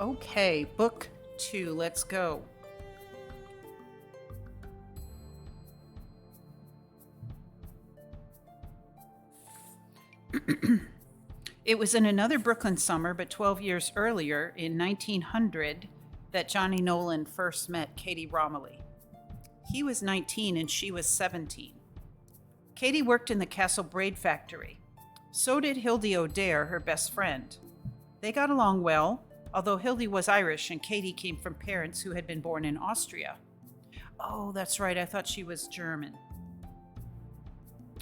Okay, book 2, let's go. It was in another Brooklyn summer, but 12 years earlier, in 1900, that Johnny Nolan first met Katie Romilly. He was 19 and she was 17. Katie worked in the Castle Braid factory. So did Hildy O'Dare, her best friend. They got along well, although Hildy was Irish and Katie came from parents who had been born in Austria. Oh, that's right, I thought she was German.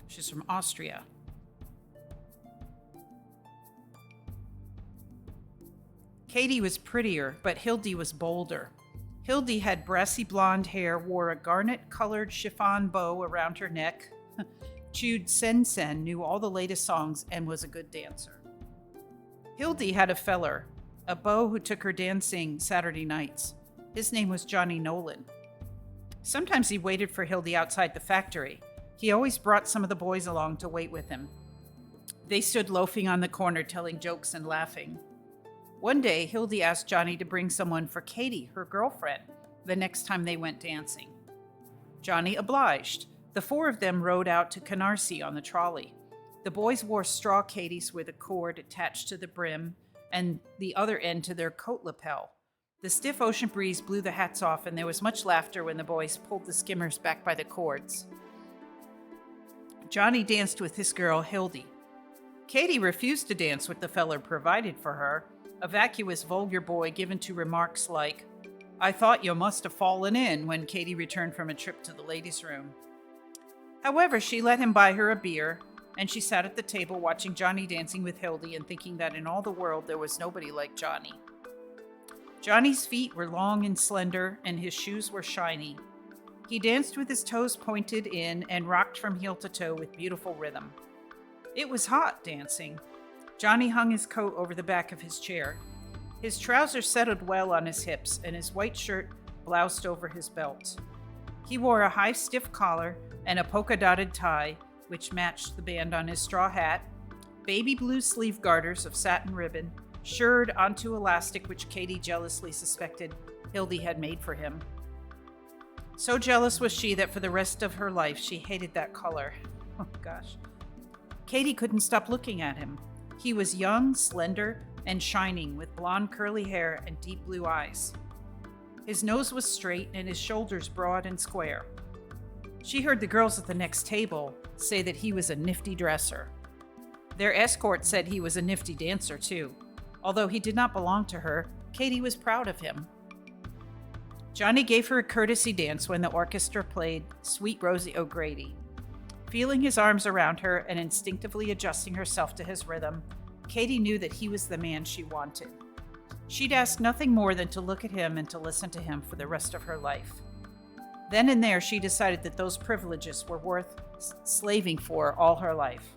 She's from Austria. Katie was prettier, but Hildy was bolder. Hildy had brassy blonde hair, wore a garnet-colored chiffon bow around her neck, chewed sen-sen, knew all the latest songs, and was a good dancer. Hildy had a feller, a beau who took her dancing Saturday nights. His name was Johnny Nolan. Sometimes he waited for Hildy outside the factory. He always brought some of the boys along to wait with him. They stood loafing on the corner, telling jokes and laughing. One day, Hildy asked Johnny to bring someone for Katie, her girlfriend, the next time they went dancing. Johnny obliged. The four of them rode out to Canarsie on the trolley. The boys wore straw Katies with a cord attached to the brim and the other end to their coat lapel. The stiff ocean breeze blew the hats off, and there was much laughter when the boys pulled the skimmers back by the cords. Johnny danced with his girl, Hildy. Katie refused to dance with the feller provided for her, a vacuous, vulgar boy given to remarks like, "I thought you must have fallen in," when Katie returned from a trip to the ladies' room. However, she let him buy her a beer, and she sat at the table watching Johnny dancing with Hildy and thinking that in all the world there was nobody like Johnny. Johnny's feet were long and slender, and his shoes were shiny. He danced with his toes pointed in and rocked from heel to toe with beautiful rhythm. It was hot dancing. Johnny hung his coat over the back of his chair. His trousers settled well on his hips, and his white shirt bloused over his belt. He wore a high, stiff collar and a polka-dotted tie, which matched the band on his straw hat, baby blue sleeve garters of satin ribbon, shirred onto elastic which Katie jealously suspected Hildy had made for him. So jealous was she that for the rest of her life she hated that color. Oh gosh. Katie couldn't stop looking at him. He was young, slender, and shining, with blonde curly hair and deep blue eyes. His nose was straight and his shoulders broad and square. She heard the girls at the next table say that he was a nifty dresser. Their escort said he was a nifty dancer, too. Although he did not belong to her, Katie was proud of him. Johnny gave her a courtesy dance when the orchestra played Sweet Rosie O'Grady. Feeling his arms around her and instinctively adjusting herself to his rhythm, Katie knew that he was the man she wanted. She'd ask nothing more than to look at him and to listen to him for the rest of her life. Then and there, she decided that those privileges were worth slaving for all her life.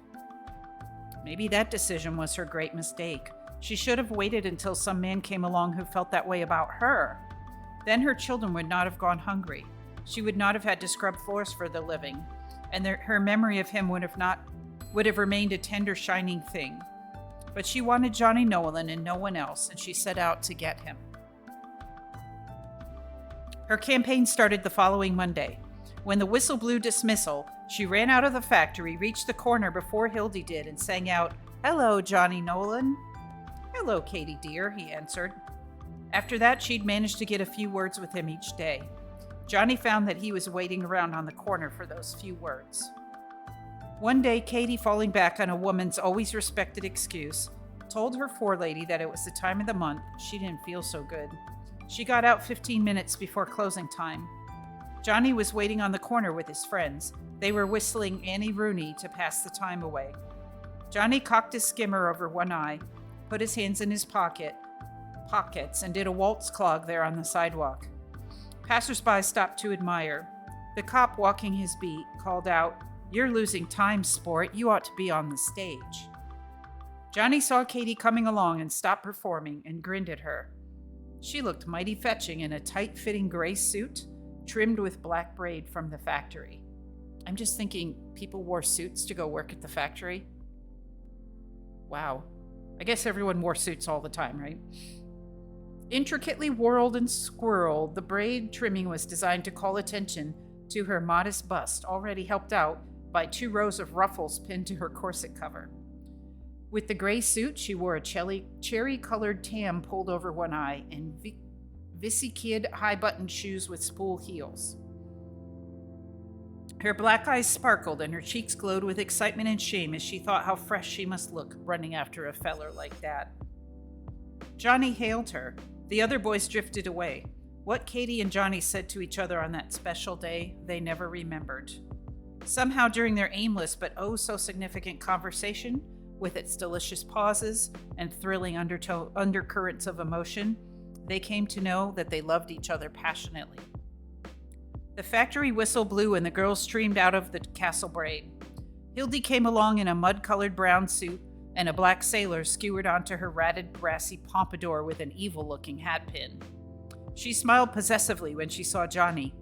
Maybe that decision was her great mistake. She should have waited until some man came along who felt that way about her. Then her children would not have gone hungry. She would not have had to scrub floors for the living, and her memory of him would have remained a tender, shining thing. But she wanted Johnny Nolan and no one else, and she set out to get him. Her campaign started the following Monday. When the whistle blew dismissal, she ran out of the factory, reached the corner before Hildy did, and sang out, "Hello, Johnny Nolan." "Hello, Katie dear," he answered. After that, she'd managed to get a few words with him each day. Johnny found that he was waiting around on the corner for those few words. One day, Katie, falling back on a woman's always respected excuse, told her forelady that it was the time of the month she didn't feel so good. She got out 15 minutes before closing time. Johnny was waiting on the corner with his friends. They were whistling Annie Rooney to pass the time away. Johnny cocked his skimmer over one eye, put his hands in his pockets, and did a waltz clog there on the sidewalk. Passers-by stopped to admire. The cop walking his beat called out, "You're losing time, sport. You ought to be on the stage." Johnny saw Katie coming along and stopped performing and grinned at her. She looked mighty fetching in a tight-fitting gray suit, trimmed with black braid from the factory. I'm just thinking people wore suits to go work at the factory. Wow. I guess everyone wore suits all the time, right? Intricately whorled and squirreled, the braid trimming was designed to call attention to her modest bust, already helped out by 2 rows of ruffles pinned to her corset cover. With the gray suit, she wore a cherry-colored tam pulled over one eye and Vissy-Kid high-buttoned shoes with spool heels. Her black eyes sparkled and her cheeks glowed with excitement and shame as she thought how fresh she must look running after a feller like that. Johnny hailed her. The other boys drifted away. What Katie and Johnny said to each other on that special day, they never remembered. Somehow during their aimless but oh so significant conversation, with its delicious pauses and thrilling undercurrents of emotion, they came to know that they loved each other passionately. The factory whistle blew and the girls streamed out of the castle braid. Hildy came along in a mud-colored brown suit and a black sailor skewered onto her ratted brassy pompadour with an evil-looking hat pin. She smiled possessively when she saw Johnny,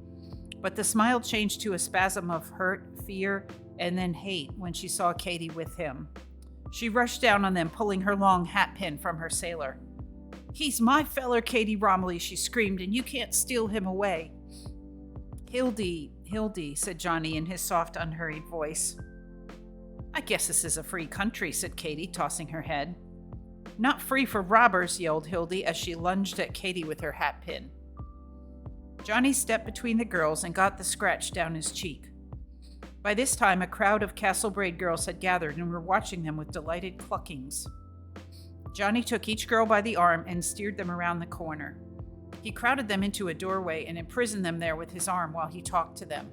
but the smile changed to a spasm of hurt, fear, and then hate when she saw Katie with him. She rushed down on them, pulling her long hat pin from her sailor. "He's my feller, Katie Romilly," she screamed, "and you can't steal him away." Hildy, said Johnny in his soft, unhurried voice. "I guess this is a free country," said Katie, tossing her head. "Not free for robbers," yelled Hildy as she lunged at Katie with her hat pin. Johnny stepped between the girls and got the scratch down his cheek. By this time, a crowd of Castle Braid girls had gathered and were watching them with delighted cluckings. Johnny took each girl by the arm and steered them around the corner. He crowded them into a doorway and imprisoned them there with his arm while he talked to them.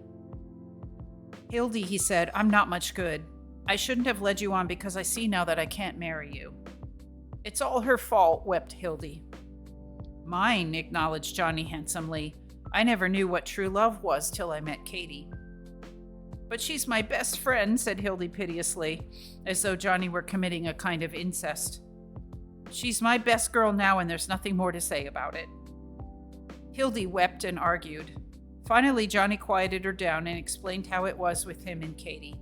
"Hildy," he said, "I'm not much good. I shouldn't have led you on because I see now that I can't marry you." "It's all her fault," wept Hildy. "Mine," acknowledged Johnny handsomely. "I never knew what true love was till I met Katie." "But she's my best friend," said Hildy piteously, as though Johnny were committing a kind of incest. "She's my best girl now, and there's nothing more to say about it." Hildy wept and argued. Finally, Johnny quieted her down and explained how it was with him and Katie.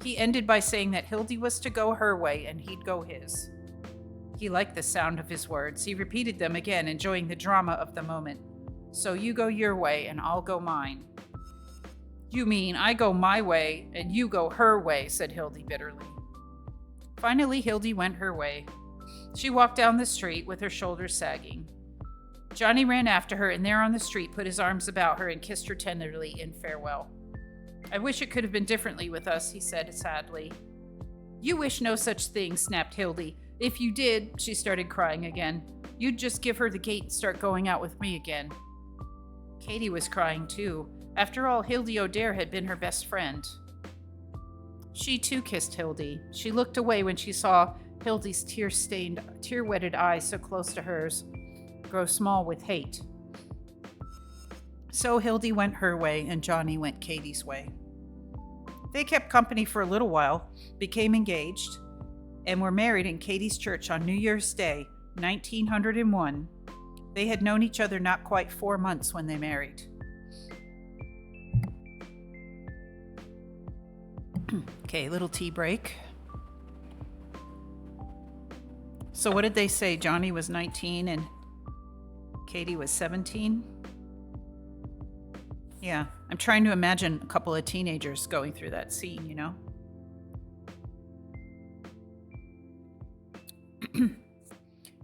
He ended by saying that Hildy was to go her way and he'd go his. He liked the sound of his words. He repeated them again, enjoying the drama of the moment. "So you go your way and I'll go mine." "You mean I go my way and you go her way," said Hildy bitterly. Finally, Hildy went her way. She walked down the street with her shoulders sagging. Johnny ran after her and there on the street put his arms about her and kissed her tenderly in farewell. "I wish it could have been differently with us," he said sadly. "You wish no such thing," snapped Hildy. "If you did," she started crying again, "you'd just give her the gate and start going out with me again." Katie was crying too. After all, Hildy O'Dare had been her best friend. She too kissed Hildy. She looked away when she saw Hildy's tear-wetted eyes so close to hers grow small with hate. So Hildy went her way and Johnny went Katie's way. They kept company for a little while, became engaged, and were married in Katie's church on New Year's Day, 1901. They had known each other not quite 4 months when they married. Okay, little tea break. So what did they say? Johnny was 19 and Katie was 17? Yeah, I'm trying to imagine a couple of teenagers going through that scene, you know?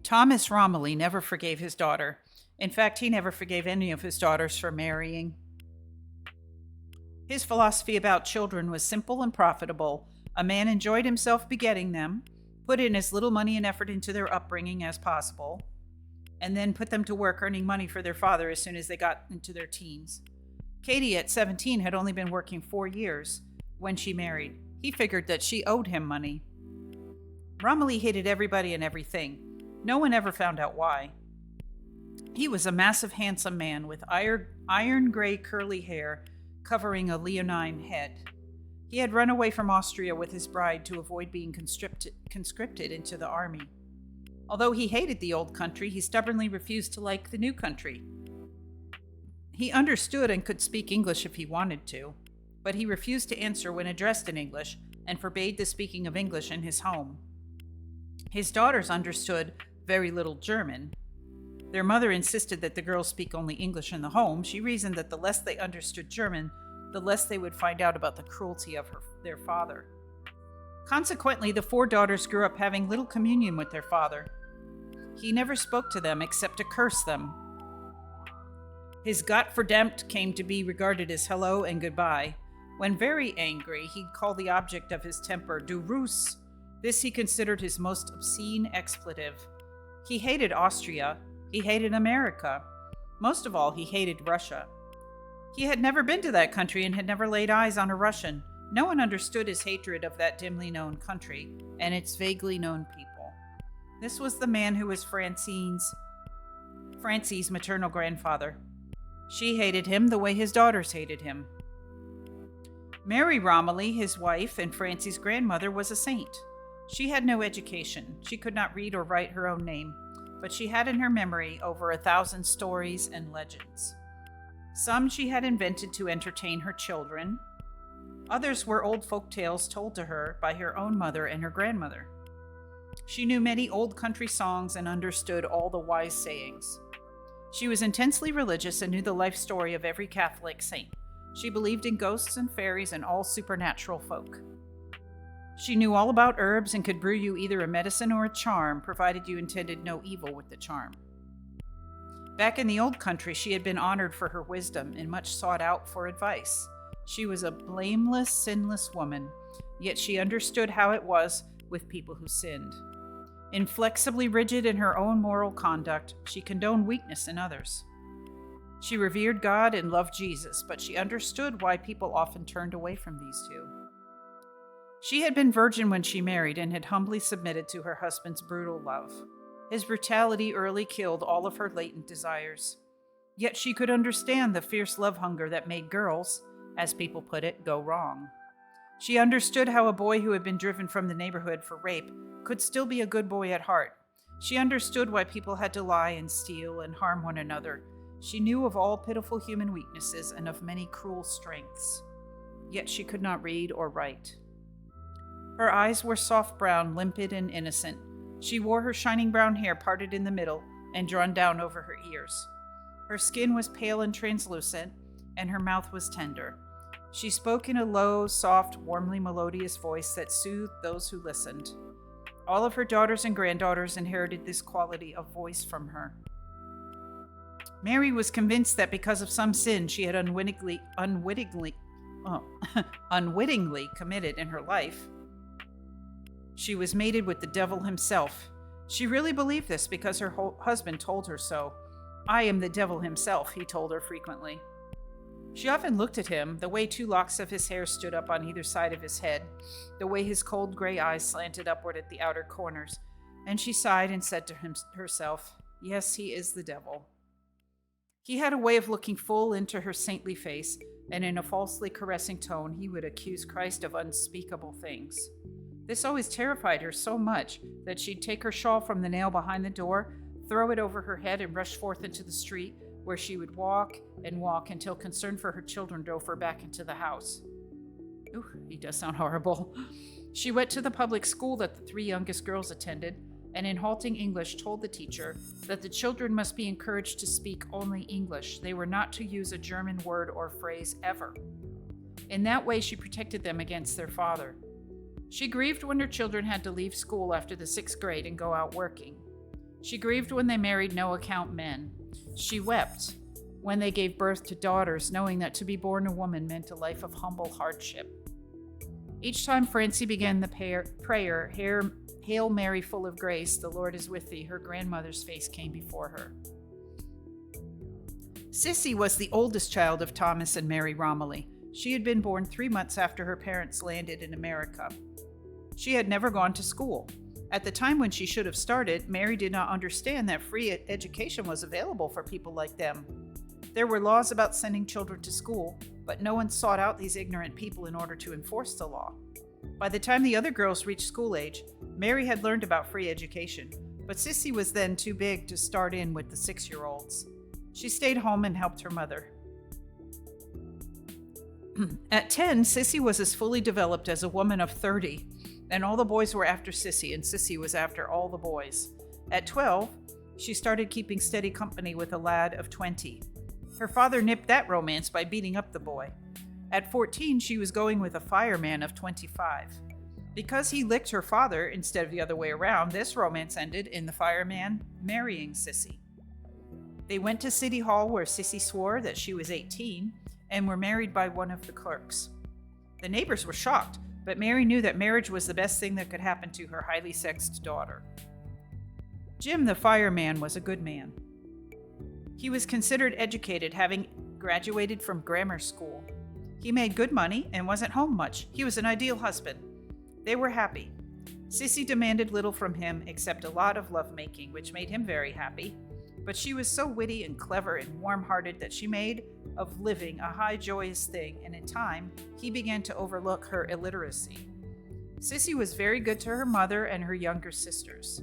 Thomas Romilly never forgave his daughter. In fact, he never forgave any of his daughters for marrying. His philosophy about children was simple and profitable. A man enjoyed himself begetting them, put in as little money and effort into their upbringing as possible, and then put them to work earning money for their father as soon as they got into their teens. Katie, at 17, had only been working 4 years when she married. He figured that she owed him money. Romilly hated everybody and everything. No one ever found out why. He was a massive, handsome man with iron gray curly hair covering a leonine head. He had run away from Austria with his bride to avoid being conscripted into the army. Although he hated the old country, he stubbornly refused to like the new country. He understood and could speak English if he wanted to, but he refused to answer when addressed in English and forbade the speaking of English in his home. His daughters understood very little German. Their mother insisted that the girls speak only English in the home. She reasoned that the less they understood German, the less they would find out about the cruelty of their father. Consequently, the 4 daughters grew up having little communion with their father. He never spoke to them except to curse them. His Gottverdammt came to be regarded as hello and goodbye. When very angry, he'd call the object of his temper Du Russ. This he considered his most obscene expletive. He hated Austria. He hated America. Most of all, he hated Russia. He had never been to that country and had never laid eyes on a Russian. No one understood his hatred of that dimly known country and its vaguely known people. This was the man who was Francie's maternal grandfather. She hated him the way his daughters hated him. Mary Romilly, his wife and Francie's grandmother, was a saint. She had no education. She could not read or write her own name, but she had in her memory over 1,000 stories and legends. Some she had invented to entertain her children. Others were old folk tales told to her by her own mother and her grandmother. She knew many old country songs and understood all the wise sayings. She was intensely religious and knew the life story of every Catholic saint. She believed in ghosts and fairies and all supernatural folk. She knew all about herbs and could brew you either a medicine or a charm, provided you intended no evil with the charm. Back in the old country, she had been honored for her wisdom and much sought out for advice. She was a blameless, sinless woman, yet she understood how it was with people who sinned. Inflexibly rigid in her own moral conduct, she condoned weakness in others. She revered God and loved Jesus, but she understood why people often turned away from these two. She had been virgin when she married and had humbly submitted to her husband's brutal love. His brutality early killed all of her latent desires. Yet she could understand the fierce love hunger that made girls, as people put it, go wrong. She understood how a boy who had been driven from the neighborhood for rape could still be a good boy at heart. She understood why people had to lie and steal and harm one another. She knew of all pitiful human weaknesses and of many cruel strengths. Yet she could not read or write. Her eyes were soft brown, limpid and innocent. She wore her shining brown hair parted in the middle and drawn down over her ears. Her skin was pale and translucent, and her mouth was tender. She spoke in a low, soft, warmly melodious voice that soothed those who listened. All of her daughters and granddaughters inherited this quality of voice from her. Mary was convinced that because of some sin she had unwittingly committed in her life, she was mated with the devil himself. She really believed this because her husband told her so. "I am the devil himself," he told her frequently. She often looked at him, the way 2 locks of his hair stood up on either side of his head, the way his cold gray eyes slanted upward at the outer corners, and she sighed and said to herself, "Yes, he is the devil." He had a way of looking full into her saintly face, and in a falsely caressing tone he would accuse Christ of unspeakable things. This always terrified her so much that she'd take her shawl from the nail behind the door, throw it over her head, and rush forth into the street, where she would walk and walk until concern for her children drove her back into the house. Ooh, he does sound horrible. She went to the public school that the 3 youngest girls attended, and in halting English told the teacher that the children must be encouraged to speak only English. They were not to use a German word or phrase ever. In that way, she protected them against their father. She grieved when her children had to leave school after the 6th grade and go out working. She grieved when they married no-account men. She wept when they gave birth to daughters, knowing that to be born a woman meant a life of humble hardship. Each time Francie began the prayer, "Hail Mary, full of grace, the Lord is with thee," her grandmother's face came before her. Sissy was the oldest child of Thomas and Mary Romilly. She had been born 3 months after her parents landed in America. She had never gone to school. At the time when she should have started, Mary did not understand that free education was available for people like them. There were laws about sending children to school, but no one sought out these ignorant people in order to enforce the law. By the time the other girls reached school age, Mary had learned about free education, but Sissy was then too big to start in with the 6-year-olds. She stayed home and helped her mother. At 10, Sissy was as fully developed as a woman of 30, and all the boys were after Sissy, and Sissy was after all the boys. At 12, She started keeping steady company with a lad of 20. Her father nipped that romance by beating up the boy. At 14, she was going with a fireman of 25. Because he licked her father instead of the other way around, this romance ended in the fireman marrying Sissy. They went to City Hall where Sissy swore that she was 18 and were married by one of the clerks. The neighbors were shocked, but Mary knew that marriage was the best thing that could happen to her highly sexed daughter. Jim, the fireman, was a good man. He was considered educated, having graduated from grammar school. He made good money and wasn't home much. He was an ideal husband. They were happy. Sissy demanded little from him except a lot of lovemaking, which made him very happy. But she was so witty and clever and warm-hearted that she made of living a high, joyous thing, and in time, he began to overlook her illiteracy. Sissy was very good to her mother and her younger sisters.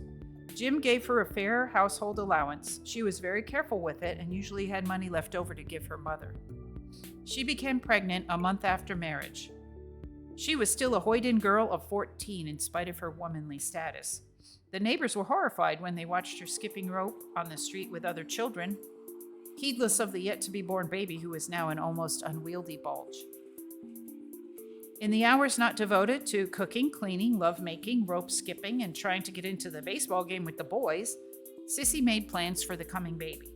Jim gave her a fair household allowance. She was very careful with it and usually had money left over to give her mother. She became pregnant a month after marriage. She was still a hoyden girl of 14 in spite of her womanly status. The neighbors were horrified when they watched her skipping rope on the street with other children, heedless of the yet-to-be-born baby who was now an almost unwieldy bulge. In the hours not devoted to cooking, cleaning, lovemaking, rope skipping, and trying to get into the baseball game with the boys, Sissy made plans for the coming baby.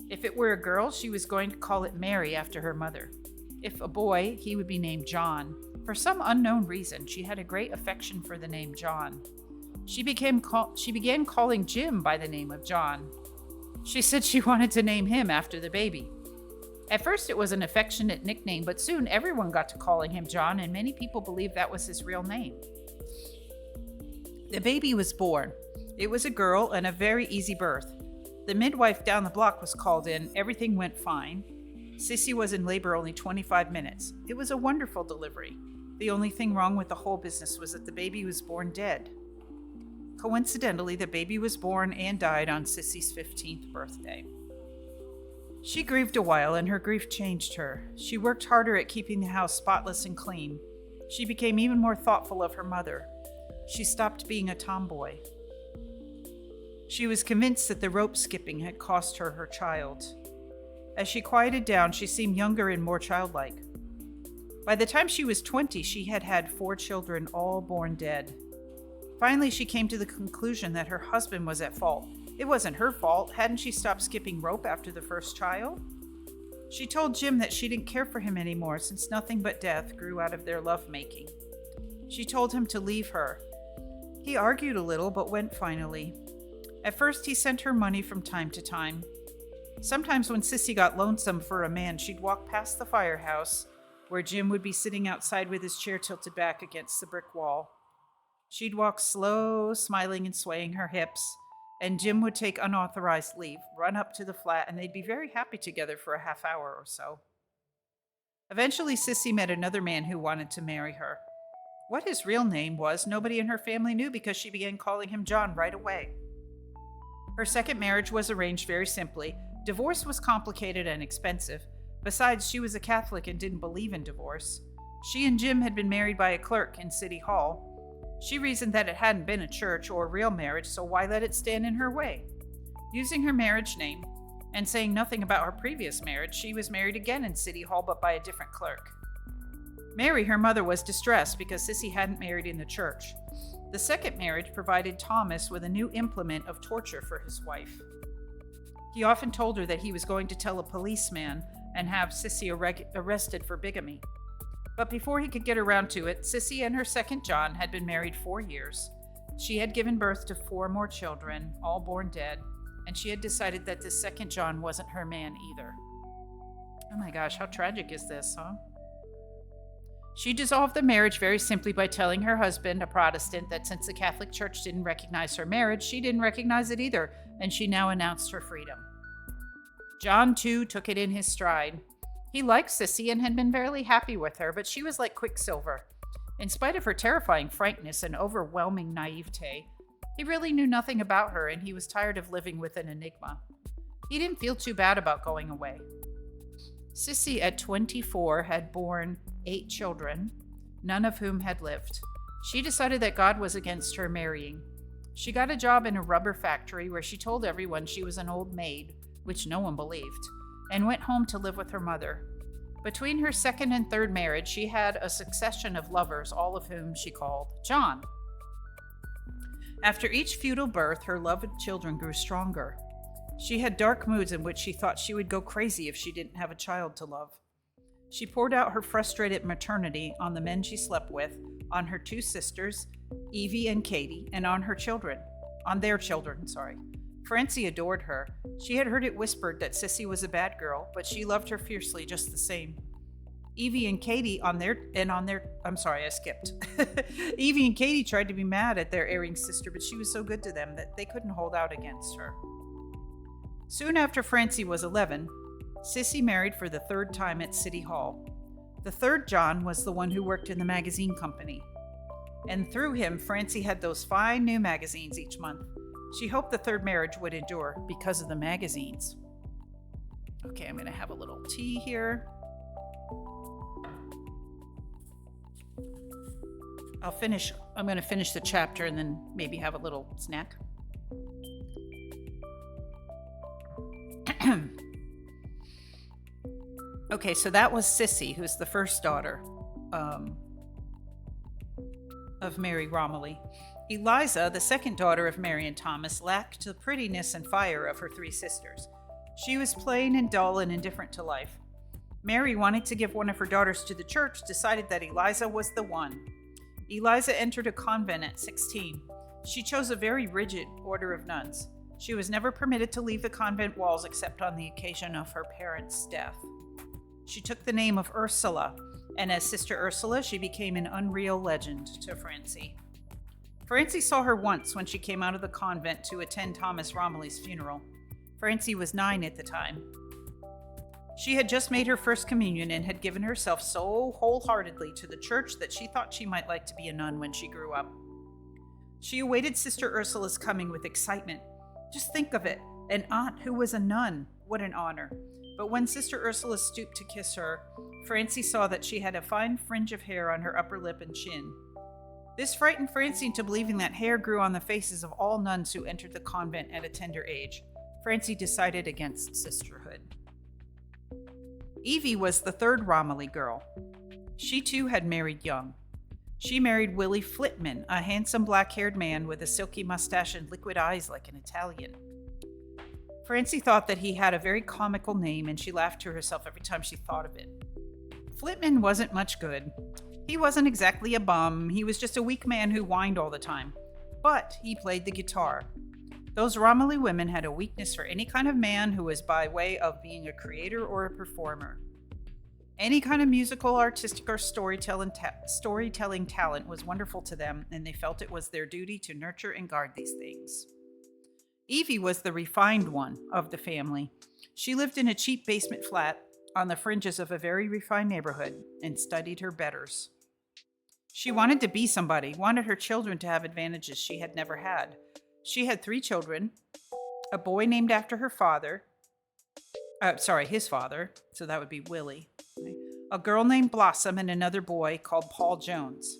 If it were a girl, she was going to call it Mary after her mother. If a boy, he would be named John. For some unknown reason, she had a great affection for the name John. She began calling Jim by the name of John. She said she wanted to name him after the baby. At first, it was an affectionate nickname, but soon everyone got to calling him John, and many people believed that was his real name. The baby was born. It was a girl and a very easy birth. The midwife down the block was called in. Everything went fine. Sissy was in labor only 25 minutes. It was a wonderful delivery. The only thing wrong with the whole business was that the baby was born dead. Coincidentally, the baby was born and died on Sissy's 15th birthday. She grieved a while, and her grief changed her. She worked harder at keeping the house spotless and clean. She became even more thoughtful of her mother. She stopped being a tomboy. She was convinced that the rope skipping had cost her her child. As she quieted down, she seemed younger and more childlike. By the time she was 20, she had had 4 children, all born dead. Finally, she came to the conclusion that her husband was at fault. It wasn't her fault. Hadn't she stopped skipping rope after the first child? She told Jim that she didn't care for him anymore since nothing but death grew out of their lovemaking. She told him to leave her. He argued a little, but went finally. At first, he sent her money from time to time. Sometimes when Sissy got lonesome for a man, she'd walk past the firehouse, where Jim would be sitting outside with his chair tilted back against the brick wall. She'd walk slow, smiling and swaying her hips, and Jim would take unauthorized leave, run up to the flat, and they'd be very happy together for a half hour or so. Eventually, Sissy met another man who wanted to marry her. What his real name was, nobody in her family knew because she began calling him John right away. Her second marriage was arranged very simply. Divorce was complicated and expensive. Besides, she was a Catholic and didn't believe in divorce. She and Jim had been married by a clerk in City Hall. She reasoned that it hadn't been a church or a real marriage, so why let it stand in her way? Using her marriage name and saying nothing about her previous marriage, she was married again in City Hall but by a different clerk. Mary, her mother, was distressed because Sissy hadn't married in the church. The second marriage provided Thomas with a new implement of torture for his wife. He often told her that he was going to tell a policeman and have Sissy arrested for bigamy. But before he could get around to it, Sissy and her second John had been married 4 years. She had given birth to 4 more children, all born dead, and she had decided that this second John wasn't her man either. Oh my gosh, how tragic is this, huh? She dissolved the marriage very simply by telling her husband, a Protestant, that since the Catholic Church didn't recognize her marriage, she didn't recognize it either, and she now announced her freedom. John, too, took it in his stride. He liked Sissy and had been fairly happy with her, but she was like Quicksilver. In spite of her terrifying frankness and overwhelming naivete, he really knew nothing about her, and he was tired of living with an enigma. He didn't feel too bad about going away. Sissy, at 24, had borne 8 children, none of whom had lived. She decided that God was against her marrying. She got a job in a rubber factory where she told everyone she was an old maid, which no one believed, and went home to live with her mother. Between her second and third marriage, she had a succession of lovers, all of whom she called John. After each feudal birth, her love of children grew stronger. She had dark moods in which she thought she would go crazy if she didn't have a child to love. She poured out her frustrated maternity on the men she slept with, on her two sisters, Evie and Katie, and on their children. Francie adored her. She had heard it whispered that Sissy was a bad girl, but she loved her fiercely just the same. Evie and Katie Evie and Katie tried to be mad at their erring sister, but she was so good to them that they couldn't hold out against her. Soon after Francie was 11, Sissy married for the third time at City Hall. The third John was the one who worked in the magazine company. And through him, Francie had those fine new magazines each month. She hoped the third marriage would endure because of the magazines. Okay, I'm going to have a little tea here. I'm going to finish the chapter and then maybe have a little snack. Okay, so that was Sissy, who's the first daughter of Mary Romilly. Eliza, the second daughter of Mary and Thomas, lacked the prettiness and fire of her three sisters. She was plain and dull and indifferent to life. Mary, wanting to give one of her daughters to the church, decided that Eliza was the one. Eliza entered a convent at 16. She chose a very rigid order of nuns. She was never permitted to leave the convent walls except on the occasion of her parents' death. She took the name of Ursula, and as Sister Ursula, she became an unreal legend to Francie. Francie saw her once when she came out of the convent to attend Thomas Romilly's funeral. Francie was 9 at the time. She had just made her first communion and had given herself so wholeheartedly to the church that she thought she might like to be a nun when she grew up. She awaited Sister Ursula's coming with excitement. Just think of it, an aunt who was a nun. What an honor. But when Sister Ursula stooped to kiss her, Francie saw that she had a fine fringe of hair on her upper lip and chin. This frightened Francie into believing that hair grew on the faces of all nuns who entered the convent at a tender age. Francie decided against sisterhood. Evie was the third Romilly girl. She too had married young. She married Willie Flitman, a handsome black-haired man with a silky mustache and liquid eyes like an Italian. Francie thought that he had a very comical name, and she laughed to herself every time she thought of it. Flitman wasn't much good. He wasn't exactly a bum. He was just a weak man who whined all the time. But he played the guitar. Those Romilly women had a weakness for any kind of man who was by way of being a creator or a performer. Any kind of musical, artistic, or storytelling talent was wonderful to them, and they felt it was their duty to nurture and guard these things. Evie was the refined one of the family. She lived in a cheap basement flat on the fringes of a very refined neighborhood and studied her betters. She wanted to be somebody, wanted her children to have advantages she had never had. She had 3 children, a boy named after his father, so that would be Willie, a girl named Blossom, and another boy called Paul Jones.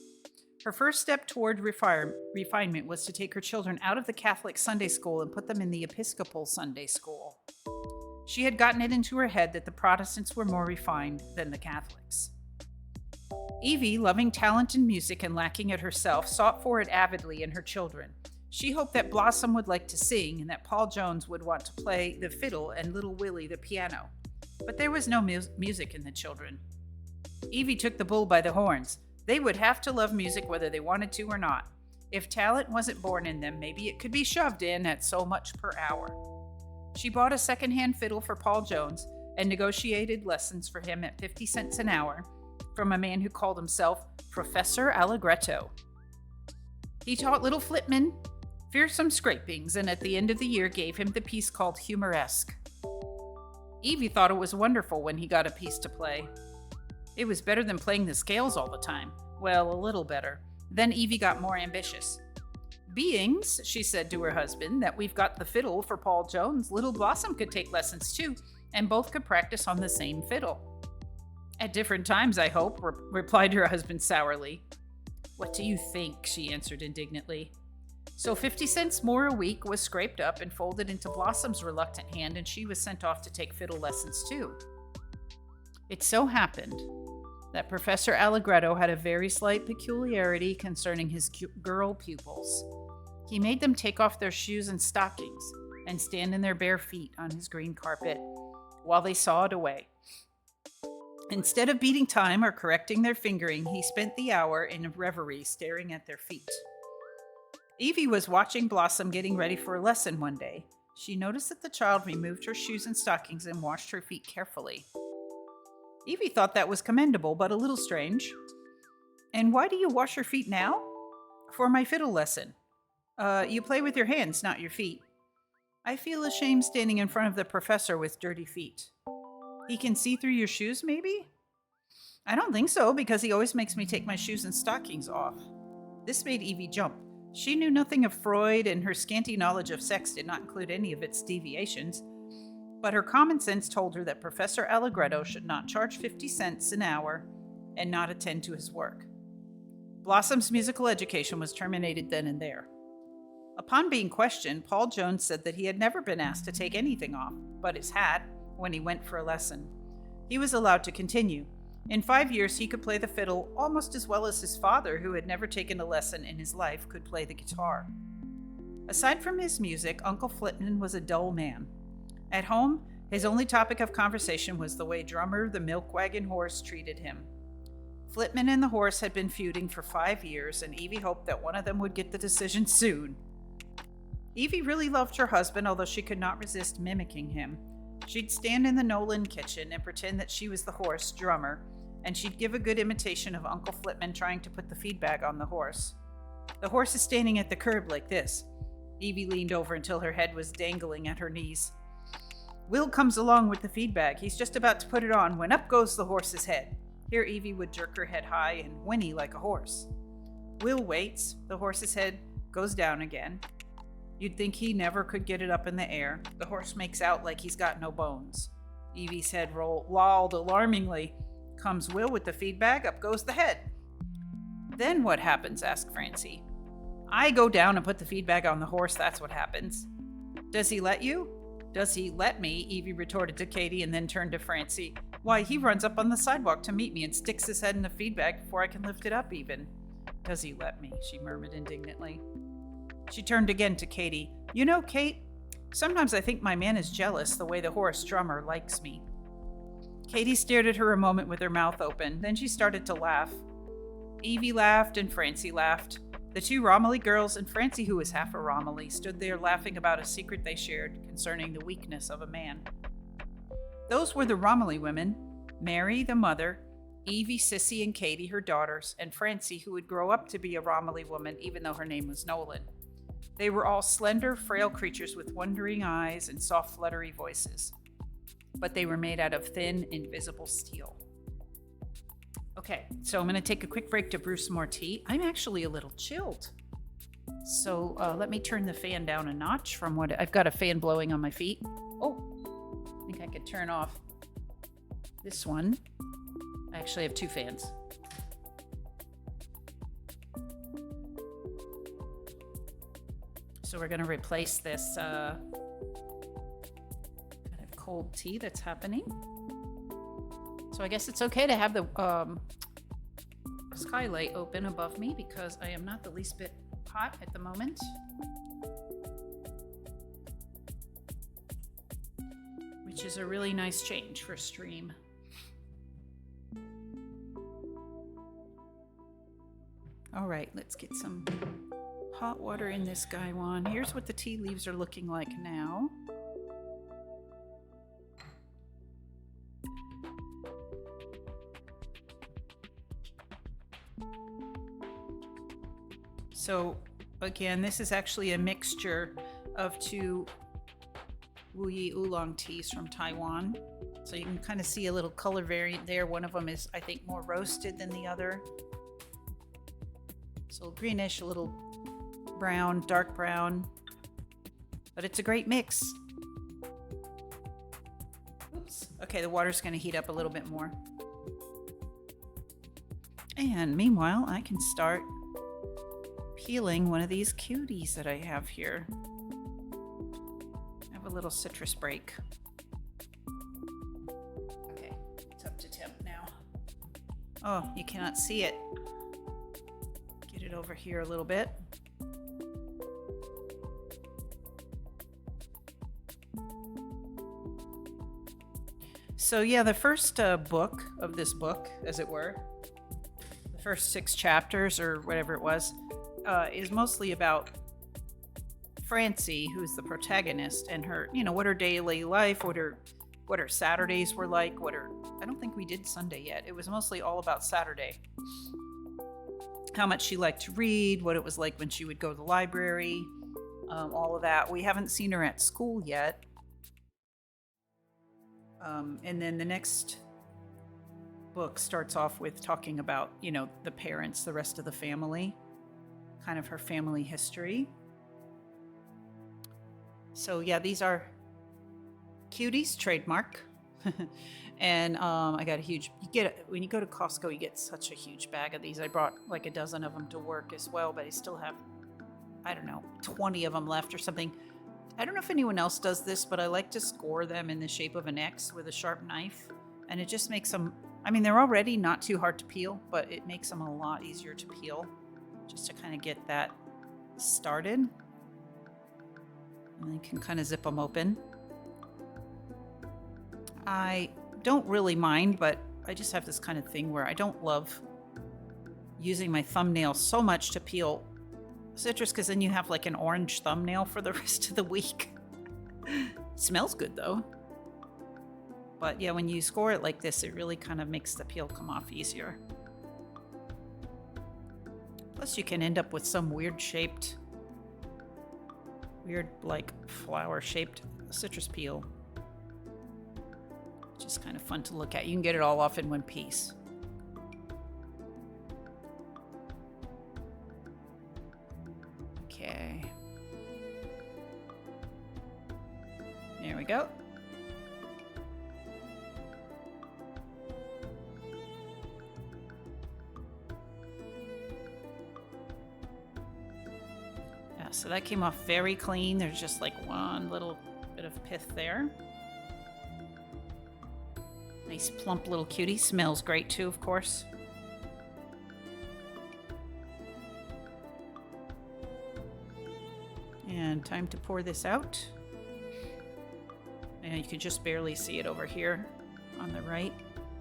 Her first step toward refinement was to take her children out of the Catholic Sunday school and put them in the Episcopal Sunday school. She had gotten it into her head that the Protestants were more refined than the Catholics. Evie, loving talent in music and lacking it herself, sought for it avidly in her children. She hoped that Blossom would like to sing and that Paul Jones would want to play the fiddle and little Willie the piano. But there was no music in the children. Evie took the bull by the horns. They would have to love music whether they wanted to or not. If talent wasn't born in them, maybe it could be shoved in at so much per hour. She bought a second-hand fiddle for Paul Jones and negotiated lessons for him at 50 cents an hour from a man who called himself Professor Allegretto. He taught little Flitman fearsome scrapings, and at the end of the year gave him the piece called Humoresque. Evie thought it was wonderful when he got a piece to play. It was better than playing the scales all the time. Well, a little better. Then Evie got more ambitious. "Beings," she said to her husband, "that we've got the fiddle for Paul Jones, little Blossom could take lessons too, and both could practice on the same fiddle." "At different times, I hope," replied her husband sourly. "What do you think?" she answered indignantly. So 50 cents more a week was scraped up and folded into Blossom's reluctant hand, and she was sent off to take fiddle lessons too. It so happened that Professor Allegretto had a very slight peculiarity concerning his girl pupils. He made them take off their shoes and stockings and stand in their bare feet on his green carpet while they sawed away. Instead of beating time or correcting their fingering, he spent the hour in a reverie staring at their feet. Evie was watching Blossom getting ready for a lesson one day. She noticed that the child removed her shoes and stockings and washed her feet carefully. Evie thought that was commendable, but a little strange. "And why do you wash your feet now?" "For my fiddle lesson." You play with your hands, not your feet." "I feel ashamed standing in front of the professor with dirty feet." "He can see through your shoes, maybe?" "I don't think so, because he always makes me take my shoes and stockings off." This made Evie jump. She knew nothing of Freud, and her scanty knowledge of sex did not include any of its deviations. But her common sense told her that Professor Allegretto should not charge 50 cents an hour and not attend to his work. Blossom's musical education was terminated then and there. Upon being questioned, Paul Jones said that he had never been asked to take anything off but his hat when he went for a lesson. He was allowed to continue. In 5 years, he could play the fiddle almost as well as his father, who had never taken a lesson in his life, could play the guitar. Aside from his music, Uncle Flitman was a dull man. At home, his only topic of conversation was the way Drummer, the milk wagon horse, treated him. Flitman and the horse had been feuding for 5 years, and Evie hoped that one of them would get the decision soon. Evie really loved her husband, although she could not resist mimicking him. She'd stand in the Nolan kitchen and pretend that she was the horse, Drummer, and she'd give a good imitation of Uncle Flitman trying to put the feed bag on the horse. "The horse is standing at the curb like this." Evie leaned over until her head was dangling at her knees. "Will comes along with the feed bag. He's just about to put it on when up goes the horse's head." Here Evie would jerk her head high and whinny like a horse. Will waits. The horse's head goes down again. You'd think he never could get it up in the air. The horse makes out like he's got no bones. Evie's head lolled alarmingly. Comes Will with the feed bag, up goes the head. "Then what happens?" asked Francie. "I go down and put the feed bag on the horse, that's what happens." "Does he let you?" "Does he let me?" Evie retorted to Katie and then turned to Francie. "Why, he runs up on the sidewalk to meet me and sticks his head in the feed bag before I can lift it up even." "Does he let me?" she murmured indignantly. She turned again to Katie. "You know, Kate, sometimes I think my man is jealous the way the horse Drummer likes me." Katie stared at her a moment with her mouth open. Then she started to laugh. Evie laughed and Francie laughed. The two Romilly girls and Francie, who was half a Romilly, stood there laughing about a secret they shared concerning the weakness of a man. Those were the Romilly women: Mary, the mother, Evie, Sissy, and Katie, her daughters, and Francie, who would grow up to be a Romilly woman even though her name was Nolan. They were all slender, frail creatures with wondering eyes and soft, fluttery voices. But they were made out of thin, invisible steel. Okay, so I'm going to take a quick break to brew some more tea. I'm actually a little chilled. So let me turn the fan down a notch from what I've got a fan blowing on my feet. Oh, I think I could turn off this one. I actually have two fans. So we're going to replace this kind of cold tea that's happening. So I guess it's okay to have the skylight open above me because I am not the least bit hot at the moment. Which is a really nice change for stream. All right, let's get some hot water in this guy on. Here's what the tea leaves are looking like now. So again, this is actually a mixture of two Wu Yi Oolong teas from Taiwan. So you can kind of see a little color variant there. One of them is, I think, more roasted than the other. So greenish, a little brown, dark brown. But it's a great mix. Oops. Okay, the water's going to heat up a little bit more. And meanwhile, I can start peeling one of these cuties that I have here. I have a little citrus break. Okay, it's up to temp now. Oh, you cannot see it. Get it over here a little bit. So yeah, the first book of this book, as it were, the first 6 chapters or whatever it was, is mostly about Francie, who's the protagonist, and her, what her daily life, what her Saturdays were like, I don't think we did Sunday yet. It was mostly all about Saturday. How much she liked to read, what it was like when she would go to the library, all of that. We haven't seen her at school yet. And then the next book starts off with talking about, the parents, the rest of the family, kind of her family history. So yeah, these are cuties, trademark. And I got a huge, when you go to Costco, you get such a huge bag of these. I brought like a dozen of them to work as well, but I still have, 20 of them left or something. I don't know if anyone else does this, but I like to score them in the shape of an X with a sharp knife. And it just makes them, they're already not too hard to peel, but it makes them a lot easier to peel just to kind of get that started. And then you can kind of zip them open. I don't really mind, but I just have this kind of thing where I don't love using my thumbnail so much to peel citrus, because then you have like an orange thumbnail for the rest of the week. Smells good though. But yeah, when you score it like this, it really kind of makes the peel come off easier. Plus you can end up with some weird like flower shaped citrus peel, which is kind of fun to look at. You can get it all off in one piece. Okay. There we go. Yeah, so that came off very clean. There's just like one little bit of pith there. Nice plump little cutie. Smells great too, of course. And time to pour this out. And you can just barely see it over here on the right.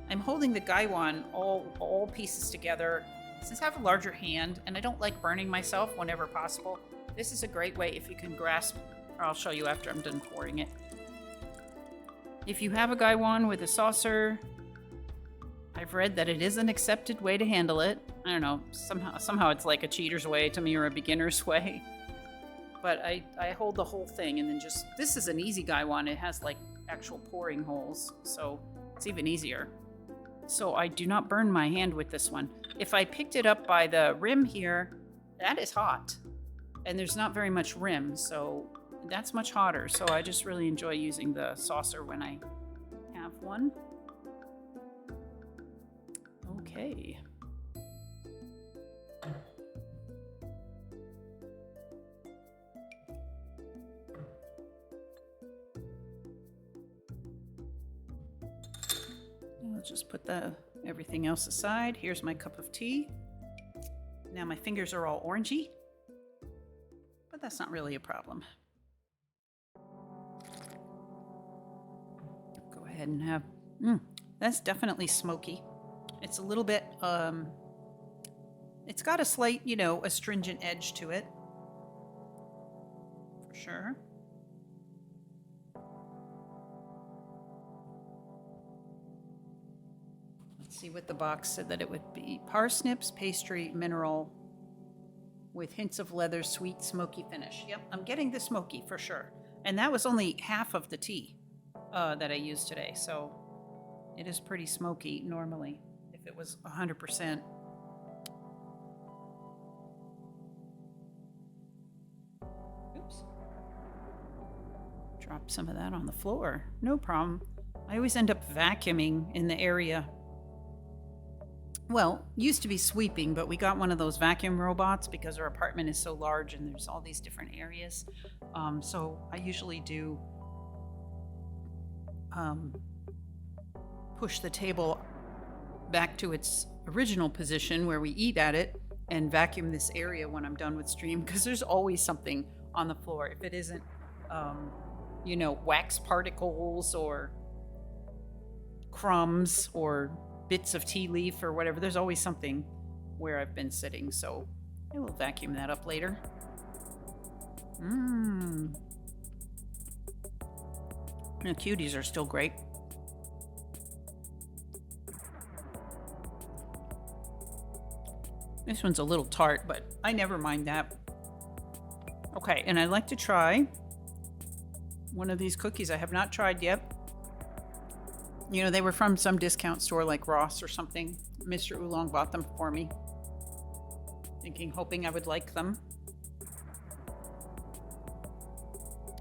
I'm holding the gaiwan all pieces together. Since I have a larger hand and I don't like burning myself whenever possible, this is a great way if you can grasp, or I'll show you after I'm done pouring it. If you have a gaiwan with a saucer, I've read that it is an accepted way to handle it. I don't know, somehow it's like a cheater's way to me or a beginner's way. But I hold the whole thing and then this is an easy gaiwan. It has like actual pouring holes, so it's even easier. So I do not burn my hand with this one. If I picked it up by the rim here, that is hot. And there's not very much rim, so that's much hotter. So I just really enjoy using the saucer when I have one. Okay. I'll just put everything else aside. Here's my cup of tea. Now my fingers are all orangey, but that's not really a problem. Go ahead and have, that's definitely smoky. It's a little bit, it's got a slight, astringent edge to it, for sure. See what the box said that it would be. Parsnips, pastry, mineral, with hints of leather, sweet, smoky finish. Yep, I'm getting the smoky for sure. And that was only half of the tea that I used today, so it is pretty smoky normally if it was 100%. Oops. Drop some of that on the floor. No problem. I always end up vacuuming in the area Well, used to be sweeping, but we got one of those vacuum robots because our apartment is so large and there's all these different areas. So I usually do push the table back to its original position where we eat at it and vacuum this area when I'm done with stream, because there's always something on the floor. If it isn't, wax particles or crumbs or bits of tea leaf or whatever, there's always something where I've been sitting. So I will vacuum that up later. The cuties are still great. This one's a little tart, but I never mind that. Okay, and I'd like to try one of these cookies I have not tried yet. They were from some discount store like Ross or something. Mr. Oolong bought them for me, hoping I would like them.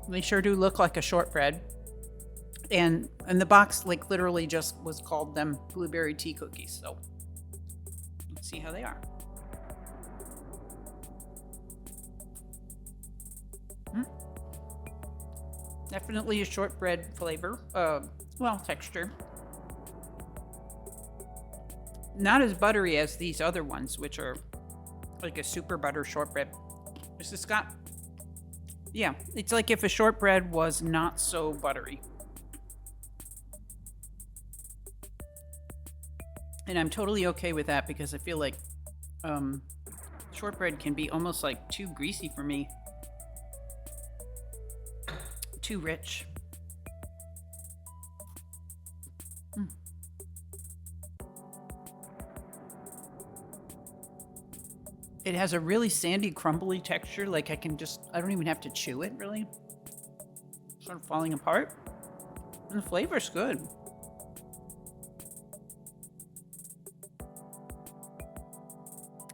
They sure do look like a shortbread. And the box, literally just was called them blueberry tea cookies. So let's see how they are. Definitely a shortbread flavor. Texture. Not as buttery as these other ones, which are like a super butter shortbread. It's just got, it's like if a shortbread was not so buttery. And I'm totally okay with that because I feel like shortbread can be almost like too greasy for me. Too rich. It has a really sandy, crumbly texture. I don't even have to chew it, really. Sort of falling apart. And the flavor's good.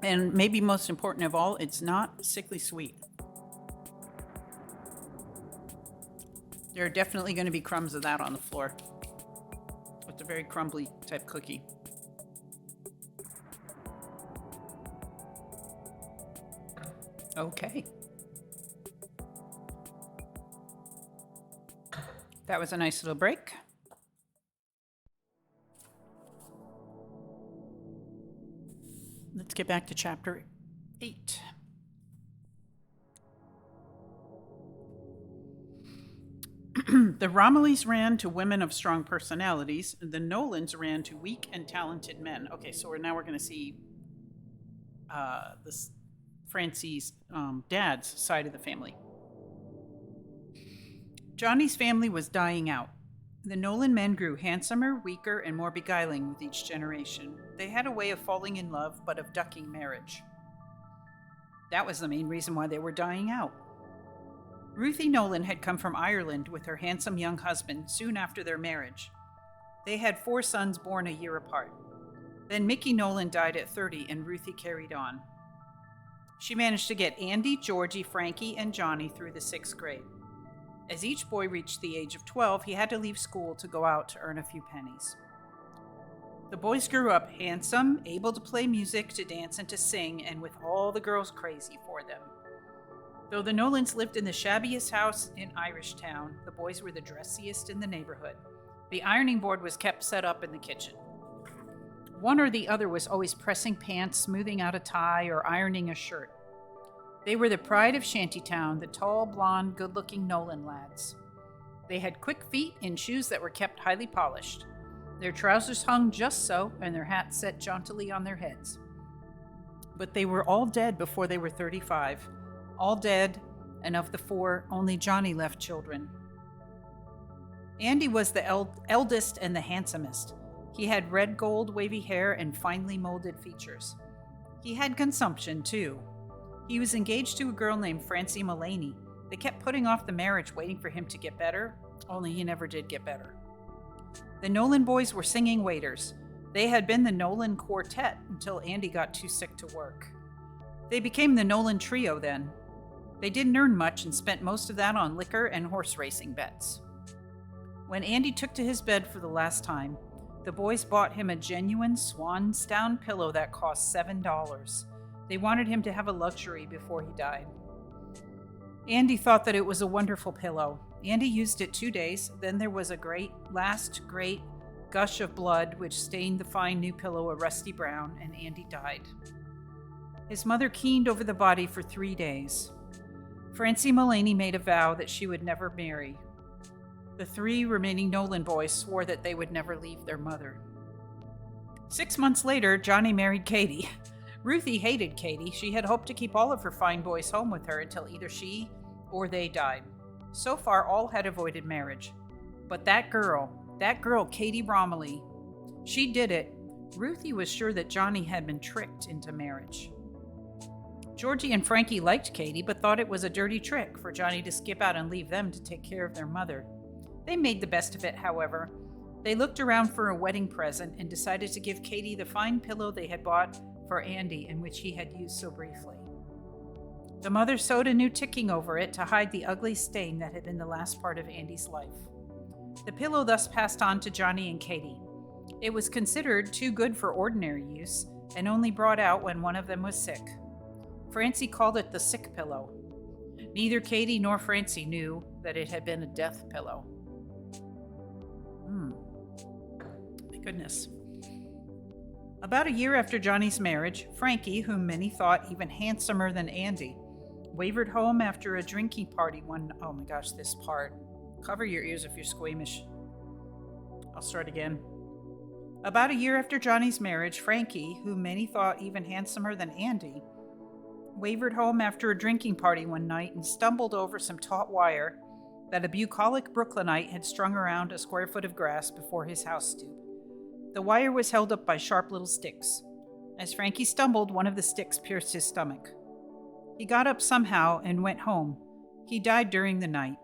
And maybe most important of all, it's not sickly sweet. There are definitely going to be crumbs of that on the floor. It's a very crumbly type cookie. Okay. That was a nice little break. Let's get back to chapter 8. The Romillys ran to women of strong personalities. The Nolans ran to weak and talented men. Okay, so we're going to see this Francie's dad's side of the family. Johnny's family was dying out. The Nolan men grew handsomer, weaker, and more beguiling with each generation. They had a way of falling in love, but of ducking marriage. That was the main reason why they were dying out. Ruthie Nolan had come from Ireland with her handsome young husband soon after their marriage. They had 4 sons born a year apart. Then Mickey Nolan died at 30 and Ruthie carried on. She managed to get Andy, Georgie, Frankie, and Johnny through the 6th grade. As each boy reached the age of 12, he had to leave school to go out to earn a few pennies. The boys grew up handsome, able to play music, to dance, and to sing, and with all the girls crazy for them. Though the Nolans lived in the shabbiest house in Irish Town, the boys were the dressiest in the neighborhood. The ironing board was kept set up in the kitchen. One or the other was always pressing pants, smoothing out a tie, or ironing a shirt. They were the pride of Shantytown, the tall, blonde, good-looking Nolan lads. They had quick feet and shoes that were kept highly polished. Their trousers hung just so, and their hats set jauntily on their heads. But they were all dead before they were 35. All dead, and of the 4, only Johnny left children. Andy was the eldest and the handsomest. He had red gold wavy hair and finely molded features. He had consumption, too. He was engaged to a girl named Francie Nolan. They kept putting off the marriage, waiting for him to get better, only he never did get better. The Nolan boys were singing waiters. They had been the Nolan Quartet until Andy got too sick to work. They became the Nolan Trio then. They didn't earn much and spent most of that on liquor and horse racing bets. When Andy took to his bed for the last time, The boys bought him a genuine swan's down pillow that cost $7. They wanted him to have a luxury before he died. Andy thought that it was a wonderful pillow. Andy used it 2 days, then there was a great gush of blood which stained the fine new pillow a rusty brown, and Andy died. His mother keened over the body for 3 days. Francie Nolan made a vow that she would never marry. The 3 remaining Nolan boys swore that they would never leave their mother. 6 months later, Johnny married Katie. Ruthie hated Katie. She had hoped to keep all of her fine boys home with her until either she or they died. So far, all had avoided marriage. But that girl, Katie Romilly, she did it. Ruthie was sure that Johnny had been tricked into marriage. Georgie and Frankie liked Katie, but thought it was a dirty trick for Johnny to skip out and leave them to take care of their mother. They made the best of it, however. They looked around for a wedding present and decided to give Katie the fine pillow they had bought for Andy and which he had used so briefly. The mother sewed a new ticking over it to hide the ugly stain that had been the last part of Andy's life. The pillow thus passed on to Johnny and Katie. It was considered too good for ordinary use and only brought out when one of them was sick. Francie called it the sick pillow. Neither Katie nor Francie knew that it had been a death pillow. My goodness. About a year after Johnny's marriage, Frankie, whom many thought even handsomer than Andy, wavered home after a drinking party one... Oh my gosh, this part. Cover your ears if you're squeamish. I'll start again. About a year after Johnny's marriage, Frankie, whom many thought even handsomer than Andy, wavered home after a drinking party one night and stumbled over some taut wire that a bucolic Brooklynite had strung around a square foot of grass before his house stoop. The wire was held up by sharp little sticks. As Frankie stumbled, one of the sticks pierced his stomach. He got up somehow and went home. He died during the night.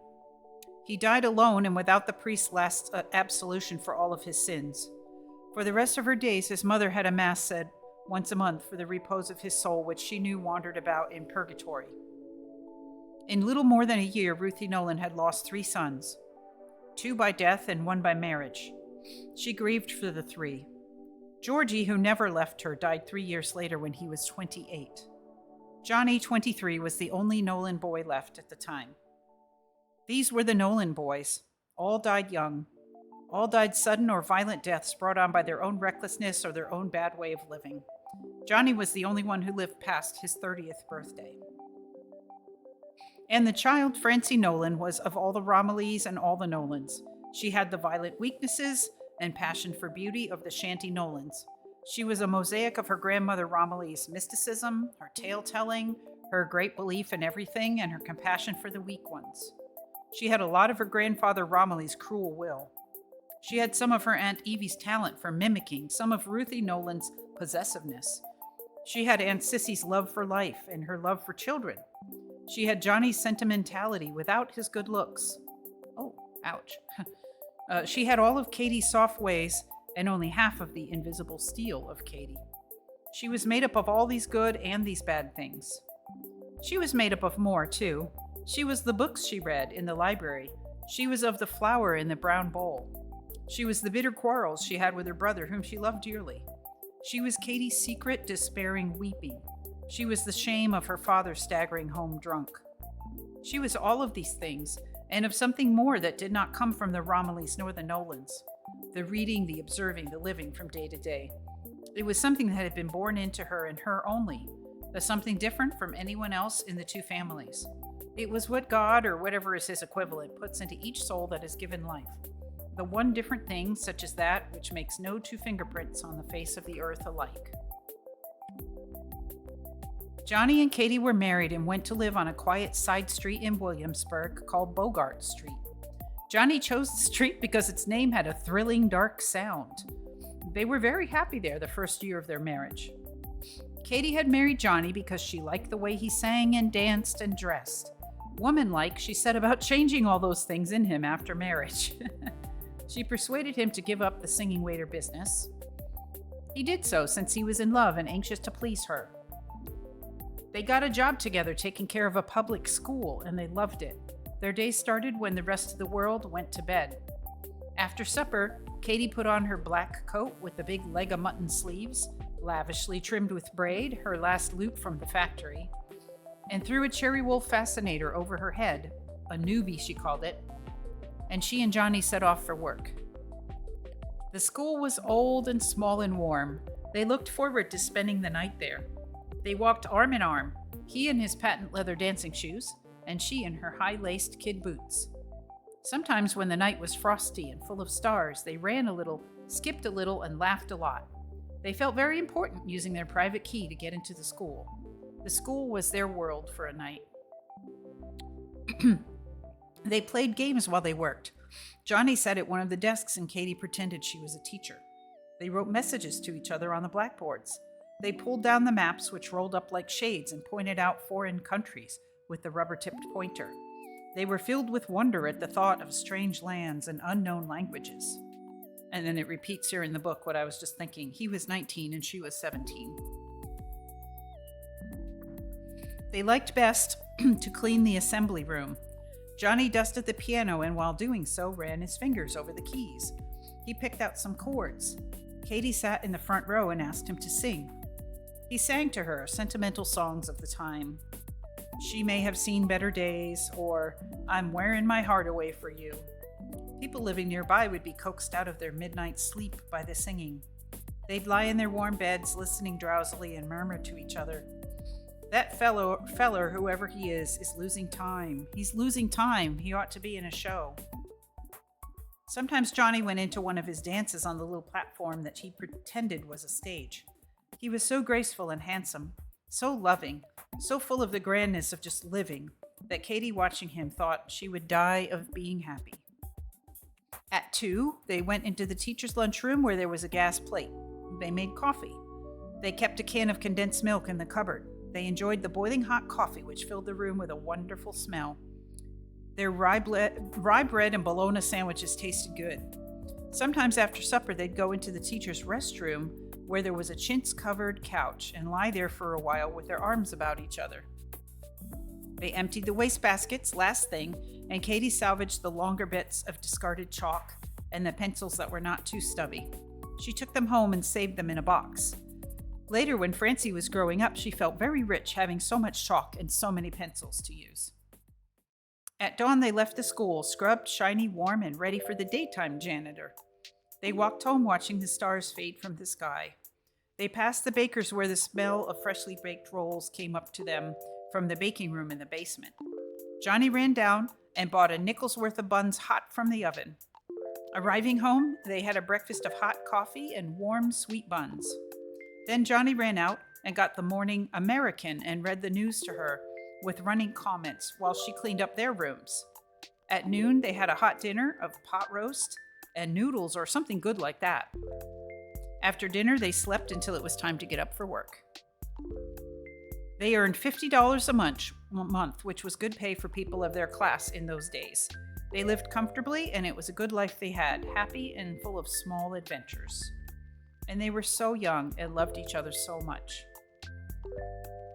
He died alone and without the priest's last absolution for all of his sins. For the rest of her days, his mother had a mass said once a month for the repose of his soul, which she knew wandered about in purgatory. In little more than a year, Ruthie Nolan had lost 3 sons, 2 by death and 1 by marriage. She grieved for the 3. Georgie, who never left her, died 3 years later when he was 28. Johnny, 23, was the only Nolan boy left at the time. These were the Nolan boys. All died young. All died sudden or violent deaths brought on by their own recklessness or their own bad way of living. Johnny was the only one who lived past his 30th birthday. And the child, Francie Nolan, was of all the Romillys and all the Nolans. She had the violent weaknesses and passion for beauty of the Shanty Nolans. She was a mosaic of her grandmother Romilly's mysticism, her tale-telling, her great belief in everything, and her compassion for the weak ones. She had a lot of her grandfather Romilly's cruel will. She had some of her Aunt Evie's talent for mimicking, some of Ruthie Nolan's possessiveness. She had Aunt Sissy's love for life and her love for children. She had Johnny's sentimentality without his good looks. Oh, ouch. She had all of Katie's soft ways and only half of the invisible steel of Katie. She was made up of all these good and these bad things. She was made up of more, too. She was the books she read in the library. She was of the flower in the brown bowl. She was the bitter quarrels she had with her brother, whom she loved dearly. She was Katie's secret, despairing weeping. She was the shame of her father staggering home drunk. She was all of these things, and of something more that did not come from the Romillys nor the Nolans. The reading, the observing, the living from day to day. It was something that had been born into her and her only, but something different from anyone else in the 2 families. It was what God, or whatever is his equivalent, puts into each soul that is given life. The one different thing, such as that, which makes no 2 fingerprints on the face of the earth alike. Johnny and Katie were married and went to live on a quiet side street in Williamsburg called Bogart Street. Johnny chose the street because its name had a thrilling, dark sound. They were very happy there the first year of their marriage. Katie had married Johnny because she liked the way he sang and danced and dressed. Woman-like, she set about changing all those things in him after marriage. She persuaded him to give up the singing waiter business. He did so since he was in love and anxious to please her. They got a job together taking care of a public school, and they loved it. Their day started when the rest of the world went to bed. After supper, Katie put on her black coat with the big leg of mutton sleeves, lavishly trimmed with braid, her last loot from the factory, and threw a cherry wool fascinator over her head, a newbie she called it, and she and Johnny set off for work. The school was old and small and warm. They looked forward to spending the night there. They walked arm in arm, he in his patent leather dancing shoes, and she in her high-laced kid boots. Sometimes when the night was frosty and full of stars, they ran a little, skipped a little, and laughed a lot. They felt very important using their private key to get into the school. The school was their world for a night. They played games while they worked. Johnny sat at one of the desks and Katie pretended she was a teacher. They wrote messages to each other on the blackboards. They pulled down the maps, which rolled up like shades and pointed out foreign countries with the rubber-tipped pointer. They were filled with wonder at the thought of strange lands and unknown languages. And then it repeats here in the book what I was just thinking. He was 19 and she was 17. They liked best to clean the assembly room. Johnny dusted the piano and while doing so ran his fingers over the keys. He picked out some chords. Katie sat in the front row and asked him to sing. He sang to her sentimental songs of the time. She may have seen better days, or I'm wearing my heart away for you. People living nearby would be coaxed out of their midnight sleep by the singing. They'd lie in their warm beds, listening drowsily and murmur to each other. That feller, whoever he is losing time. He's losing time. He ought to be in a show. Sometimes Johnny went into one of his dances on the little platform that he pretended was a stage. He was so graceful and handsome, so loving, so full of the grandness of just living, that Katie, watching him, thought she would die of being happy. At 2, they went into the teacher's lunchroom where there was a gas plate. They made coffee. They kept a can of condensed milk in the cupboard. They enjoyed the boiling hot coffee, which filled the room with a wonderful smell. Their rye bread and bologna sandwiches tasted good. Sometimes after supper, they'd go into the teacher's restroom where there was a chintz-covered couch and lie there for a while with their arms about each other. They emptied the wastebaskets last thing, and Katie salvaged the longer bits of discarded chalk and the pencils that were not too stubby. She took them home and saved them in a box. Later, when Francie was growing up, she felt very rich having so much chalk and so many pencils to use. At dawn, they left the school, scrubbed, shiny, warm, and ready for the daytime janitor. They walked home watching the stars fade from the sky. They passed the baker's where the smell of freshly baked rolls came up to them from the baking room in the basement. Johnny ran down and bought a nickel's worth of buns hot from the oven. Arriving home, they had a breakfast of hot coffee and warm, sweet buns. Then Johnny ran out and got the morning American and read the news to her with running comments while she cleaned up their rooms. At noon, they had a hot dinner of pot roast and noodles or something good like that. After dinner, they slept until it was time to get up for work. They earned $50 a month, which was good pay for people of their class in those days. They lived comfortably, and it was a good life they had, happy and full of small adventures. And they were so young and loved each other so much.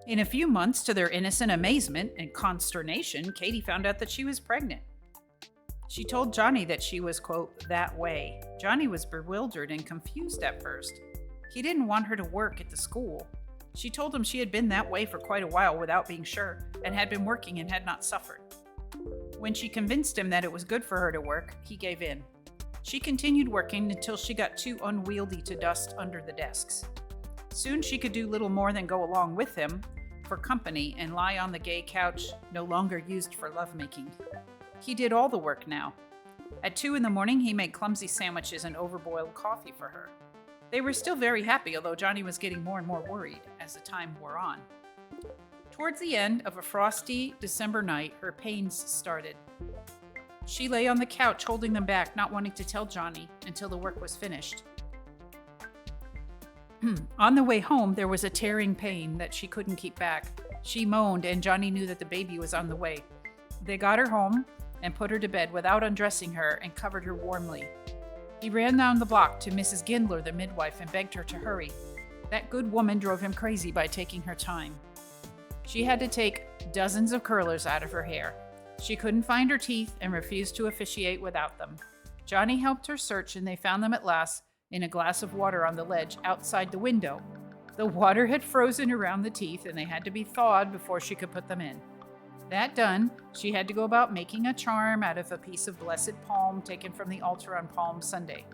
In a few months, to their innocent amazement and consternation, Katie found out that she was pregnant. She told Johnny that she was, quote, that way. Johnny was bewildered and confused at first. He didn't want her to work at the school. She told him she had been that way for quite a while without being sure, and had been working and had not suffered. When she convinced him that it was good for her to work, he gave in. She continued working until she got too unwieldy to dust under the desks. Soon she could do little more than go along with him for company and lie on the gay couch no longer used for lovemaking. He did all the work now. At 2 a.m, he made clumsy sandwiches and overboiled coffee for her. They were still very happy, although Johnny was getting more and more worried as the time wore on. Towards the end of a frosty December night, her pains started. She lay on the couch holding them back, not wanting to tell Johnny until the work was finished. On the way home, there was a tearing pain that she couldn't keep back. She moaned, and Johnny knew that the baby was on the way. They got her home and put her to bed without undressing her and covered her warmly. He ran down the block to Mrs. Gindler, the midwife, and begged her to hurry. That good woman drove him crazy by taking her time. She had to take dozens of curlers out of her hair. She couldn't find her teeth and refused to officiate without them. Johnny helped her search, and they found them at last in a glass of water on the ledge outside the window. The water had frozen around the teeth, and they had to be thawed before she could put them in. That done, she had to go about making a charm out of a piece of blessed palm taken from the altar on Palm Sunday.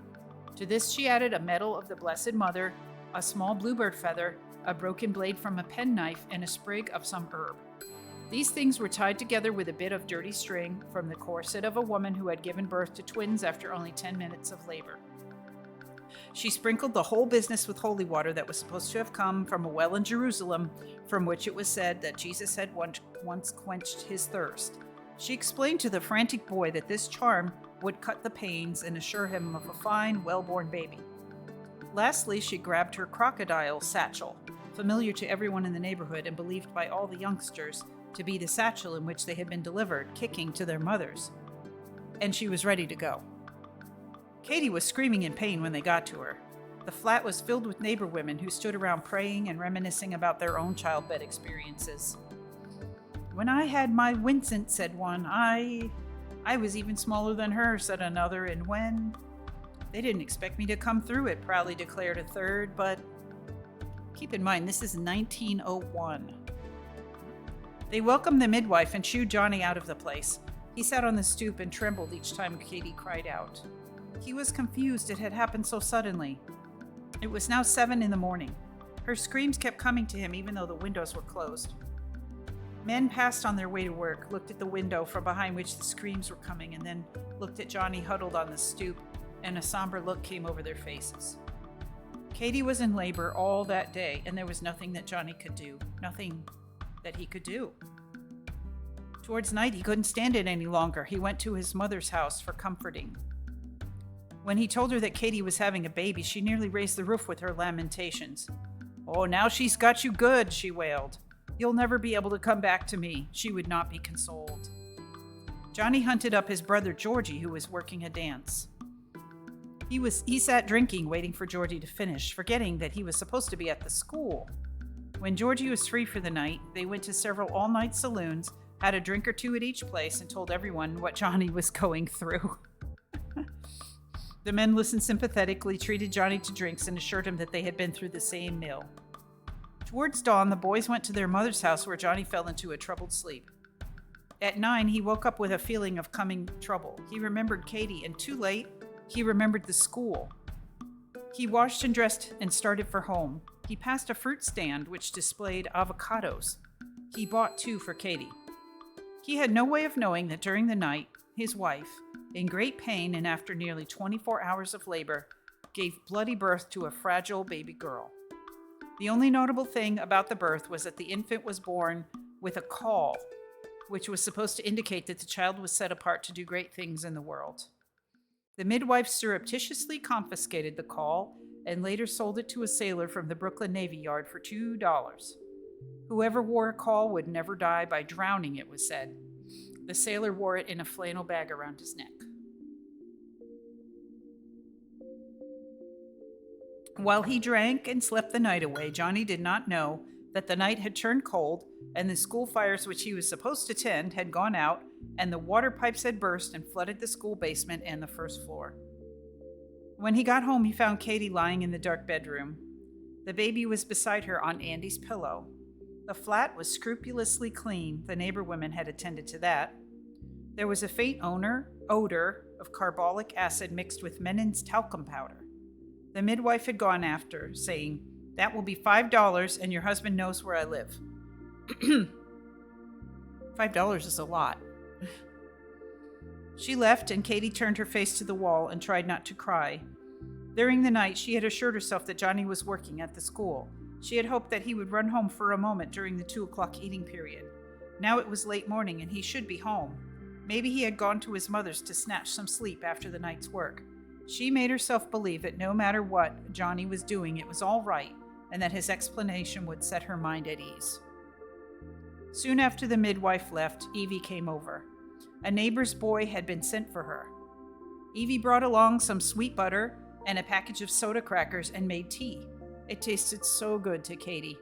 To this she added a medal of the Blessed Mother, a small bluebird feather, a broken blade from a penknife, and a sprig of some herb. These things were tied together with a bit of dirty string from the corset of a woman who had given birth to twins after only 10 minutes of labor. She sprinkled the whole business with holy water that was supposed to have come from a well in Jerusalem, from which it was said that Jesus had once quenched his thirst. She explained to the frantic boy that this charm would cut the pains and assure him of a fine, well-born baby. Lastly, she grabbed her crocodile satchel, familiar to everyone in the neighborhood and believed by all the youngsters to be the satchel in which they had been delivered, kicking to their mothers. And she was ready to go. Katie was screaming in pain when they got to her. The flat was filled with neighbor women who stood around praying and reminiscing about their own childbed experiences. "When I had my Vincent," said one, I was even smaller than her," said another, "and when..." "They didn't expect me to come through it," proudly declared a third, but keep in mind, this is 1901. They welcomed the midwife and shooed Johnny out of the place. He sat on the stoop and trembled each time Katie cried out. He was confused. It had happened so suddenly. It was now 7 a.m. Her screams kept coming to him even though the windows were closed. Men passed on their way to work, looked at the window from behind which the screams were coming, and then looked at Johnny huddled on the stoop, and a somber look came over their faces. Katie was in labor all that day, and there was nothing that Johnny could do. Nothing that he could do. Towards night, he couldn't stand it any longer. He went to his mother's house for comforting. When he told her that Katie was having a baby, she nearly raised the roof with her lamentations. "Oh, now she's got you good," she wailed. "You'll never be able to come back to me." She would not be consoled. Johnny hunted up his brother Georgie, who was working a dance. He sat drinking, waiting for Georgie to finish, forgetting that he was supposed to be at the school. When Georgie was free for the night, they went to several all-night saloons, had a drink or two at each place, and told everyone what Johnny was going through. The men listened sympathetically, treated Johnny to drinks, and assured him that they had been through the same mill. Towards dawn, the boys went to their mother's house, where Johnny fell into a troubled sleep. At 9, he woke up with a feeling of coming trouble. He remembered Katie, and too late, he remembered the school. He washed and dressed and started for home. He passed a fruit stand which displayed avocados. He bought 2 for Katie. He had no way of knowing that during the night, his wife, in great pain and after nearly 24 hours of labor, gave bloody birth to a fragile baby girl. The only notable thing about the birth was that the infant was born with a caul, which was supposed to indicate that the child was set apart to do great things in the world. The midwife surreptitiously confiscated the caul and later sold it to a sailor from the Brooklyn Navy Yard for $2. Whoever wore a caul would never die by drowning, it was said. The sailor wore it in a flannel bag around his neck. While he drank and slept the night away, Johnny did not know that the night had turned cold and the school fires which he was supposed to tend had gone out and the water pipes had burst and flooded the school basement and the first floor. When he got home, he found Katie lying in the dark bedroom. The baby was beside her on Andy's pillow. The flat was scrupulously clean. The neighbor women had attended to that. There was a faint odor of carbolic acid mixed with Menin's talcum powder. The midwife had gone after, saying, "That will be $5 and your husband knows where I live." $5 is a lot. She left, and Katie turned her face to the wall and tried not to cry. During the night, she had assured herself that Johnny was working at the school. She had hoped that he would run home for a moment during the 2 o'clock eating period. Now it was late morning, and he should be home. Maybe he had gone to his mother's to snatch some sleep after the night's work. She made herself believe that no matter what Johnny was doing, it was all right, and that his explanation would set her mind at ease. Soon after the midwife left, Evie came over. A neighbor's boy had been sent for her. Evie brought along some sweet butter and a package of soda crackers and made tea. It tasted so good to Katie.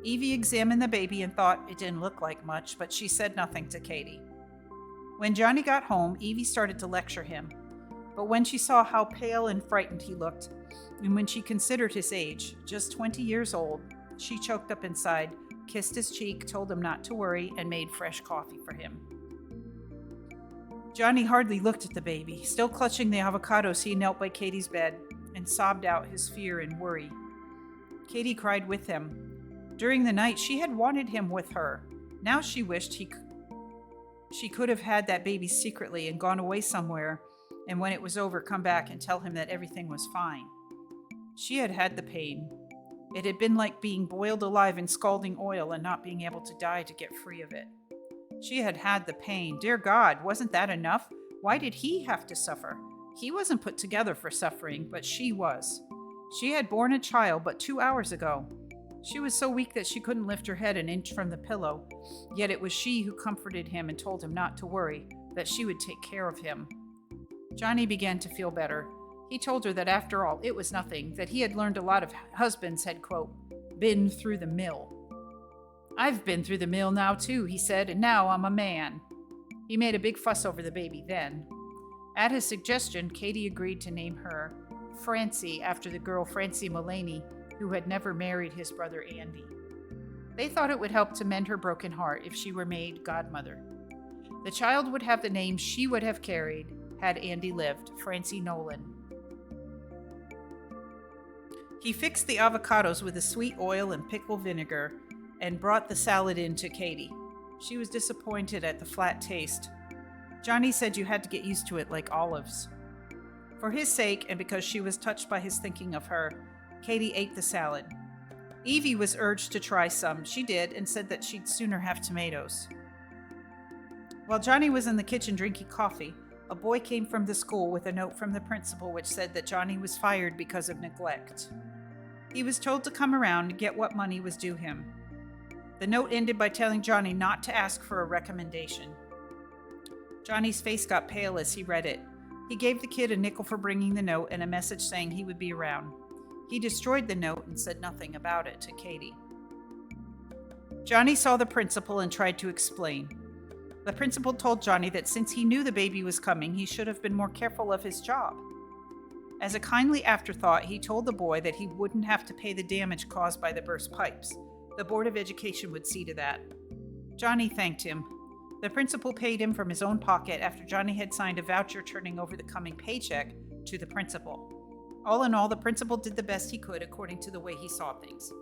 Evie examined the baby and thought it didn't look like much, but she said nothing to Katie. When Johnny got home, Evie started to lecture him. But when she saw how pale and frightened he looked, and when she considered his age, just 20 years old, she choked up inside, kissed his cheek, told him not to worry, and made fresh coffee for him. Johnny hardly looked at the baby, still clutching the avocados. He knelt by Katie's bed and sobbed out his fear and worry. Katie cried with him. During the night, she had wanted him with her. Now she wished she could have had that baby secretly and gone away somewhere, and when it was over, come back and tell him that everything was fine. She had had the pain. It had been like being boiled alive in scalding oil and not being able to die to get free of it. She had had the pain. Dear God, wasn't that enough? Why did he have to suffer? He wasn't put together for suffering, but she was. She had borne a child but 2 hours ago. She was so weak that she couldn't lift her head an inch from the pillow, yet it was she who comforted him and told him not to worry, that she would take care of him. Johnny began to feel better. He told her that after all, it was nothing, that he had learned a lot of husbands had, quote, been through the mill. I've been through the mill now too, he said, and now I'm a man. He made a big fuss over the baby then. At his suggestion, Katie agreed to name her Francie after the girl Francie Nolan, who had never married his brother Andy. They thought it would help to mend her broken heart if she were made godmother. The child would have the name she would have carried had Andy lived, Francie Nolan. He fixed the avocados with a sweet oil and pickle vinegar and brought the salad in to Katie. She was disappointed at the flat taste. Johnny said you had to get used to it like olives. For his sake, and because she was touched by his thinking of her, Katie ate the salad. Evie was urged to try some. She did, and said that she'd sooner have tomatoes. While Johnny was in the kitchen drinking coffee, a boy came from the school with a note from the principal which said that Johnny was fired because of neglect. He was told to come around and get what money was due him. The note ended by telling Johnny not to ask for a recommendation. Johnny's face got pale as he read it. He gave the kid a nickel for bringing the note and a message saying he would be around. He destroyed the note and said nothing about it to Katie. Johnny saw the principal and tried to explain. The principal told Johnny that since he knew the baby was coming, he should have been more careful of his job. As a kindly afterthought, he told the boy that he wouldn't have to pay the damage caused by the burst pipes. The Board of Education would see to that. Johnny thanked him. The principal paid him from his own pocket after Johnny had signed a voucher turning over the coming paycheck to the principal. All in all, the principal did the best he could according to the way he saw things.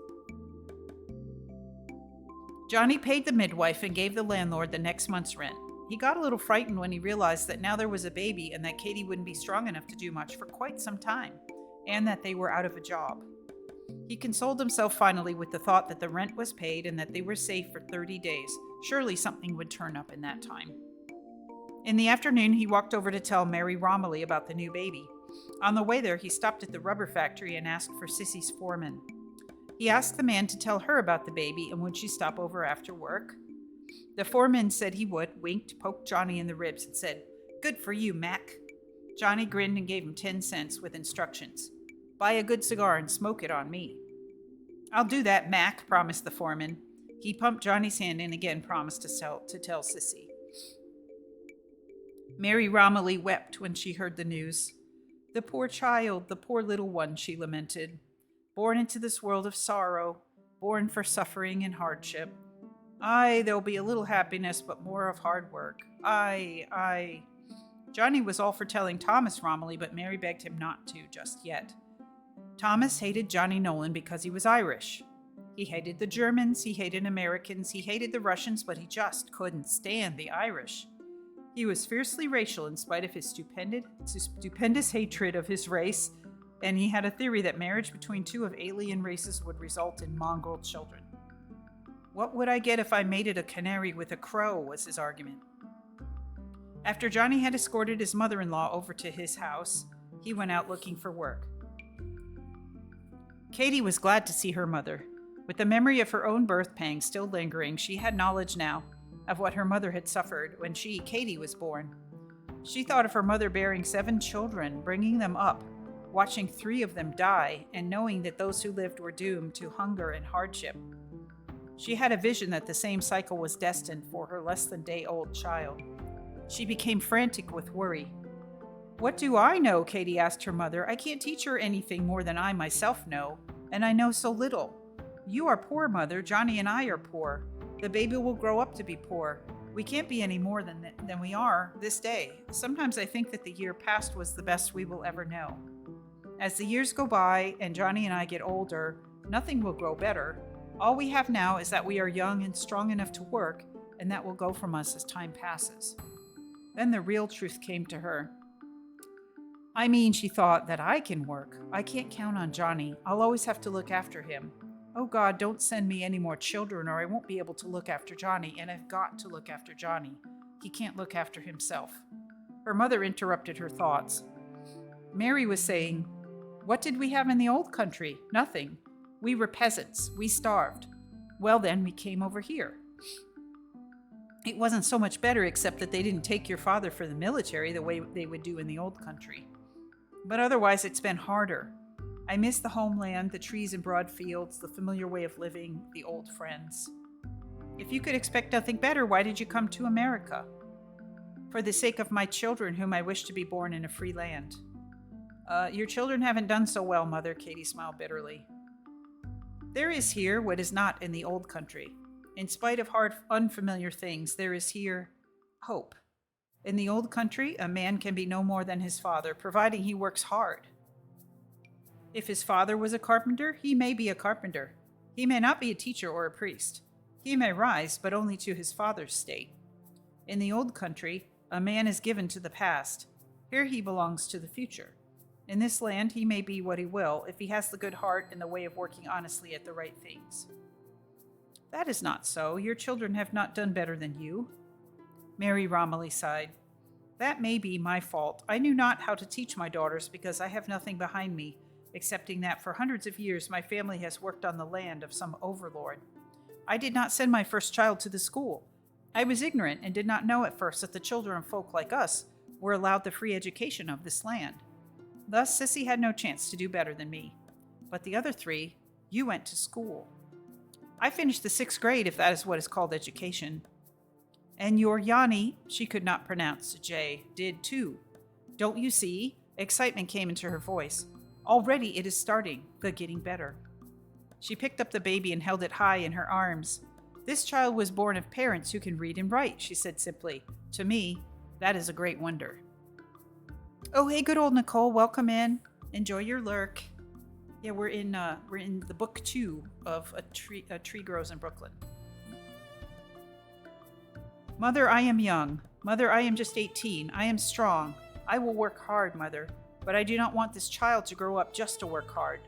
Johnny paid the midwife and gave the landlord the next month's rent. He got a little frightened when he realized that now there was a baby and that Katie wouldn't be strong enough to do much for quite some time, and that they were out of a job. He consoled himself finally with the thought that the rent was paid and that they were safe for 30 days. Surely something would turn up in that time. In the afternoon, he walked over to tell Mary Romilly about the new baby. On the way there, he stopped at the rubber factory and asked for Sissy's foreman. He asked the man to tell her about the baby and would she stop over after work. The foreman said he would, winked, poked Johnny in the ribs, and said, "Good for you, Mac." Johnny grinned and gave him 10 cents with instructions. "Buy a good cigar and smoke it on me." "I'll do that, Mac," promised the foreman. He pumped Johnny's hand and again promised to tell Sissy. Mary Romilly wept when she heard the news. "The poor child, the poor little one," she lamented. "Born into this world of sorrow, born for suffering and hardship. Aye, there'll be a little happiness, but more of hard work. Aye." Johnny was all for telling Thomas Romilly, but Mary begged him not to just yet. Thomas hated Johnny Nolan because he was Irish. He hated the Germans, he hated Americans, he hated the Russians, but he just couldn't stand the Irish. He was fiercely racial in spite of his stupendous hatred of his race, and he had a theory that marriage between two of alien races would result in mongrel children. "What would I get if I mated a canary with a crow?" was his argument. After Johnny had escorted his mother-in-law over to his house, he went out looking for work. Katie was glad to see her mother. With the memory of her own birth pangs still lingering, she had knowledge now of what her mother had suffered when she, Katie, was born. She thought of her mother bearing 7 children, bringing them up, watching 3 of them die, and knowing that those who lived were doomed to hunger and hardship. She had a vision that the same cycle was destined for her less-than-day-old child. She became frantic with worry. What do I know? Katie asked her mother. I can't teach her anything more than I myself know, and I know so little. You are poor, Mother. Johnny and I are poor. The baby will grow up to be poor. We can't be any more than we are this day. Sometimes I think that the year past was the best we will ever know. As the years go by and Johnny and I get older, nothing will grow better. All we have now is that we are young and strong enough to work, and that will go from us as time passes. Then the real truth came to her. I mean, she thought, that I can work. I can't count on Johnny. I'll always have to look after him. Oh God, don't send me any more children or I won't be able to look after Johnny, and I've got to look after Johnny. He can't look after himself. Her mother interrupted her thoughts. Mary was saying, what did we have in the old country? Nothing. We were peasants. We starved. Well then, we came over here. It wasn't so much better except that they didn't take your father for the military the way they would do in the old country. But otherwise, it's been harder. I miss the homeland, the trees and broad fields, the familiar way of living, the old friends. If you could expect nothing better, why did you come to America? For the sake of my children, whom I wish to be born in a free land. Your children haven't done so well, Mother, Katie smiled bitterly. There is here what is not in the old country. In spite of hard, unfamiliar things, there is here hope. In the old country, a man can be no more than his father, providing he works hard. If his father was a carpenter, he may be a carpenter. He may not be a teacher or a priest. He may rise, but only to his father's state. In the old country, a man is given to the past. Here he belongs to the future. In this land, he may be what he will, if he has the good heart and the way of working honestly at the right things. That is not so. Your children have not done better than you. Mary Romilly sighed. That may be my fault. I knew not how to teach my daughters because I have nothing behind me, excepting that for hundreds of years my family has worked on the land of some overlord. I did not send my first child to the school. I was ignorant and did not know at first that the children of folk like us were allowed the free education of this land. Thus, Sissy had no chance to do better than me. But the other three, you went to school. I finished the 6th grade, if that is what is called education. And your Yanni, she could not pronounce J, did too. Don't you see? Excitement came into her voice. Already it is starting, but getting better. She picked up the baby and held it high in her arms. This child was born of parents who can read and write, she said simply. To me, that is a great wonder. Oh, hey, good old Nicole, welcome in. Enjoy your lurk. Yeah, we're in the book 2 of A Tree Grows in Brooklyn. Mother, I am young. Mother, I am just 18. I am strong. I will work hard, Mother, but I do not want this child to grow up just to work hard.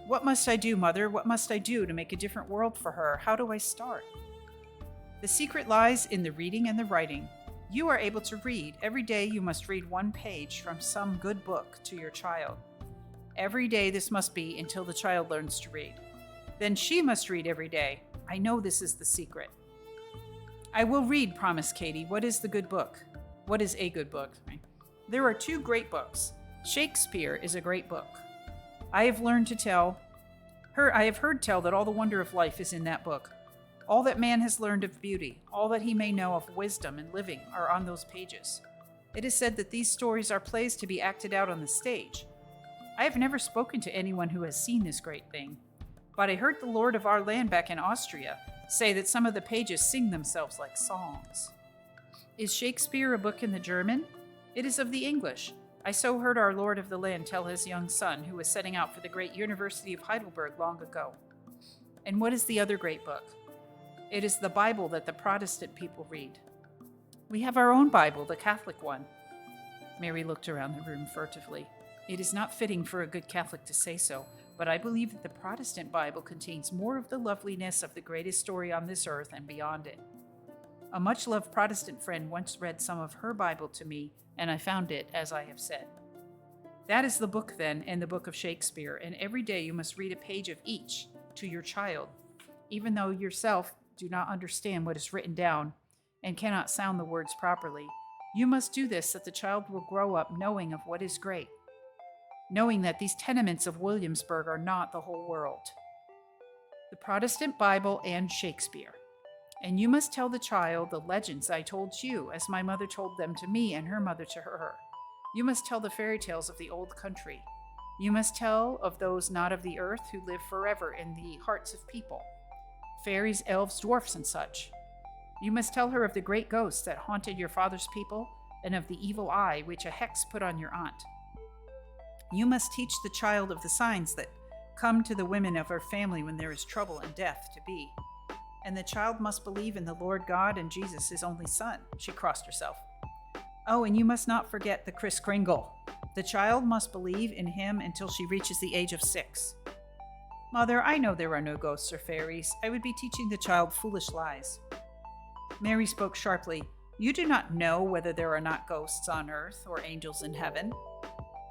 What must I do, Mother? What must I do to make a different world for her? How do I start? The secret lies in the reading and the writing. You are able to read. Every day you must read 1 page from some good book to your child. Every day this must be until the child learns to read. Then she must read every day. I know this is the secret. I will read, promised Katie. What is the good book? What is a good book? There are 2 great books. Shakespeare is a great book. I have heard tell that all the wonder of life is in that book. All that man has learned of beauty, all that he may know of wisdom and living are on those pages. It is said that these stories are plays to be acted out on the stage. I have never spoken to anyone who has seen this great thing, but I heard the lord of our land back in Austria say that some of the pages sing themselves like songs. Is Shakespeare a book in the German? It is of the English. I so heard our lord of the land tell his young son, who was setting out for the great University of Heidelberg long ago. And what is the other great book? It is the Bible that the Protestant people read. We have our own Bible, the Catholic one. Mary looked around the room furtively. It is not fitting for a good Catholic to say so, but I believe that the Protestant Bible contains more of the loveliness of the greatest story on this earth and beyond it. A much-loved Protestant friend once read some of her Bible to me, and I found it as I have said. That is the book, then, and the book of Shakespeare, and every day you must read a page of each to your child, even though yourself do not understand what is written down and cannot sound the words properly. You must do this that the child will grow up knowing of what is great, knowing that these tenements of Williamsburg are not the whole world. The Protestant Bible and Shakespeare. And you must tell the child the legends I told you, as my mother told them to me and her mother to her. You must tell the fairy tales of the old country. You must tell of those not of the earth who live forever in the hearts of people. Fairies, elves, dwarfs, and such. You must tell her of the great ghosts that haunted your father's people and of the evil eye which a hex put on your aunt. You must teach the child of the signs that come to the women of her family when there is trouble and death to be. And the child must believe in the Lord God and Jesus, his only son. She crossed herself. Oh, and you must not forget the Kris Kringle. The child must believe in him until she reaches the age of 6. Mother, I know there are no ghosts or fairies. I would be teaching the child foolish lies. Mary spoke sharply. You do not know whether there are not ghosts on earth or angels in heaven.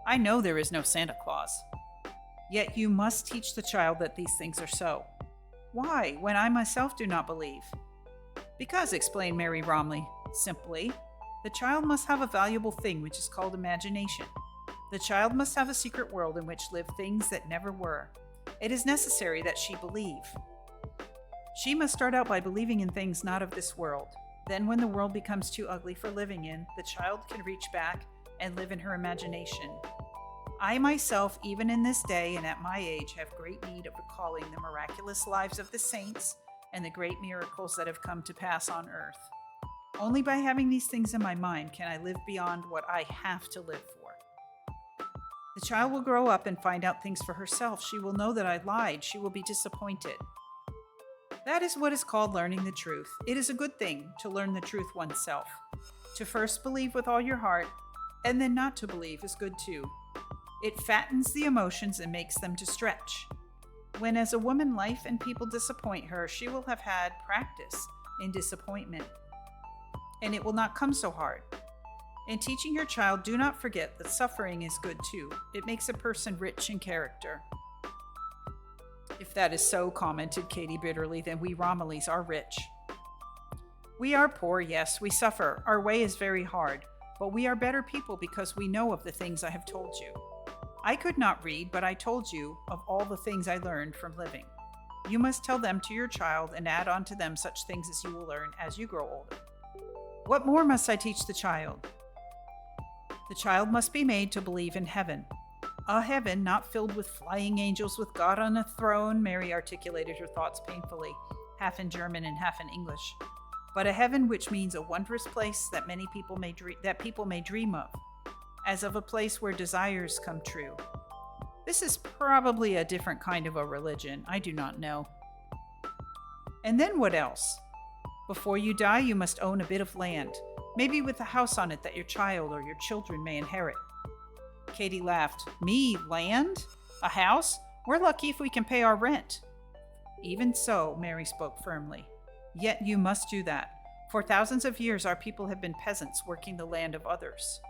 I know there is no Santa Claus. Yet you must teach the child that these things are so. Why, when I myself do not believe? Because, explained Mary Romley, simply, the child must have a valuable thing which is called imagination. The child must have a secret world in which live things that never were. It is necessary that she believe. She must start out by believing in things not of this world. Then when the world becomes too ugly for living in, the child can reach back and live in her imagination. I myself, even in this day and at my age, have great need of recalling the miraculous lives of the saints and the great miracles that have come to pass on earth. Only by having these things in my mind can I live beyond what I have to live for. The child will grow up and find out things for herself. She will know that I lied. She will be disappointed. That is what is called learning the truth. It is a good thing to learn the truth oneself. To first believe with all your heart, and then not to believe is good too. It fattens the emotions and makes them to stretch. When as a woman life and people disappoint her, she will have had practice in disappointment, and it will not come so hard. In teaching your child, do not forget that suffering is good too. It makes a person rich in character. If that is so, commented Katie bitterly, then we Romillys are rich. We are poor, yes, we suffer. Our way is very hard, but we are better people because we know of the things I have told you. I could not read, but I told you of all the things I learned from living. You must tell them to your child and add on to them such things as you will learn as you grow older. What more must I teach the child? The child must be made to believe in heaven. A heaven not filled with flying angels with God on a throne, Mary articulated her thoughts painfully, half in German and half in English. But a heaven which means a wondrous place that people may dream of, as of a place where desires come true. This is probably a different kind of a religion. I do not know. And then what else? Before you die, you must own a bit of land, maybe with a house on it that your child or your children may inherit. Katie laughed. Me, land? A house? We're lucky if we can pay our rent. Even so, Mary spoke firmly. Yet you must do that. For thousands of years our people have been peasants working the land of others.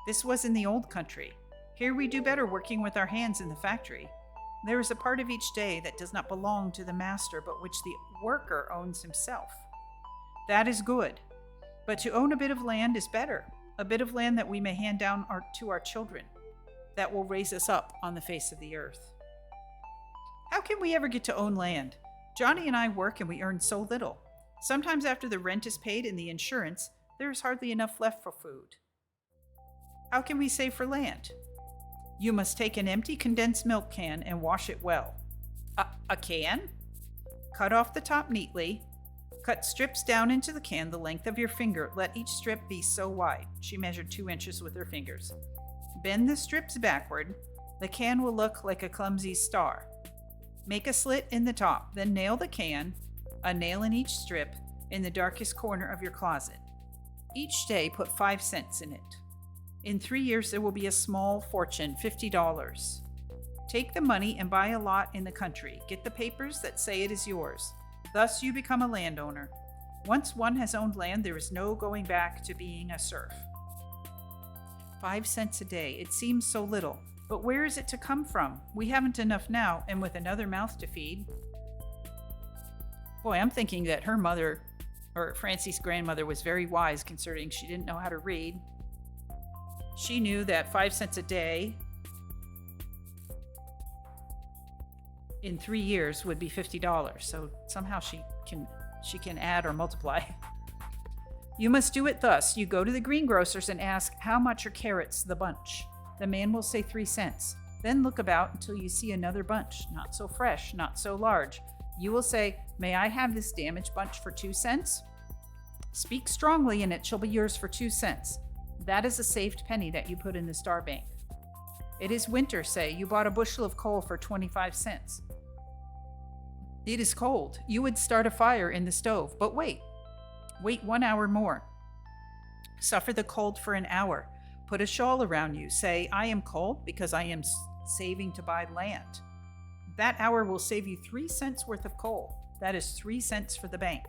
This was in the old country. Here we do better working with our hands in the factory. There is a part of each day that does not belong to the master, but which the worker owns himself. That is good. But to own a bit of land is better. A bit of land that we may hand down to our children, that will raise us up on the face of the earth. How can we ever get to own land? Johnny and I work and we earn so little. Sometimes after the rent is paid and the insurance, there is hardly enough left for food. How can we save for land? You must take an empty condensed milk can and wash it well. A can? Cut off the top neatly. Cut strips down into the can the length of your finger. Let each strip be so wide. She measured 2 inches with her fingers. Bend the strips backward. The can will look like a clumsy star. Make a slit in the top, then nail the can, a nail in each strip, in the darkest corner of your closet. Each day put 5 cents in it. In 3 years there will be a small fortune, $50. Take the money and buy a lot in the country. Get the papers that say it is yours. Thus you become a landowner. Once one has owned land, there is no going back to being a serf. 5 cents a day. It seems so little, but where is it to come from? We haven't enough now, and with another mouth to feed. Boy, I'm thinking that her mother, or Francie's grandmother, was very wise considering she didn't know how to read. She knew that 5 cents a day in 3 years would be $50. So somehow she can add or multiply. You must do it thus. You go to the greengrocer's and ask, how much are carrots the bunch? The man will say 3 cents. Then look about until you see another bunch, not so fresh, not so large. You will say, may I have this damaged bunch for 2 cents? Speak strongly and it shall be yours for 2 cents. That is a saved penny that you put in the star bank. It is winter, say. You bought a bushel of coal for 25 cents. It is cold. You would start a fire in the stove, but wait. Wait 1 hour more. Suffer the cold for an hour. Put a shawl around you. Say, I am cold because I am saving to buy land. That hour will save you 3 cents worth of coal. That is 3 cents for the bank.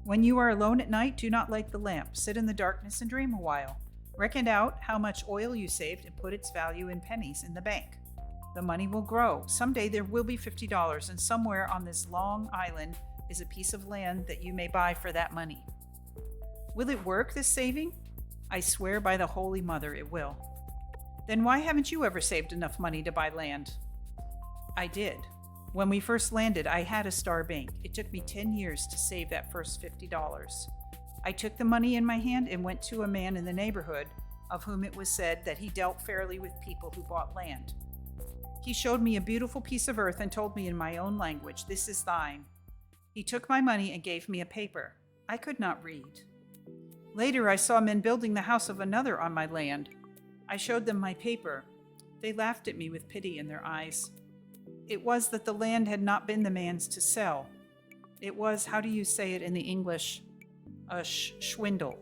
When you are alone at night, do not light the lamp. Sit in the darkness and dream a while. Reckon out how much oil you saved and put its value in pennies in the bank. The money will grow. Someday there will be $50, and somewhere on this long island is a piece of land that you may buy for that money. Will it work, this saving? I swear by the Holy Mother it will. Then why haven't you ever saved enough money to buy land? I did. When we first landed, I had a star bank. It took me 10 years to save that first $50. I took the money in my hand and went to a man in the neighborhood of whom it was said that he dealt fairly with people who bought land. He showed me a beautiful piece of earth and told me in my own language, this is thine. He took my money and gave me a paper. I could not read. Later, I saw men building the house of another on my land. I showed them my paper. They laughed at me with pity in their eyes. It was that the land had not been the man's to sell. It was, how do you say it in the English? A swindle.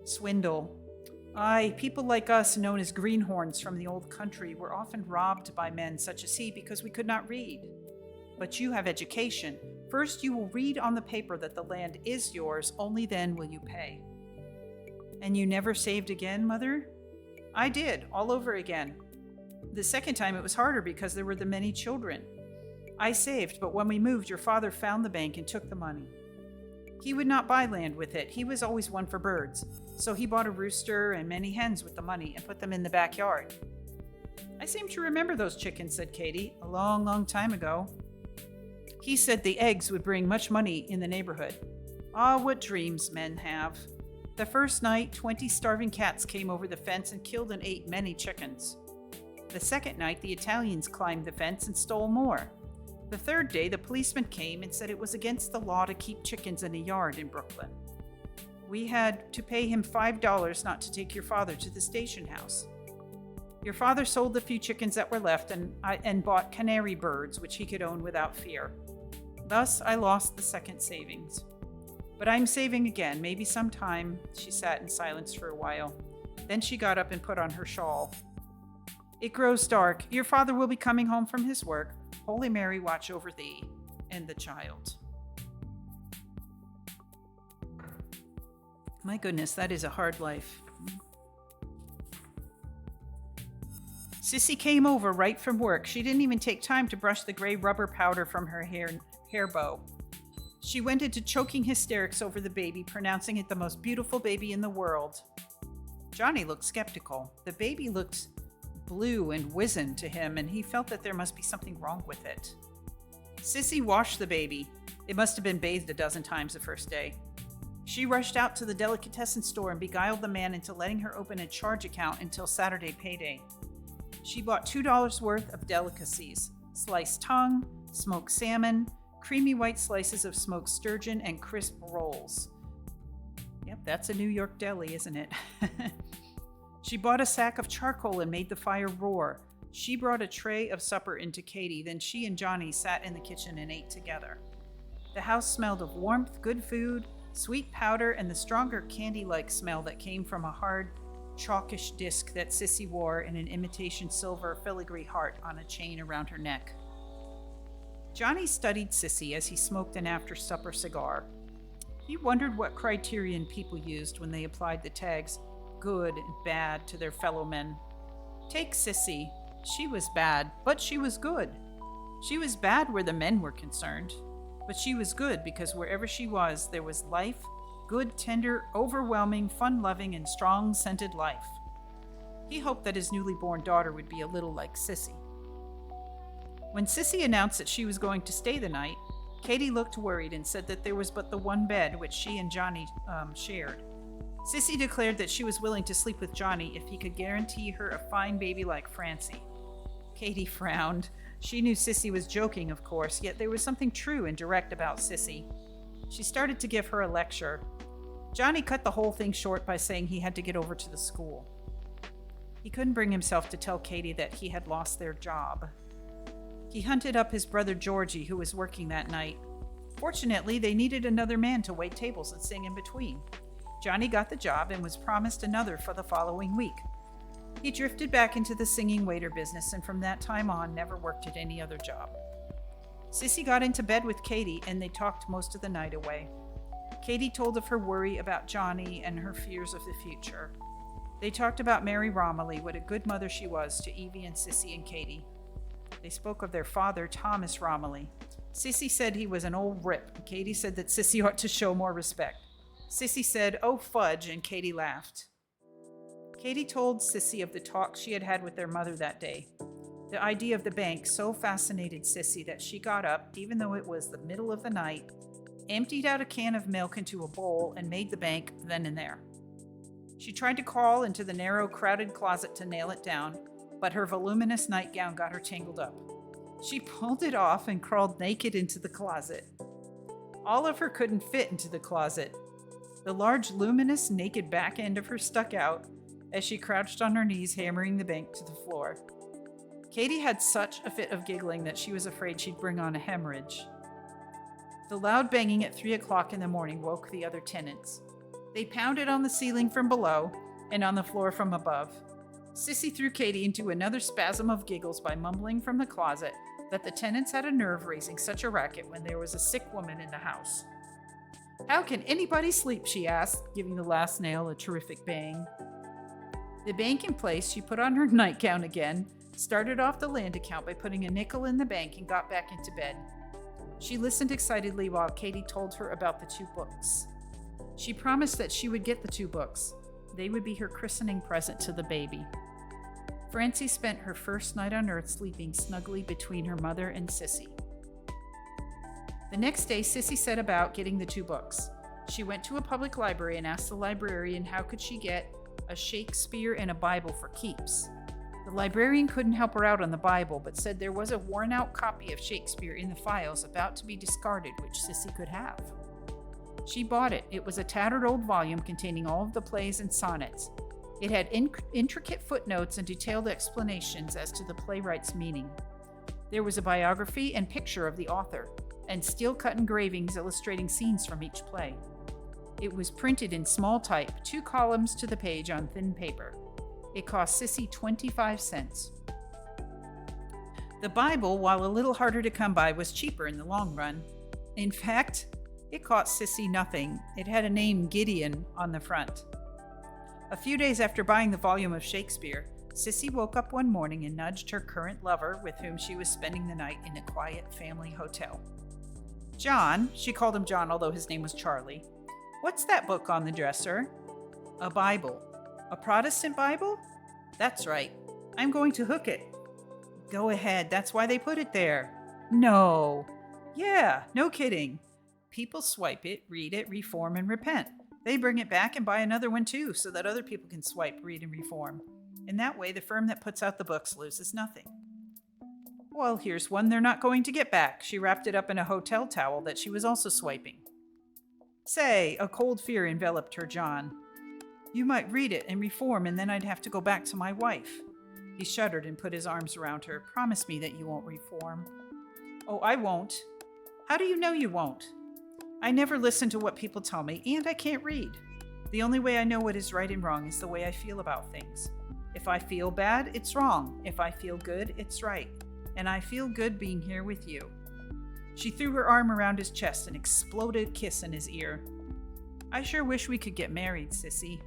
Swindle. Aye, people like us, known as greenhorns from the old country, were often robbed by men such as he because we could not read. But you have education. First, you will read on the paper that the land is yours, only then will you pay. And you never saved again, Mother? I did, all over again. The second time it was harder because there were the many children. I saved, but when we moved, your father found the bank and took the money. He would not buy land with it. He was always one for birds. So he bought a rooster and many hens with the money and put them in the backyard. I seem to remember those chickens, said Katie, a long, long time ago. He said the eggs would bring much money in the neighborhood. Ah, what dreams men have. The first night, 20 starving cats came over the fence and killed and ate many chickens. The second night, the Italians climbed the fence and stole more. The third day, the policeman came and said it was against the law to keep chickens in a yard in Brooklyn. We had to pay him $5 not to take your father to the station house. Your father sold the few chickens that were left and bought canary birds, which he could own without fear. Thus, I lost the second savings. But I'm saving again, maybe sometime. She sat in silence for a while. Then she got up and put on her shawl. It grows dark. Your father will be coming home from his work. Holy Mary, watch over thee and the child. My goodness, that is a hard life. Sissy came over right from work. She didn't even take time to brush the gray rubber powder from her hair bow. She went into choking hysterics over the baby, pronouncing it the most beautiful baby in the world. Johnny looked skeptical. The baby looked blue and wizened to him, and he felt that there must be something wrong with it. Sissy washed the baby. It must have been bathed a dozen times the first day. She rushed out to the delicatessen store and beguiled the man into letting her open a charge account until Saturday payday. She bought $2 worth of delicacies: sliced tongue, smoked salmon, creamy white slices of smoked sturgeon, and crisp rolls. Yep, that's a New York deli, isn't it? She bought a sack of charcoal and made the fire roar. She brought a tray of supper into Katie, then she and Johnny sat in the kitchen and ate together. The house smelled of warmth, good food, sweet powder, and the stronger candy-like smell that came from a hard, chalkish disc that Sissy wore in an imitation silver filigree heart on a chain around her neck. Johnny studied Sissy as he smoked an after-supper cigar. He wondered what criterion people used when they applied the tags good and bad to their fellow men. Take Sissy. She was bad, but she was good. She was bad where the men were concerned, but she was good because wherever she was, there was life, good, tender, overwhelming, fun-loving, and strong-scented life. He hoped that his newly born daughter would be a little like Sissy. When Sissy announced that she was going to stay the night, Katie looked worried and said that there was but the one bed which she and Johnny shared. Sissy declared that she was willing to sleep with Johnny if he could guarantee her a fine baby like Francie. Katie frowned. She knew Sissy was joking, of course, yet there was something true and direct about Sissy. She started to give her a lecture. Johnny cut the whole thing short by saying he had to get over to the school. He couldn't bring himself to tell Katie that he had lost their job. He hunted up his brother Georgie, who was working that night. Fortunately, they needed another man to wait tables and sing in between. Johnny got the job and was promised another for the following week. He drifted back into the singing waiter business and from that time on never worked at any other job. Sissy got into bed with Katie and they talked most of the night away. Katie told of her worry about Johnny and her fears of the future. They talked about Mary Romilly, what a good mother she was to Evie and Sissy and Katie. They spoke of their father, Thomas Romilly. Sissy said he was an old rip. Katie said that Sissy ought to show more respect. Sissy said, "Oh, fudge," and Katie laughed. Katie told Sissy of the talk she had had with their mother that day. The idea of the bank so fascinated Sissy that she got up, even though it was the middle of the night, emptied out a can of milk into a bowl, and made the bank then and there. She tried to crawl into the narrow, crowded closet to nail it down, but her voluminous nightgown got her tangled up. She pulled it off and crawled naked into the closet. All of her couldn't fit into the closet. The large, luminous, naked back end of her stuck out as she crouched on her knees, hammering the bank to the floor. Katie had such a fit of giggling that she was afraid she'd bring on a hemorrhage. The loud banging at 3 o'clock in the morning woke the other tenants. They pounded on the ceiling from below and on the floor from above. Sissy threw Katie into another spasm of giggles by mumbling from the closet that the tenants had a nerve raising such a racket when there was a sick woman in the house. "How can anybody sleep?" she asked, giving the last nail a terrific bang. The bank in place, she put on her nightgown again, started off the land account by putting a nickel in the bank, and got back into bed. She listened excitedly while Katie told her about the 2 books. She promised that she would get the 2 books. They would be her christening present to the baby. Francie spent her first night on Earth sleeping snugly between her mother and Sissy. The next day, Sissy set about getting the 2 books. She went to a public library and asked the librarian how could she get a Shakespeare and a Bible for keeps. The librarian couldn't help her out on the Bible, but said there was a worn-out copy of Shakespeare in the files about to be discarded, which Sissy could have. She bought it. It was a tattered old volume containing all of the plays and sonnets. It had intricate footnotes and detailed explanations as to the playwright's meaning. There was a biography and picture of the author, and steel-cut engravings illustrating scenes from each play. It was printed in small type, 2 columns to the page on thin paper. It cost Sissy 25 cents. The Bible, while a little harder to come by, was cheaper in the long run. In fact, it cost Sissy nothing. It had a name, Gideon, on the front. A few days after buying the volume of Shakespeare, Sissy woke up one morning and nudged her current lover, with whom she was spending the night in a quiet family hotel. "John," she called him John, although his name was Charlie, "what's that book on the dresser?" "A Bible." "A Protestant Bible?" "That's right. I'm going to hook it." "Go ahead. That's why they put it there." "No." "Yeah, no kidding. People swipe it, read it, reform, and repent. They bring it back and buy another one too, so that other people can swipe, read, and reform. In that way, the firm that puts out the books loses nothing." "Well, here's one they're not going to get back." She wrapped it up in a hotel towel that she was also swiping. "Say," a cold fear enveloped her, John. "You might read it and reform, and then I'd have to go back to my wife." He shuddered and put his arms around her. "Promise me that you won't reform." "Oh, I won't." "How do you know you won't?" "I never listen to what people tell me, and I can't read. The only way I know what is right and wrong is the way I feel about things. If I feel bad, it's wrong. If I feel good, it's right. And I feel good being here with you." She threw her arm around his chest and exploded a kiss in his ear. "I sure wish we could get married, Sissy."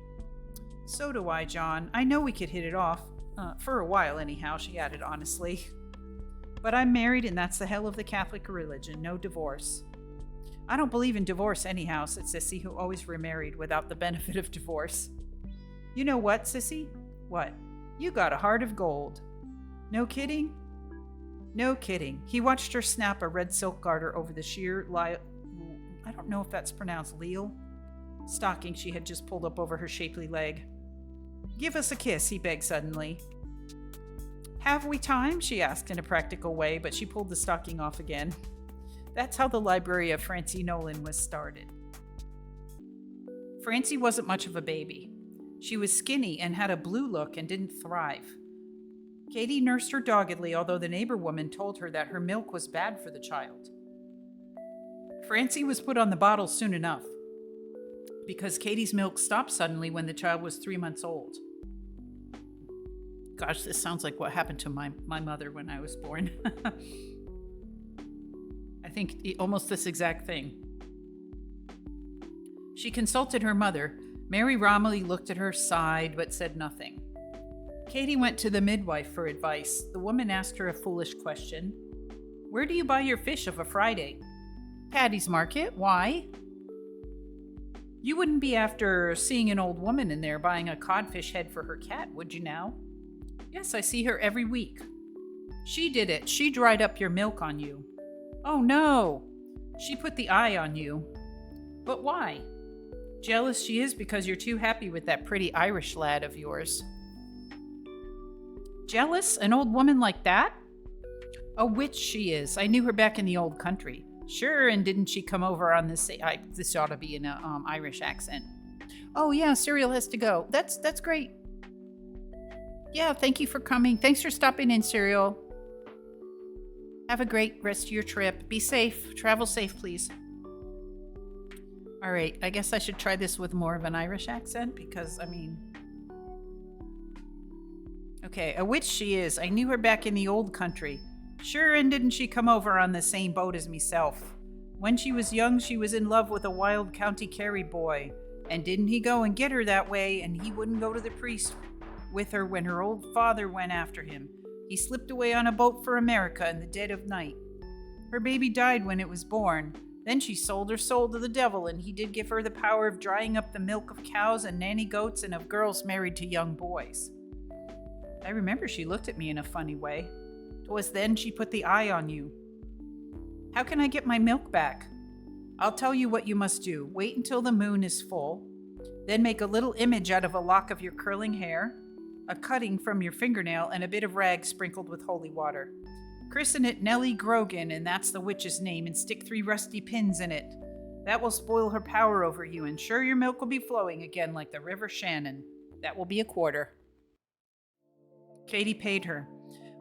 "So do I, John. I know we could hit it off. For a while, anyhow," she added honestly. "But I'm married, and that's the hell of the Catholic religion. No divorce." "I don't believe in divorce anyhow," said Sissy, who always remarried without the benefit of divorce. "You know what, Sissy?" "What?" "You got a heart of gold." "No kidding?" No kidding. He watched her snap a red silk garter over the sheer, I don't know if that's pronounced Leal, stocking she had just pulled up over her shapely leg. Give us a kiss, he begged suddenly. Have we time? She asked in a practical way, but she pulled the stocking off again. That's how the library of Francie Nolan was started. Francie wasn't much of a baby. She was skinny and had a blue look and didn't thrive. Katie nursed her doggedly, although the neighbor woman told her that her milk was bad for the child. Francie was put on the bottle soon enough, because Katie's milk stopped suddenly when the child was 3 months old. Gosh, this sounds like what happened to my mother when I was born. I think almost this exact thing. She consulted her mother. Mary Romilly looked at her, sighed, but said nothing. Katie went to the midwife for advice. The woman asked her a foolish question. Where do you buy your fish of a Friday? Patty's Market. Why? You wouldn't be after seeing an old woman in there buying a codfish head for her cat, would you now? Yes, I see her every week. She did it. She dried up your milk on you. Oh no! She put the eye on you. But why? Jealous she is because you're too happy with that pretty Irish lad of yours. Jealous? An old woman like that? A witch she is. I knew her back in the old country. Sure, and didn't she come over on this? This ought to be in a Irish accent. Oh yeah, Cyril has to go. That's great. Yeah, thank you for coming. Thanks for stopping in, Cyril. Have a great rest of your trip. Be safe. Travel safe, please. All right, I guess I should try this with more of an Irish accent because, Okay, a witch she is. I knew her back in the old country. Sure, and didn't she come over on the same boat as meself? When she was young, she was in love with a wild County Kerry boy. And didn't he go and get her that way, and he wouldn't go to the priest with her when her old father went after him. He slipped away on a boat for America in the dead of night. Her baby died when it was born. Then she sold her soul to the devil, and he did give her the power of drying up the milk of cows and nanny goats and of girls married to young boys. I remember she looked at me in a funny way. 'Twas then she put the eye on you. How can I get my milk back? I'll tell you what you must do. Wait until the moon is full. Then make a little image out of a lock of your curling hair, a cutting from your fingernail, and a bit of rag sprinkled with holy water. Christen it Nellie Grogan, and that's the witch's name, and stick 3 rusty pins in it. That will spoil her power over you, and sure your milk will be flowing again like the River Shannon. That will be a quarter. Katie paid her.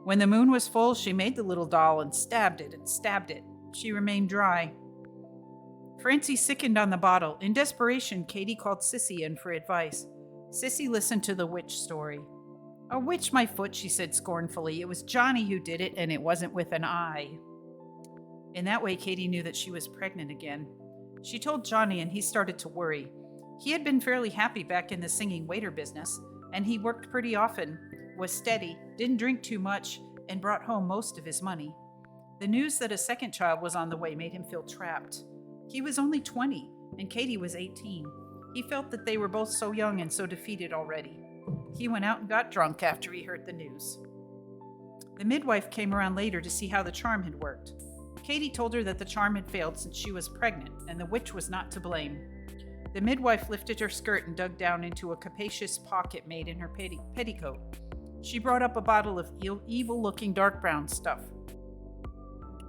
When the moon was full, she made the little doll and stabbed it and stabbed it. She remained dry. Francie sickened on the bottle. In desperation, Katie called Sissy in for advice. Sissy listened to the witch story. A witch, my foot, she said scornfully. It was Johnny who did it, and it wasn't with an eye. In that way, Katie knew that she was pregnant again. She told Johnny, and he started to worry. He had been fairly happy back in the singing waiter business, and he worked pretty often, was steady, didn't drink too much, and brought home most of his money. The news that a second child was on the way made him feel trapped. He was only 20, and Katie was 18. He felt that they were both so young and so defeated already. He went out and got drunk after he heard the news. The midwife came around later to see how the charm had worked. Katie told her that the charm had failed since she was pregnant, and the witch was not to blame. The midwife lifted her skirt and dug down into a capacious pocket made in her petticoat. She brought up a bottle of evil-looking dark brown stuff.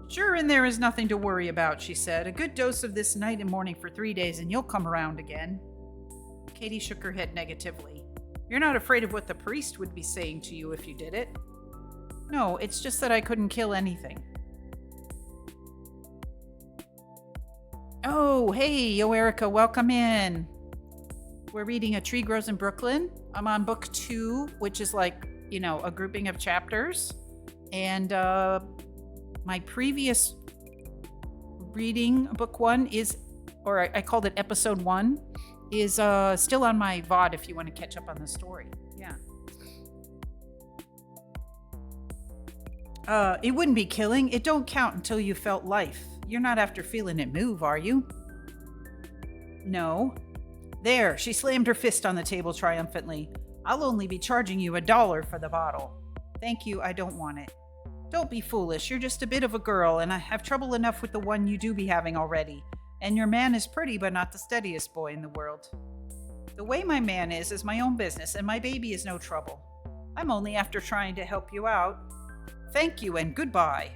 Sure, and there is nothing to worry about, she said. A good dose of this night and morning for 3 days, and you'll come around again. Katie shook her head negatively. You're not afraid of what the priest would be saying to you if you did it? No, it's just that I couldn't kill anything. Oh, hey, yo, Erica, welcome in. We're reading A Tree Grows in Brooklyn. I'm on book 2, which is like, a grouping of chapters. And my previous reading, book 1, I called it episode 1, is still on my VOD if you want to catch up on the story. Yeah. It wouldn't be killing. It don't count until you felt life. You're not after feeling it move, are you? No. There, she slammed her fist on the table triumphantly. I'll only be charging you $1 for the bottle. Thank you, I don't want it. Don't be foolish. You're just a bit of a girl, and I have trouble enough with the one you do be having already. And your man is pretty, but not the steadiest boy in the world. The way my man is my own business, and my baby is no trouble. I'm only after trying to help you out. Thank you, and goodbye."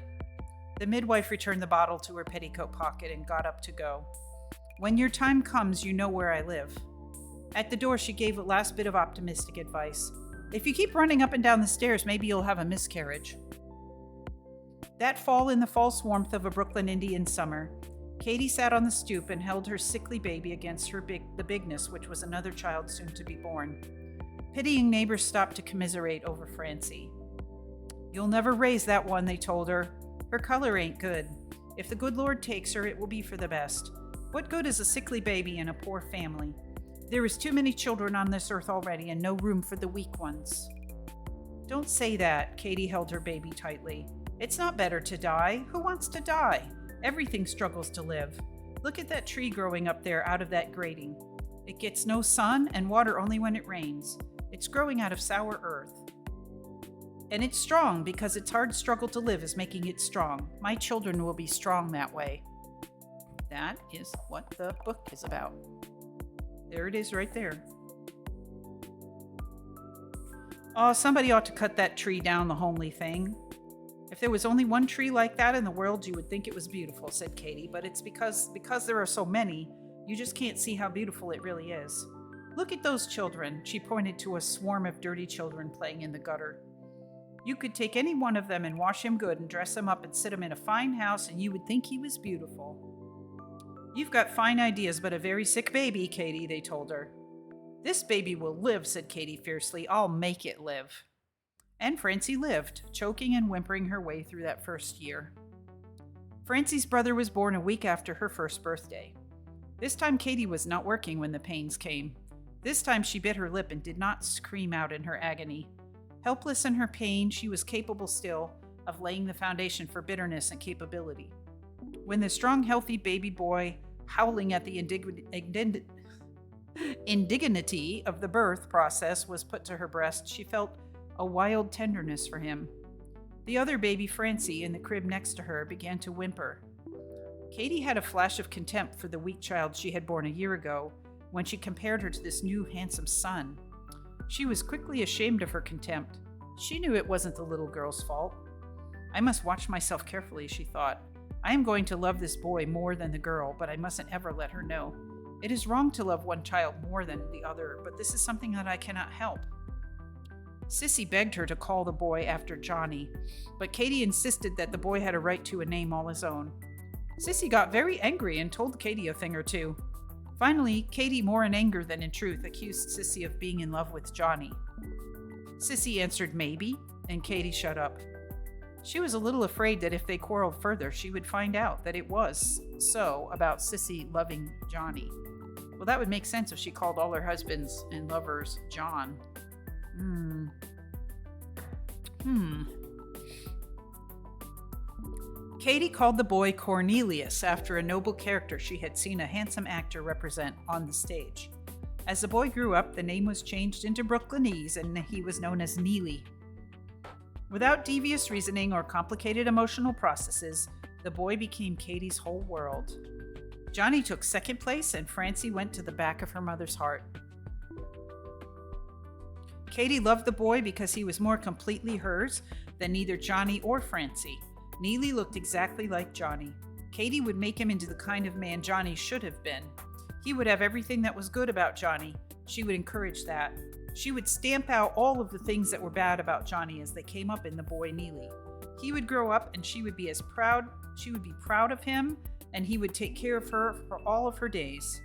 The midwife returned the bottle to her petticoat pocket and got up to go. "When your time comes, you know where I live." At the door, she gave a last bit of optimistic advice. "If you keep running up and down the stairs, maybe you'll have a miscarriage." That fall, in the false warmth of a Brooklyn Indian summer, Katie sat on the stoop and held her sickly baby against the bigness which was another child soon to be born. Pitying neighbors stopped to commiserate over Francie. "You'll never raise that one," they told her. "Her color ain't good. If the good Lord takes her, it will be for the best. What good is a sickly baby in a poor family? There is too many children on this earth already and no room for the weak ones." "Don't say that." Katie held her baby tightly. "It's not better to die. Who wants to die? Everything struggles to live. Look at that tree growing up there out of that grating. It gets no sun and water only when it rains. It's growing out of sour earth. And it's strong because its hard struggle to live is making it strong. My children will be strong that way." That is what the book is about. There it is right there. "Oh, somebody ought to cut that tree down, the homely thing. If there was only one tree like that in the world, you would think it was beautiful," said Katie, "but it's because there are so many, you just can't see how beautiful it really is. Look at those children." She pointed to a swarm of dirty children playing in the gutter. "You could take any one of them and wash him good and dress him up and sit him in a fine house, and you would think he was beautiful." "You've got fine ideas, but a very sick baby, Katie," they told her. "This baby will live," said Katie fiercely. "I'll make it live." And Francie lived, choking and whimpering her way through that first year. Francie's brother was born a week after her first birthday. This time Katie was not working when the pains came. This time she bit her lip and did not scream out in her agony. Helpless in her pain, she was capable still of laying the foundation for bitterness and capability. When the strong, healthy baby boy, howling at the indignity of the birth process, was put to her breast, she felt a wild tenderness for him. The other baby, Francie, in the crib next to her, began to whimper. Katie had a flash of contempt for the weak child she had born a year ago when she compared her to this new handsome son. She was quickly ashamed of her contempt. She knew it wasn't the little girl's fault. "I must watch myself carefully," she thought. "I am going to love this boy more than the girl, but I mustn't ever let her know. It is wrong to love one child more than the other, but this is something that I cannot help." Sissy begged her to call the boy after Johnny, but Katie insisted that the boy had a right to a name all his own. Sissy got very angry and told Katie a thing or two. Finally, Katie, more in anger than in truth, accused Sissy of being in love with Johnny. Sissy answered maybe, and Katie shut up. She was a little afraid that if they quarreled further, she would find out that it was so about Sissy loving Johnny. Well, that would make sense if she called all her husbands and lovers John. Katie called the boy Cornelius after a noble character she had seen a handsome actor represent on the stage. As the boy grew up, the name was changed into Brooklynese and he was known as Neely. Without devious reasoning or complicated emotional processes, the boy became Katie's whole world. Johnny took second place and Francie went to the back of her mother's heart. Katie loved the boy because he was more completely hers than either Johnny or Francie. Neely looked exactly like Johnny. Katie would make him into the kind of man Johnny should have been. He would have everything that was good about Johnny. She would encourage that. She would stamp out all of the things that were bad about Johnny as they came up in the boy Neely. He would grow up and she would be proud of him, and he would take care of her for all of her days.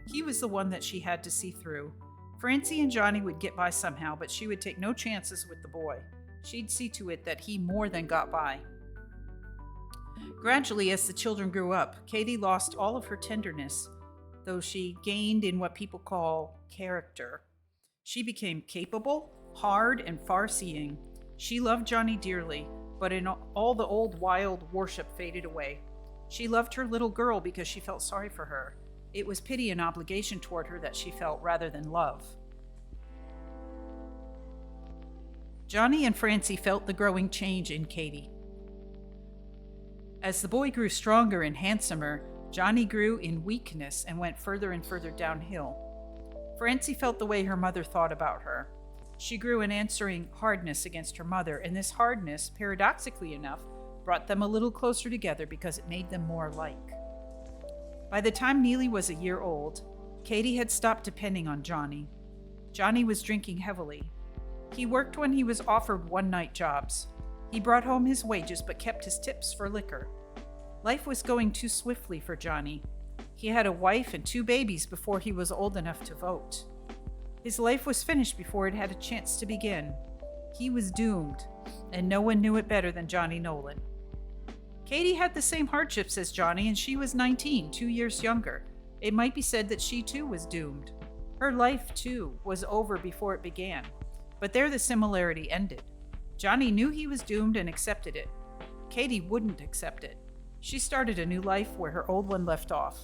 He was the one that she had to see through. Francie and Johnny would get by somehow, but she would take no chances with the boy. She'd see to it that he more than got by. Gradually, as the children grew up, Katie lost all of her tenderness, though she gained in what people call character. She became capable, hard, and far-seeing. She loved Johnny dearly, but in all the old wild worship faded away. She loved her little girl because she felt sorry for her. It was pity and obligation toward her that she felt rather than love. Johnny and Francie felt the growing change in Katie. As the boy grew stronger and handsomer, Johnny grew in weakness and went further and further downhill. Francie felt the way her mother thought about her. She grew in answering hardness against her mother, and this hardness, paradoxically enough, brought them a little closer together because it made them more alike. By the time Neely was a year old, Katie had stopped depending on Johnny. Johnny was drinking heavily. He worked when he was offered one-night jobs. He brought home his wages but kept his tips for liquor. Life was going too swiftly for Johnny. He had a wife and 2 babies before he was old enough to vote. His life was finished before it had a chance to begin. He was doomed, and no one knew it better than Johnny Nolan. Katie had the same hardships as Johnny, and she was 19, 2 years younger. It might be said that she too was doomed. Her life, too, was over before it began. But there the similarity ended. Johnny knew he was doomed and accepted it. Katie wouldn't accept it. She started a new life where her old one left off.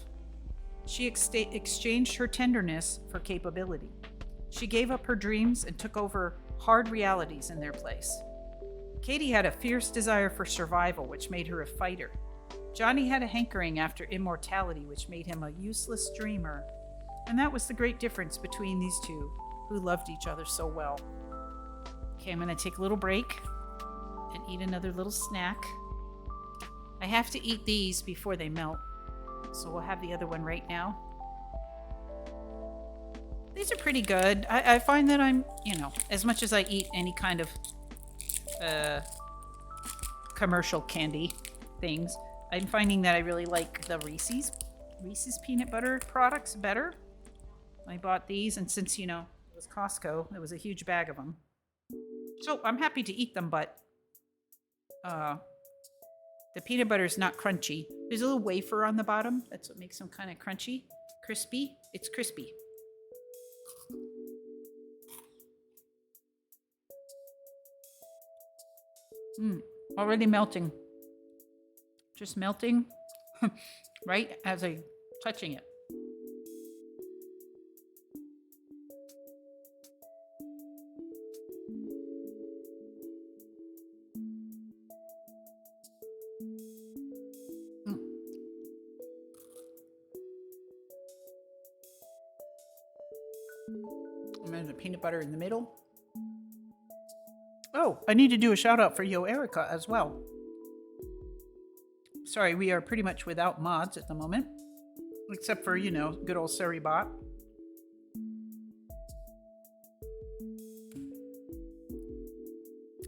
She exchanged her tenderness for capability. She gave up her dreams and took over hard realities in their place. Katie had a fierce desire for survival, which made her a fighter. Johnny had a hankering after immortality, which made him a useless dreamer. And that was the great difference between these two, who loved each other so well. Okay, I'm going to take a little break and eat another little snack. I have to eat these before they melt, so we'll have the other one right now. These are pretty good. I find that I'm, as much as I eat any kind of commercial candy things, I'm finding that I really like the Reese's peanut butter products better. I bought these, and since, it was Costco, it was a huge bag of them. So I'm happy to eat them, but the peanut butter is not crunchy. There's a little wafer on the bottom. That's what makes them kind of crunchy. Crispy. It's crispy. Already melting. Just melting right as I'm touching it. And then the peanut butter in the middle. Oh, I need to do a shout out for Yo Erica as well. Sorry, we are pretty much without mods at the moment, except for, good old Surrey-bot.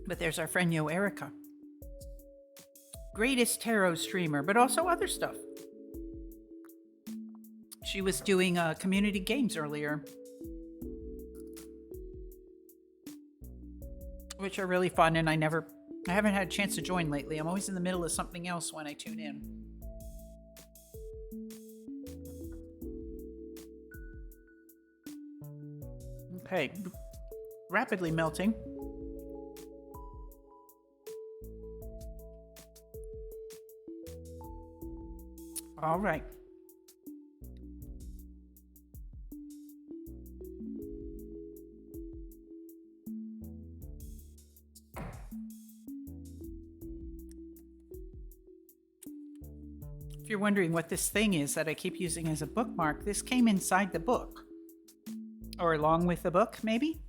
But there's our friend Yo Erica. Greatest tarot streamer, but also other stuff. She was doing community games earlier, which are really fun, and I haven't had a chance to join lately. I'm always in the middle of something else when I tune in. Okay, rapidly melting. All right. If you're wondering what this thing is that I keep using as a bookmark, this came inside the book, or along with the book, maybe.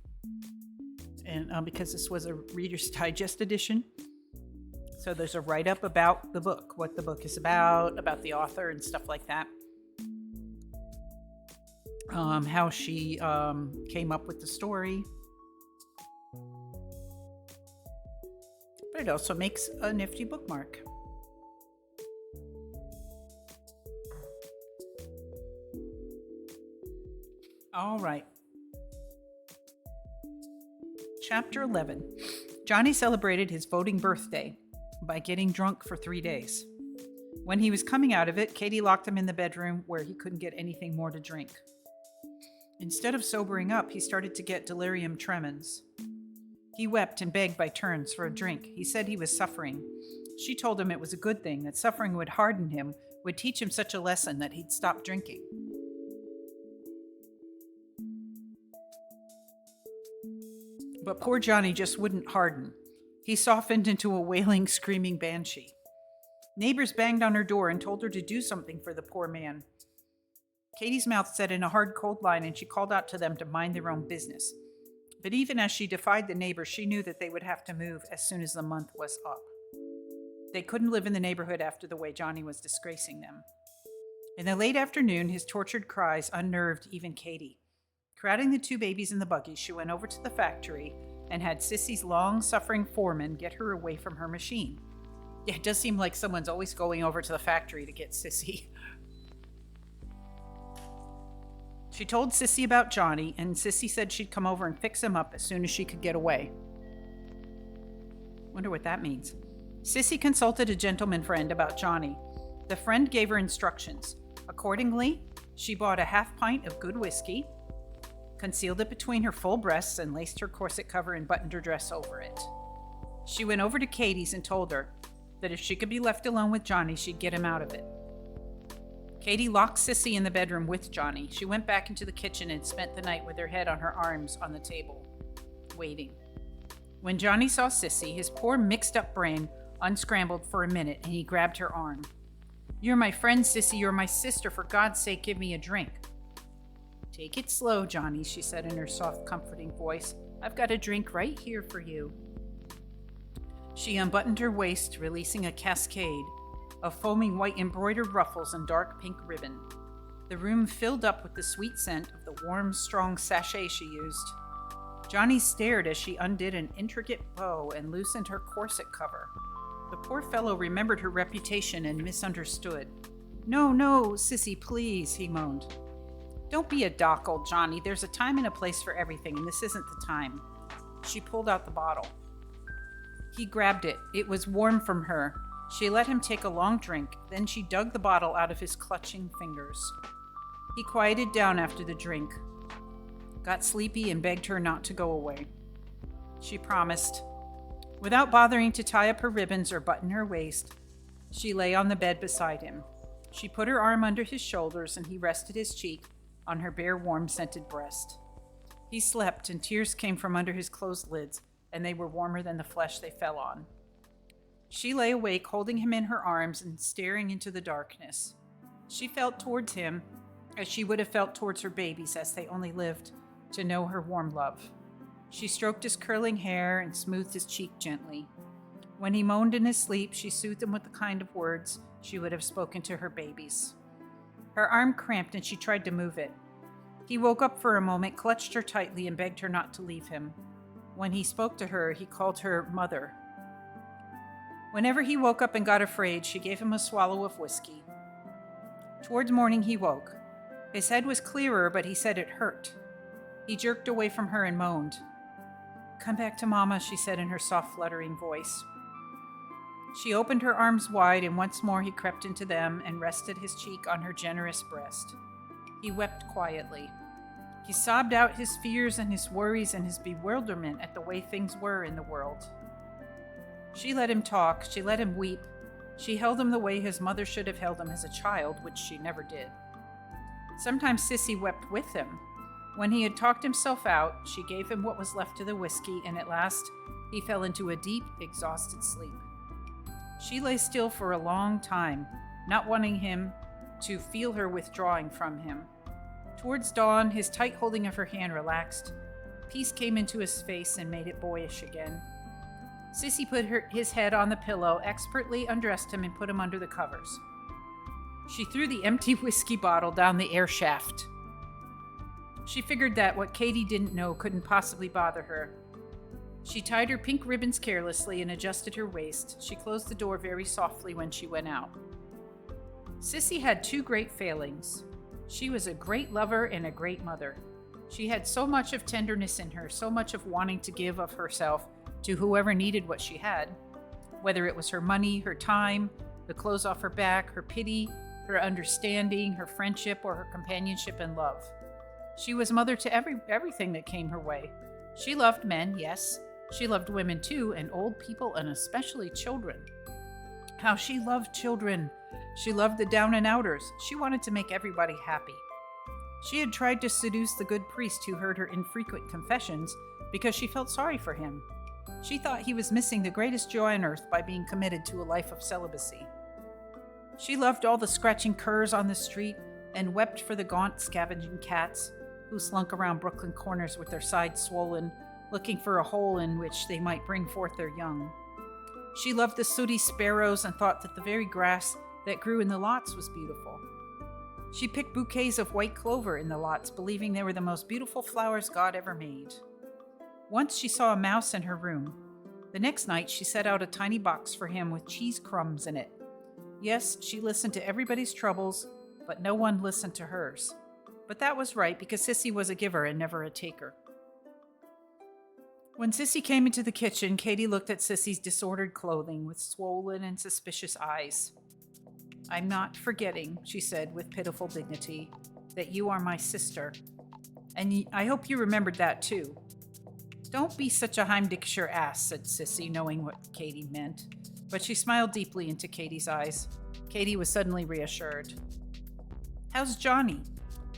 And because this was a Reader's Digest edition, so there's a write-up about the book, what the book is about the author and stuff like that. How she came up with the story. But it also makes a nifty bookmark. All right. Chapter 11. Johnny celebrated his voting birthday by getting drunk for 3 days. When he was coming out of it, Katie locked him in the bedroom where he couldn't get anything more to drink. Instead of sobering up, he started to get delirium tremens. He wept and begged by turns for a drink. He said he was suffering. She told him it was a good thing, that suffering would harden him, would teach him such a lesson that he'd stop drinking. But poor Johnny just wouldn't harden. He softened into a wailing, screaming banshee. Neighbors banged on her door and told her to do something for the poor man. Katie's mouth set in a hard, cold line, and she called out to them to mind their own business. But even as she defied the neighbors, she knew that they would have to move as soon as the month was up. They couldn't live in the neighborhood after the way Johnny was disgracing them. In the late afternoon, his tortured cries unnerved even Katie. Crowding the two babies in the buggy, she went over to the factory and had Sissy's long-suffering foreman get her away from her machine. Yeah, it does seem like someone's always going over to the factory to get Sissy. She told Sissy about Johnny, and Sissy said she'd come over and fix him up as soon as she could get away. Wonder what that means. Sissy consulted a gentleman friend about Johnny. The friend gave her instructions. Accordingly, she bought a half pint of good whiskey, concealed it between her full breasts, and laced her corset cover and buttoned her dress over it. She went over to Katie's and told her that if she could be left alone with Johnny, she'd get him out of it. Katie locked Sissy in the bedroom with Johnny. She went back into the kitchen and spent the night with her head on her arms on the table, waiting. When Johnny saw Sissy, his poor mixed-up brain unscrambled for a minute, and he grabbed her arm. "You're my friend, Sissy. You're my sister. For God's sake, give me a drink." "Take it slow, Johnny," she said in her soft, comforting voice. "I've got a drink right here for you." She unbuttoned her waist, releasing a cascade of foaming white embroidered ruffles and dark pink ribbon. The room filled up with the sweet scent of the warm, strong sachet she used. Johnny stared as she undid an intricate bow and loosened her corset cover. The poor fellow remembered her reputation and misunderstood. No, Sissy, please," he moaned. "Don't be a doc, old Johnny. There's a time and a place for everything, and this isn't the time." She pulled out the bottle. He grabbed it. It was warm from her. She let him take a long drink, then she dug the bottle out of his clutching fingers. He quieted down after the drink, got sleepy, and begged her not to go away. She promised. Without bothering to tie up her ribbons or button her waist, she lay on the bed beside him. She put her arm under his shoulders, and he rested his cheek on her bare, warm, scented breast. He slept, and tears came from under his closed lids, and they were warmer than the flesh they fell on. She lay awake, holding him in her arms and staring into the darkness. She felt towards him as she would have felt towards her babies, as they only lived to know her warm love. She stroked his curling hair and smoothed his cheek gently. When he moaned in his sleep, she soothed him with the kind of words she would have spoken to her babies. Her arm cramped and she tried to move it. He woke up for a moment, clutched her tightly, and begged her not to leave him. When he spoke to her, he called her mother. Whenever he woke up and got afraid, she gave him a swallow of whiskey. Towards morning, he woke. His head was clearer, but he said it hurt. He jerked away from her and moaned. "Come back to Mama," she said in her soft, fluttering voice. She opened her arms wide, and once more he crept into them and rested his cheek on her generous breast. He wept quietly. He sobbed out his fears and his worries and his bewilderment at the way things were in the world. She let him talk. She let him weep. She held him the way his mother should have held him as a child, which she never did. Sometimes Sissy wept with him. When he had talked himself out, she gave him what was left of the whiskey, and at last he fell into a deep, exhausted sleep. She lay still for a long time, not wanting him to feel her withdrawing from him. Towards dawn, his tight holding of her hand relaxed. Peace came into his face and made it boyish again. Sissy put his head on the pillow, expertly undressed him, and put him under the covers. She threw the empty whiskey bottle down the air shaft. She figured that what Katie didn't know couldn't possibly bother her. She tied her pink ribbons carelessly and adjusted her waist. She closed the door very softly when she went out. Sissy had two great failings. She was a great lover and a great mother. She had so much of tenderness in her, so much of wanting to give of herself to whoever needed what she had, whether it was her money, her time, the clothes off her back, her pity, her understanding, her friendship, or her companionship and love. She was mother to everything that came her way. She loved men, yes. She loved women too, and old people, and especially children. How she loved children. She loved the down and outers. She wanted to make everybody happy. She had tried to seduce the good priest who heard her infrequent confessions because she felt sorry for him. She thought he was missing the greatest joy on earth by being committed to a life of celibacy. She loved all the scratching curs on the street and wept for the gaunt scavenging cats who slunk around Brooklyn corners with their sides swollen, looking for a hole in which they might bring forth their young. She loved the sooty sparrows and thought that the very grass that grew in the lots was beautiful. She picked bouquets of white clover in the lots, believing they were the most beautiful flowers God ever made. Once she saw a mouse in her room. The next night she set out a tiny box for him with cheese crumbs in it. Yes, she listened to everybody's troubles, but no one listened to hers. But that was right, because Sissy was a giver and never a taker. When Sissy came into the kitchen, Katie looked at Sissy's disordered clothing with swollen and suspicious eyes. "I'm not forgetting," she said with pitiful dignity, "that you are my sister. And I hope you remembered that too." "Don't be such a Heimdikischer ass," said Sissy, knowing what Katie meant. But she smiled deeply into Katie's eyes. Katie was suddenly reassured. "How's Johnny?"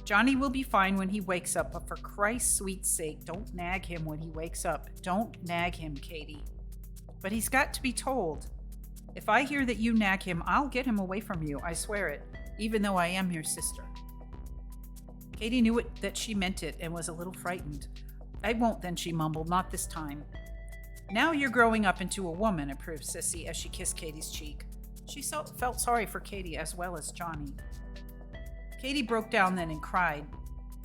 "Johnny will be fine when he wakes up, but for Christ's sweet sake, don't nag him when he wakes up. Don't nag him, Katie." "But he's got to be told. If I hear that you nag him, I'll get him away from you, I swear it, even though I am your sister." Katie knew that she meant it and was a little frightened. "I won't then," she mumbled, "not this time." "Now you're growing up into a woman," approved Sissy as she kissed Katie's cheek. She felt sorry for Katie as well as Johnny. Katie broke down then and cried.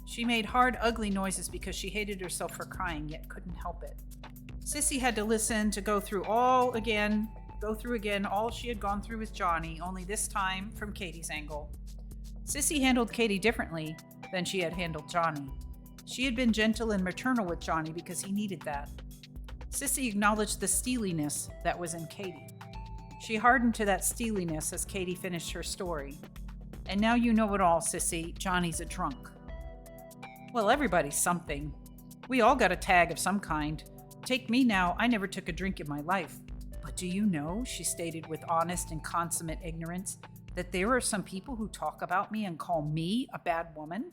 She made hard, ugly noises because she hated herself for crying, yet couldn't help it. Sissy had to listen to go through again all she had gone through with Johnny, only this time from Katie's angle. Sissy handled Katie differently than she had handled Johnny. She had been gentle and maternal with Johnny because he needed that. Sissy acknowledged the steeliness that was in Katie. She hardened to that steeliness as Katie finished her story. "And now you know it all, Sissy. Johnny's a drunk." "Well, everybody's something. We all got a tag of some kind. Take me now, I never took a drink in my life. But do you know," she stated with honest and consummate ignorance, "that there are some people who talk about me and call me a bad woman?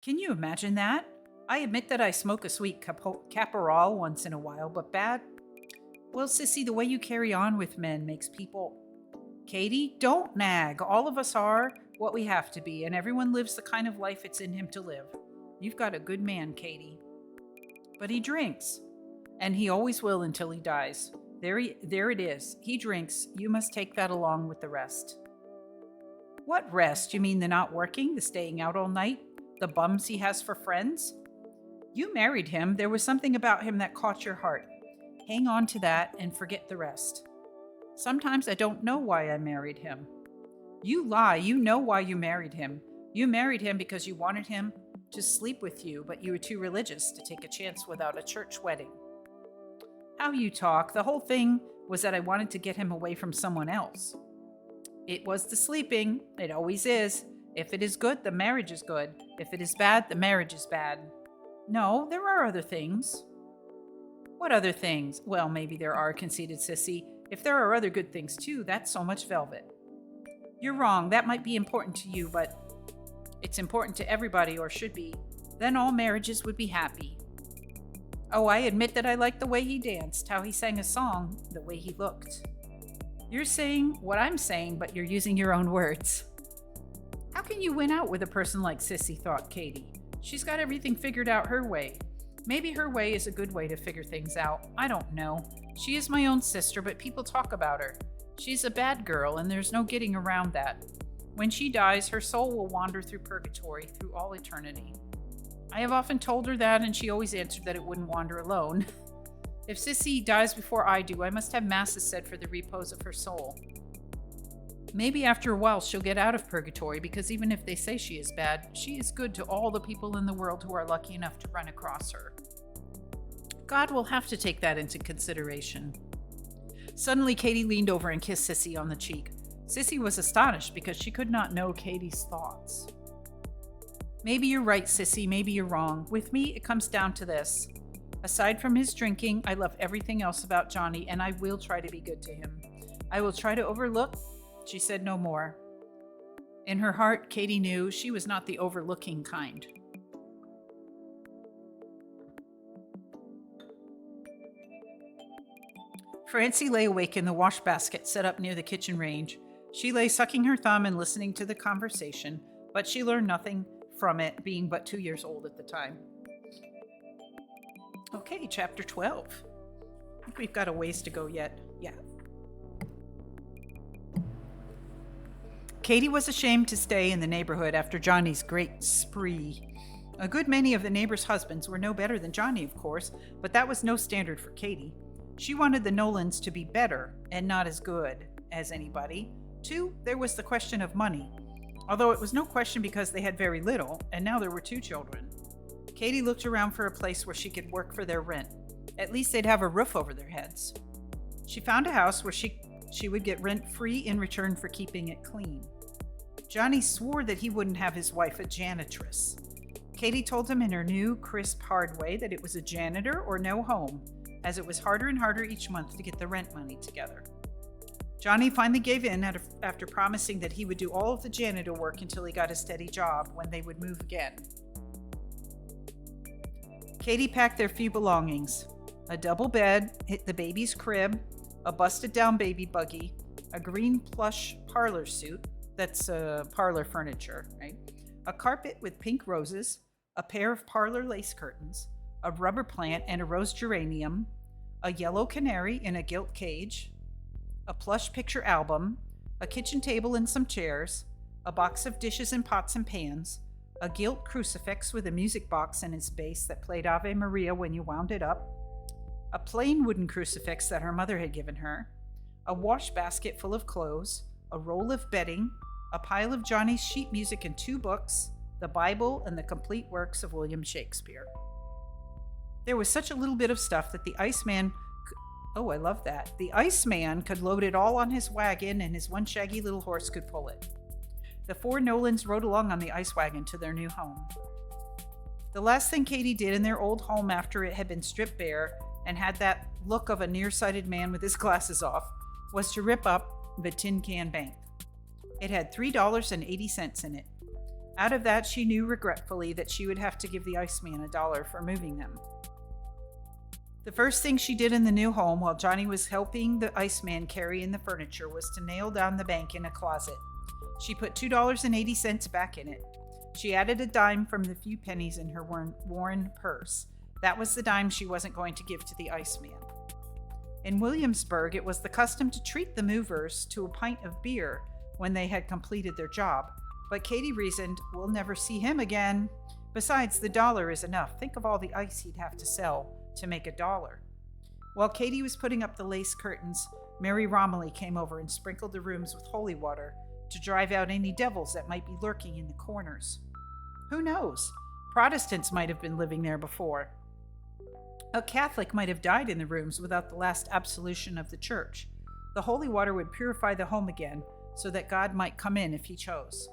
Can you imagine that? I admit that I smoke a sweet caporal once in a while, but bad? Well, Sissy, the way you carry on with men makes people—" "Katie, don't nag. All of us are what we have to be, and everyone lives the kind of life it's in him to live. You've got a good man, Katie." "But he drinks, and he always will until he dies. There it is. He drinks. You must take that along with the rest." "What rest? You mean the not working, the staying out all night, the bums he has for friends? You married him. There was something about him that caught your heart. Hang on to that and forget the rest." "Sometimes I don't know why I married him." "You lie. You know why you married him. You married him because you wanted him to sleep with you, but you were too religious to take a chance without a church wedding." "How you talk. The whole thing was that I wanted to get him away from someone else." "It was the sleeping. It always is. If it is good, the marriage is good. If it is bad, the marriage is bad." "No, there are other things." "What other things?" "Well, maybe there are," conceded Sissy. "If there are other good things too, that's so much velvet." "You're wrong. That might be important to you, but it's important to everybody, or should be. Then all marriages would be happy." "Oh, I admit that I liked the way he danced, how he sang a song, the way he looked." "You're saying what I'm saying, but you're using your own words." "How can you win out with a person like Sissy?" thought Katie. "She's got everything figured out her way. Maybe her way is a good way to figure things out. I don't know. She is my own sister, but people talk about her. She's a bad girl, and there's no getting around that. When she dies, her soul will wander through purgatory through all eternity. I have often told her that, and she always answered that it wouldn't wander alone. If Sissy dies before I do, I must have masses said for the repose of her soul. Maybe after a while she'll get out of purgatory, because even if they say she is bad, she is good to all the people in the world who are lucky enough to run across her. God will have to take that into consideration." Suddenly, Katie leaned over and kissed Sissy on the cheek. Sissy was astonished because she could not know Katie's thoughts. "Maybe you're right, Sissy. Maybe you're wrong. With me, it comes down to this. Aside from his drinking, I love everything else about Johnny, and I will try to be good to him. I will try to overlook—" She said no more. In her heart, Katie knew she was not the overlooking kind. Francie lay awake in the wash basket set up near the kitchen range. She lay sucking her thumb and listening to the conversation, but she learned nothing from it, being but 2 years old at the time. Okay, chapter 12. I think we've got a ways to go yet. Yeah. Katie was ashamed to stay in the neighborhood after Johnny's great spree. A good many of the neighbors' husbands were no better than Johnny, of course, but that was no standard for Katie. She wanted the Nolans to be better and not as good as anybody. 2, there was the question of money, although it was no question because they had very little, and now there were 2 children. Katie looked around for a place where she could work for their rent. At least they'd have a roof over their heads. She found a house where she would get rent free in return for keeping it clean. Johnny swore that he wouldn't have his wife a janitress. Katie told him in her new, crisp, hard way that it was a janitor or no home, as it was harder and harder each month to get the rent money together. Johnny finally gave in after promising that he would do all of the janitor work until he got a steady job when they would move again. Katie packed their few belongings: a double bed, the baby's crib, a busted-down baby buggy, a green plush parlor suit, that's parlor furniture, right? A carpet with pink roses, a pair of parlor lace curtains, a rubber plant and a rose geranium, a yellow canary in a gilt cage, a plush picture album, a kitchen table and some chairs, a box of dishes and pots and pans, a gilt crucifix with a music box and its base that played Ave Maria when you wound it up, a plain wooden crucifix that her mother had given her, a wash basket full of clothes, a roll of bedding, a pile of Johnny's sheet music and 2 books, the Bible and the complete works of William Shakespeare. There was such a little bit of stuff that the Iceman could load it all on his wagon and his one shaggy little horse could pull it. The 4 Nolans rode along on the ice wagon to their new home. The last thing Katie did in their old home after it had been stripped bare and had that look of a nearsighted man with his glasses off was to rip up the tin can bank. It had $3.80 in it. Out of that, she knew regretfully that she would have to give the Iceman $1 for moving them. The first thing she did in the new home while Johnny was helping the Iceman carry in the furniture was to nail down the bank in a closet. She put $2.80 back in it. She added a dime from the few pennies in her worn purse. That was the dime she wasn't going to give to the Iceman. In Williamsburg, it was the custom to treat the movers to a pint of beer when they had completed their job, but Katie reasoned, "We'll never see him again. Besides, the $1 is enough. Think of all the ice he'd have to sell to make $1." While Katie was putting up the lace curtains, Mary Romilly came over and sprinkled the rooms with holy water to drive out any devils that might be lurking in the corners. Who knows? Protestants might have been living there before. A Catholic might have died in the rooms without the last absolution of the church. The holy water would purify the home again so that God might come in if he chose.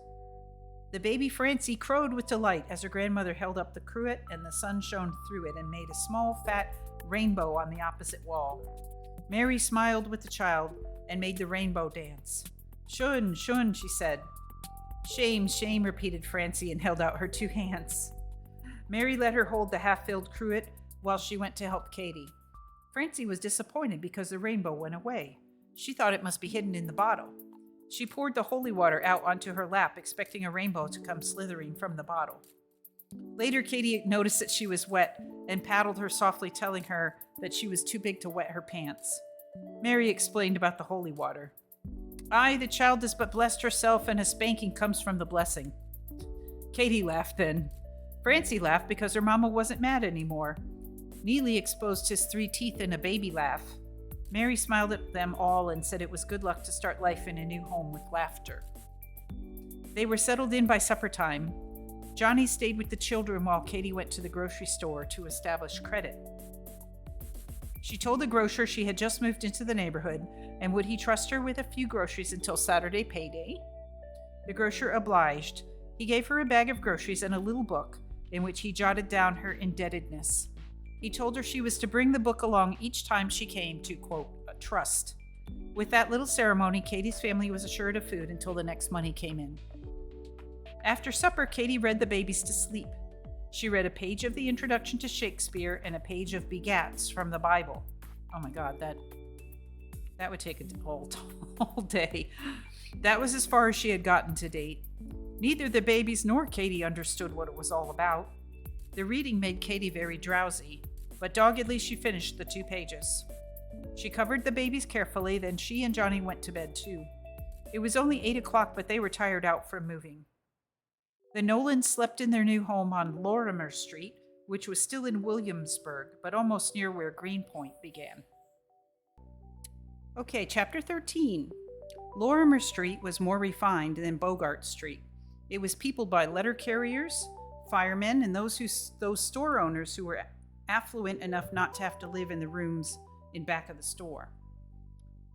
The baby Francie crowed with delight as her grandmother held up the cruet and the sun shone through it and made a small, fat rainbow on the opposite wall. Mary smiled with the child and made the rainbow dance. "Shun, shun," she said. "Shame, shame," repeated Francie and held out her 2 hands. Mary let her hold the half-filled cruet while she went to help Katie. Francie was disappointed because the rainbow went away. She thought it must be hidden in the bottle. She poured the holy water out onto her lap, expecting a rainbow to come slithering from the bottle. Later, Katie noticed that she was wet and paddled her softly, telling her that she was too big to wet her pants. Mary explained about the holy water. "Aye, the child is but blessed herself, and a spanking comes from the blessing." Katie laughed then. Francie laughed because her mama wasn't mad anymore. Neely exposed his 3 teeth in a baby laugh. Mary smiled at them all and said it was good luck to start life in a new home with laughter. They were settled in by supper time. Johnny stayed with the children while Katie went to the grocery store to establish credit. She told the grocer she had just moved into the neighborhood and would he trust her with a few groceries until Saturday payday? The grocer obliged. He gave her a bag of groceries and a little book in which he jotted down her indebtedness. He told her she was to bring the book along each time she came to, quote, trust. With that little ceremony, Katie's family was assured of food until the next money came in. After supper, Katie read the babies to sleep. She read a page of the introduction to Shakespeare and a page of begats from the Bible. Oh my God, that That would take all day. That was as far as she had gotten to date. Neither the babies nor Katie understood what it was all about. The reading made Katie very drowsy, but doggedly she finished the 2 pages. She covered the babies carefully, then she and Johnny went to bed too. It was only 8 o'clock, but they were tired out from moving. The Nolans slept in their new home on Lorimer Street, which was still in Williamsburg, but almost near where Greenpoint began. Okay, chapter 13. Lorimer Street was more refined than Bogart Street. It was peopled by letter carriers, firemen, and those store owners who were affluent enough not to have to live in the rooms in back of the store.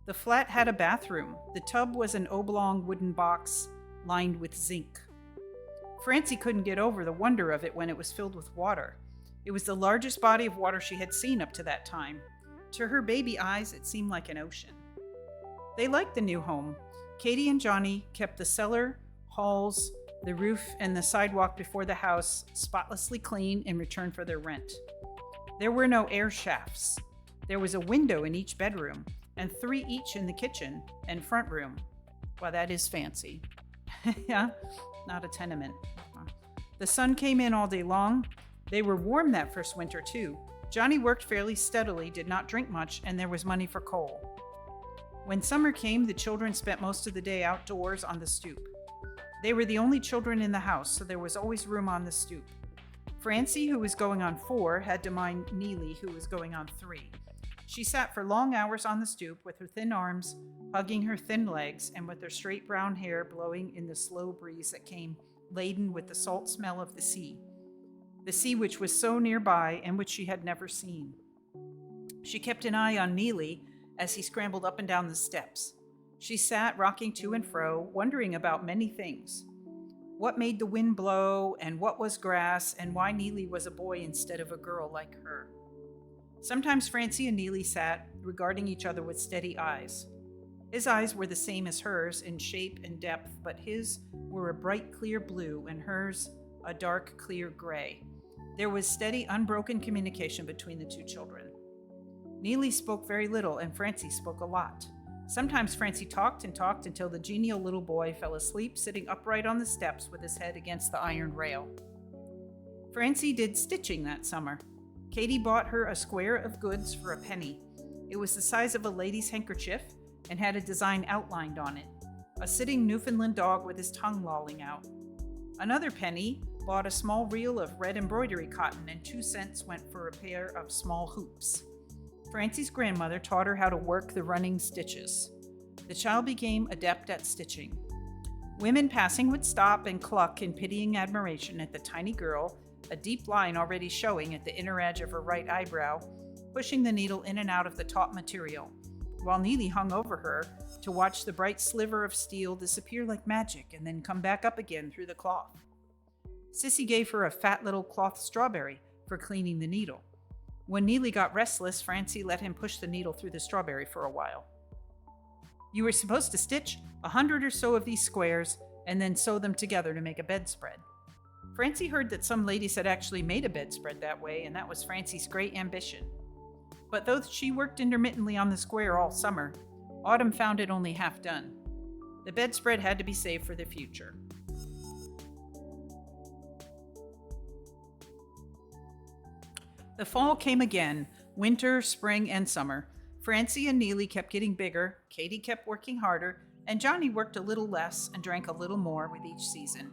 The flat had a bathroom. The tub was an oblong wooden box lined with zinc. Francie couldn't get over the wonder of it when it was filled with water. It was the largest body of water she had seen up to that time. To her baby eyes, it seemed like an ocean. They liked the new home. Katie and Johnny kept the cellar, halls, the roof, and the sidewalk before the house spotlessly clean in return for their rent. There were no air shafts. There was a window in each bedroom, and 3 each in the kitchen and front room. Well, that is fancy. Yeah, not a tenement. The sun came in all day long. They were warm that first winter, too. Johnny worked fairly steadily, did not drink much, and there was money for coal. When summer came, the children spent most of the day outdoors on the stoop. They were the only children in the house, so there was always room on the stoop. Francie, who was going on 4, had to mind Neely, who was going on 3. She sat for long hours on the stoop with her thin arms hugging her thin legs and with her straight brown hair blowing in the slow breeze that came laden with the salt smell of the sea which was so nearby and which she had never seen. She kept an eye on Neely as he scrambled up and down the steps. She sat rocking to and fro, wondering about many things. What made the wind blow, and what was grass, and why Neely was a boy instead of a girl like her. Sometimes Francie and Neely sat, regarding each other with steady eyes. His eyes were the same as hers in shape and depth, but his were a bright, clear blue, and hers a dark, clear gray. There was steady, unbroken communication between the 2 children. Neely spoke very little, and Francie spoke a lot. Sometimes Francie talked and talked until the genial little boy fell asleep sitting upright on the steps with his head against the iron rail. Francie did stitching that summer. Katie bought her a square of goods for a penny. It was the size of a lady's handkerchief and had a design outlined on it, a sitting Newfoundland dog with his tongue lolling out. Another penny bought a small reel of red embroidery cotton, and 2 cents went for a pair of small hoops. Francie's grandmother taught her how to work the running stitches. The child became adept at stitching. Women passing would stop and cluck in pitying admiration at the tiny girl, a deep line already showing at the inner edge of her right eyebrow, pushing the needle in and out of the taut material, while Neely hung over her to watch the bright sliver of steel disappear like magic and then come back up again through the cloth. Sissy gave her a fat little cloth strawberry for cleaning the needle. When Neely got restless, Francie let him push the needle through the strawberry for a while. You were supposed to stitch 100 or so of these squares and then sew them together to make a bedspread. Francie heard that some ladies had actually made a bedspread that way, and that was Francie's great ambition. But though she worked intermittently on the square all summer, Autumn found it only half done. The bedspread had to be saved for the future. The fall came again, winter, spring, and summer. Francie and Neely kept getting bigger, Katie kept working harder, and Johnny worked a little less and drank a little more with each season.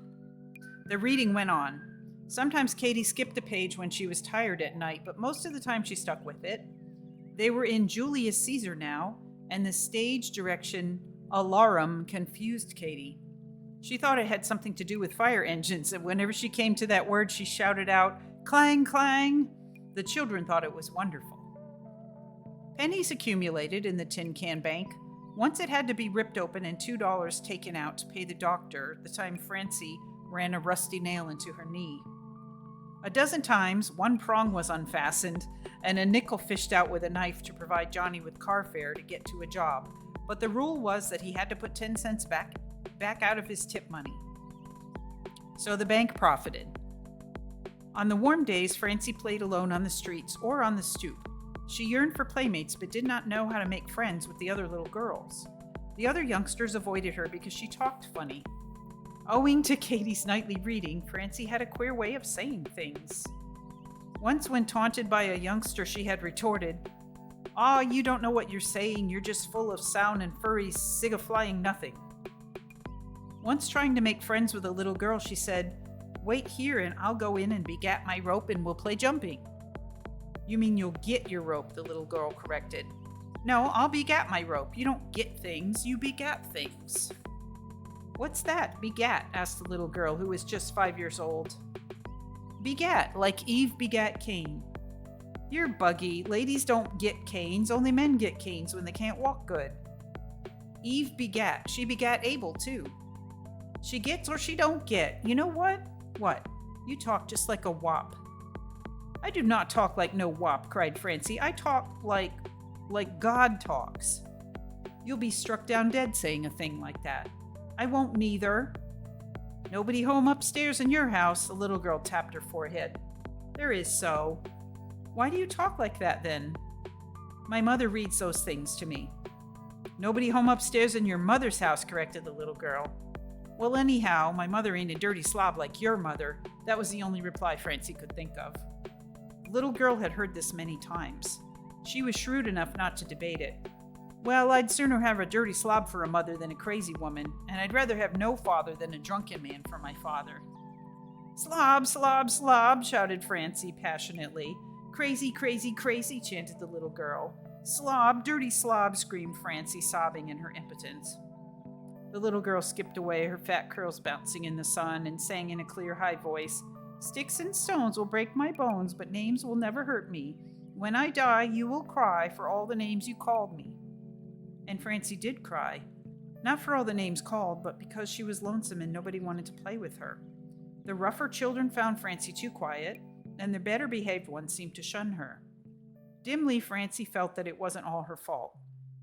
The reading went on. Sometimes Katie skipped a page when she was tired at night, but most of the time she stuck with it. They were in Julius Caesar now, and the stage direction, alarum, confused Katie. She thought it had something to do with fire engines, and whenever she came to that word, she shouted out, "Clang, clang!" The children thought it was wonderful. Pennies accumulated in the tin can bank. Once it had to be ripped open and $2 taken out to pay the doctor the time Francie ran a rusty nail into her knee. A dozen times, one prong was unfastened, and a nickel fished out with a knife to provide Johnny with car fare to get to a job. But the rule was that he had to put 10 cents back out of his tip money. So the bank profited. On the warm days, Francie played alone on the streets or on the stoop. She yearned for playmates but did not know how to make friends with the other little girls. The other youngsters avoided her because she talked funny. Owing to Katie's nightly reading, Francie had a queer way of saying things. Once, when taunted by a youngster, she had retorted, "Aw, you don't know what you're saying, you're just full of sound and furry sigifying nothing." Once, trying to make friends with a little girl, she said, "Wait here and I'll go in and begat my rope and we'll play jumping." "You mean you'll get your rope," the little girl corrected. "No, I'll begat my rope. You don't get things, you begat things." "What's that, begat?" asked the little girl, who was just 5 years old. "Begat, like Eve begat Cain." "You're buggy. Ladies don't get canes, only men get canes when they can't walk good." "Eve begat. She begat Abel, too." "She gets or she don't get. You know what?" "What?" "You talk just like a wop." "I do not talk like no wop," cried Francie. "I talk like God talks." "You'll be struck down dead saying a thing like that." "I won't neither." "Nobody home upstairs in your house," the little girl tapped her forehead. "There is so." "Why do you talk like that then?" "My mother reads those things to me." "Nobody home upstairs in your mother's house," corrected the little girl. "Well, anyhow, my mother ain't a dirty slob like your mother." That was the only reply Francie could think of. The little girl had heard this many times. She was shrewd enough not to debate it. "Well, I'd sooner have a dirty slob for a mother than a crazy woman, and I'd rather have no father than a drunken man for my father." "Slob, slob, slob," shouted Francie passionately. "Crazy, crazy, crazy," chanted the little girl. "Slob, dirty slob," screamed Francie, sobbing in her impotence. The little girl skipped away, her fat curls bouncing in the sun, and sang in a clear, high voice, "Sticks and stones will break my bones, but names will never hurt me. When I die, you will cry for all the names you called me." And Francie did cry. Not for all the names called, but because she was lonesome and nobody wanted to play with her. The rougher children found Francie too quiet, and the better behaved ones seemed to shun her. Dimly, Francie felt that it wasn't all her fault.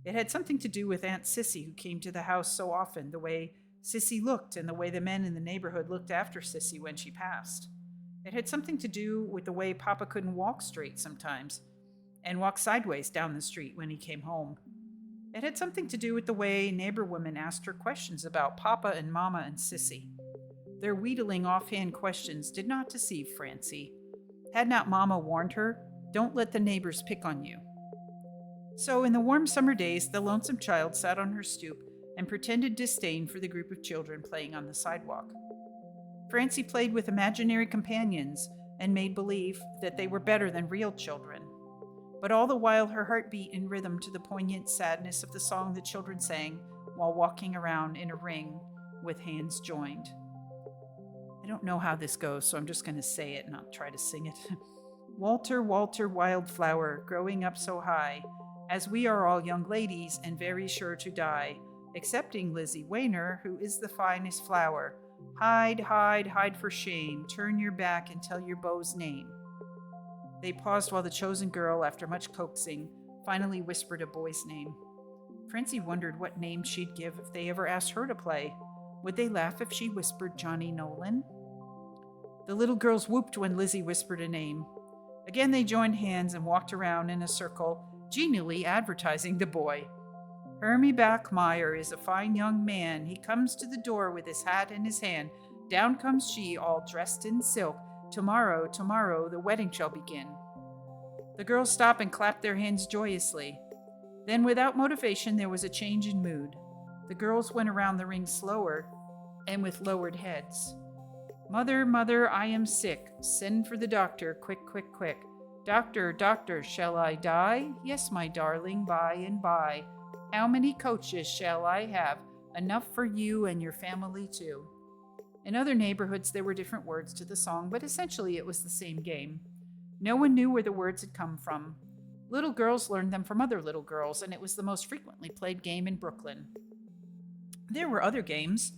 It had something to do with Aunt Sissy, who came to the house so often, the way Sissy looked and the way the men in the neighborhood looked after Sissy when she passed. It had something to do with the way Papa couldn't walk straight sometimes, and walk sideways down the street when he came home. It had something to do with the way neighbor women asked her questions about Papa and Mama and Sissy. Their wheedling offhand questions did not deceive Francie. Had not Mama warned her, "Don't let the neighbors pick on you"? So in the warm summer days, the lonesome child sat on her stoop and pretended disdain for the group of children playing on the sidewalk. Francie played with imaginary companions and made believe that they were better than real children. But all the while her heart beat in rhythm to the poignant sadness of the song the children sang while walking around in a ring with hands joined. I don't know how this goes, so I'm just going to say it and not try to sing it. "Walter, Walter, wildflower, growing up so high, as we are all young ladies and very sure to die, excepting Lizzie Weiner, who is the finest flower. Hide, hide, hide for shame, turn your back and tell your beau's name." They paused while the chosen girl, after much coaxing, finally whispered a boy's name. Francie wondered what name she'd give if they ever asked her to play. Would they laugh if she whispered Johnny Nolan? The little girls whooped when Lizzie whispered a name. Again they joined hands and walked around in a circle, genially advertising the boy. "Hermie Bachmeyer is a fine young man. He comes to the door with his hat in his hand. Down comes she, all dressed in silk. Tomorrow, tomorrow, the wedding shall begin." The girls stopped and clapped their hands joyously. Then, without motivation, there was a change in mood. The girls went around the ring slower and with lowered heads. "Mother, mother, I am sick. Send for the doctor, quick, quick, quick. Doctor, doctor, shall I die? Yes, my darling, by and by. How many coaches shall I have? Enough for you and your family too." In other neighborhoods, there were different words to the song, but essentially it was the same game. No one knew where the words had come from. Little girls learned them from other little girls, and it was the most frequently played game in Brooklyn. There were other games.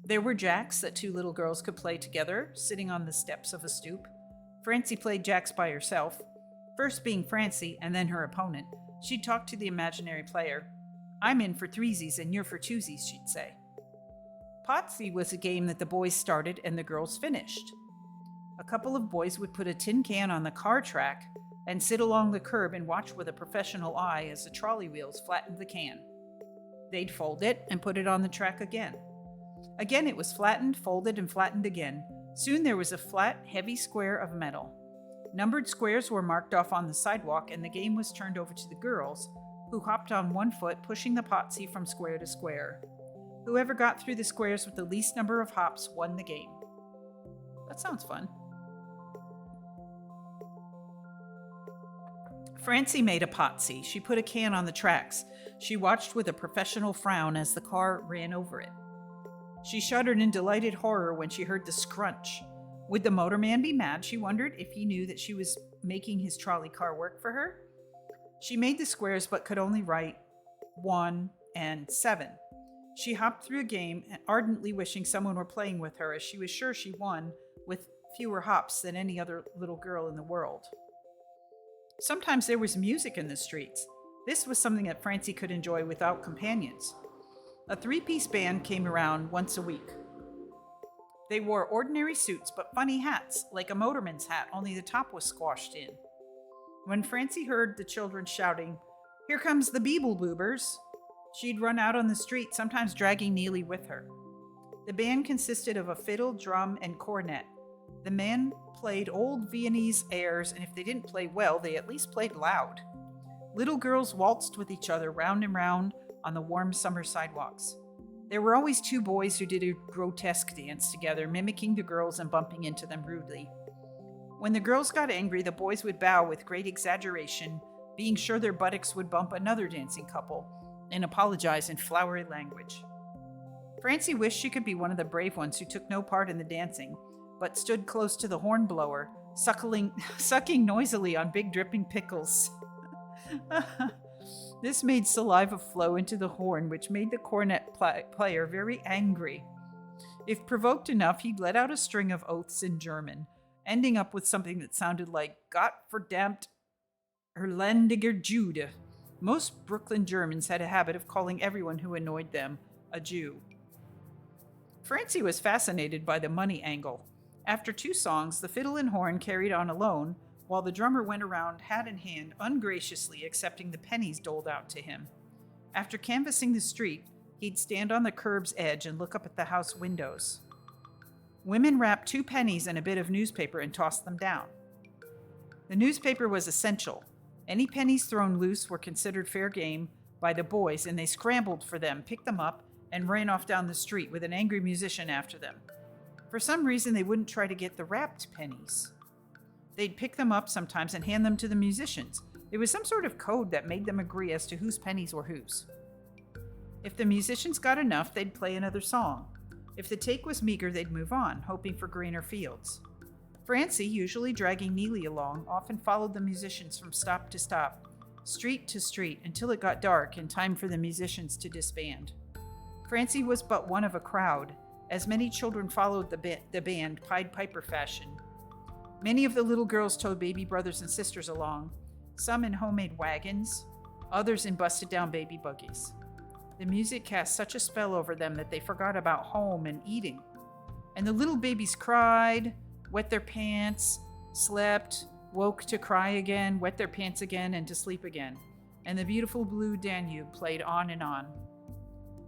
There were jacks that two little girls could play together, sitting on the steps of a stoop. Francie played jacks by herself. First being Francie, and then her opponent, she'd talk to the imaginary player. "I'm in for threesies and you're for twosies," she'd say. Potsy was a game that the boys started and the girls finished. A couple of boys would put a tin can on the car track, and sit along the curb and watch with a professional eye as the trolley wheels flattened the can. They'd fold it and put it on the track again. Again, it was flattened, folded, and flattened again. Soon there was a flat, heavy square of metal. Numbered squares were marked off on the sidewalk, and the game was turned over to the girls, who hopped on one foot, pushing the potsy from square to square. Whoever got through the squares with the least number of hops won the game. That sounds fun. Francie made a potsy. She put a can on the tracks. She watched with a professional frown as the car ran over it. She shuddered in delighted horror when she heard the scrunch. Would the motorman be mad, she wondered, if he knew that she was making his trolley car work for her? She made the squares but could only write 1 and 7. She hopped through a game, ardently wishing someone were playing with her, as she was sure she won with fewer hops than any other little girl in the world. Sometimes there was music in the streets. This was something that Francie could enjoy without companions. A 3-piece band came around once a week. They wore ordinary suits but funny hats, like a motorman's hat, only the top was squashed in. When Francie heard the children shouting, "Here comes the Beebleboobers," she'd run out on the street, sometimes dragging Neely with her. The band consisted of a fiddle, drum, and cornet. The men played old Viennese airs, and if they didn't play well, they at least played loud. Little girls waltzed with each other round and round on the warm summer sidewalks. There were always 2 boys who did a grotesque dance together, mimicking the girls and bumping into them rudely. When the girls got angry, the boys would bow with great exaggeration, being sure their buttocks would bump another dancing couple, and apologize in flowery language. Francie wished she could be one of the brave ones who took no part in the dancing, but stood close to the horn blower, sucking noisily on big dripping pickles. This made saliva flow into the horn, which made the cornet player very angry. If provoked enough, he'd let out a string of oaths in German, ending up with something that sounded like "Gottverdammt Erlendiger Jude." Most Brooklyn Germans had a habit of calling everyone who annoyed them a Jew. Francie was fascinated by the money angle. After 2 songs, the fiddle and horn carried on alone, while the drummer went around hat in hand, ungraciously accepting the pennies doled out to him. After canvassing the street, he'd stand on the curb's edge and look up at the house windows. Women wrapped 2 pennies in a bit of newspaper and tossed them down. The newspaper was essential. Any pennies thrown loose were considered fair game by the boys, and they scrambled for them, picked them up, and ran off down the street with an angry musician after them. For some reason, they wouldn't try to get the wrapped pennies. They'd pick them up sometimes and hand them to the musicians. There was some sort of code that made them agree as to whose pennies were whose. If the musicians got enough, they'd play another song. If the take was meager, they'd move on, hoping for greener fields. Francie, usually dragging Neely along, often followed the musicians from stop to stop, street to street, until it got dark and time for the musicians to disband. Francie was but one of a crowd, as many children followed the band Pied Piper fashion. Many of the little girls towed baby brothers and sisters along, some in homemade wagons, others in busted-down baby buggies. The music cast such a spell over them that they forgot about home and eating. And the little babies cried, wet their pants, slept, woke to cry again, wet their pants again, and to sleep again. And the beautiful blue Danube played on and on.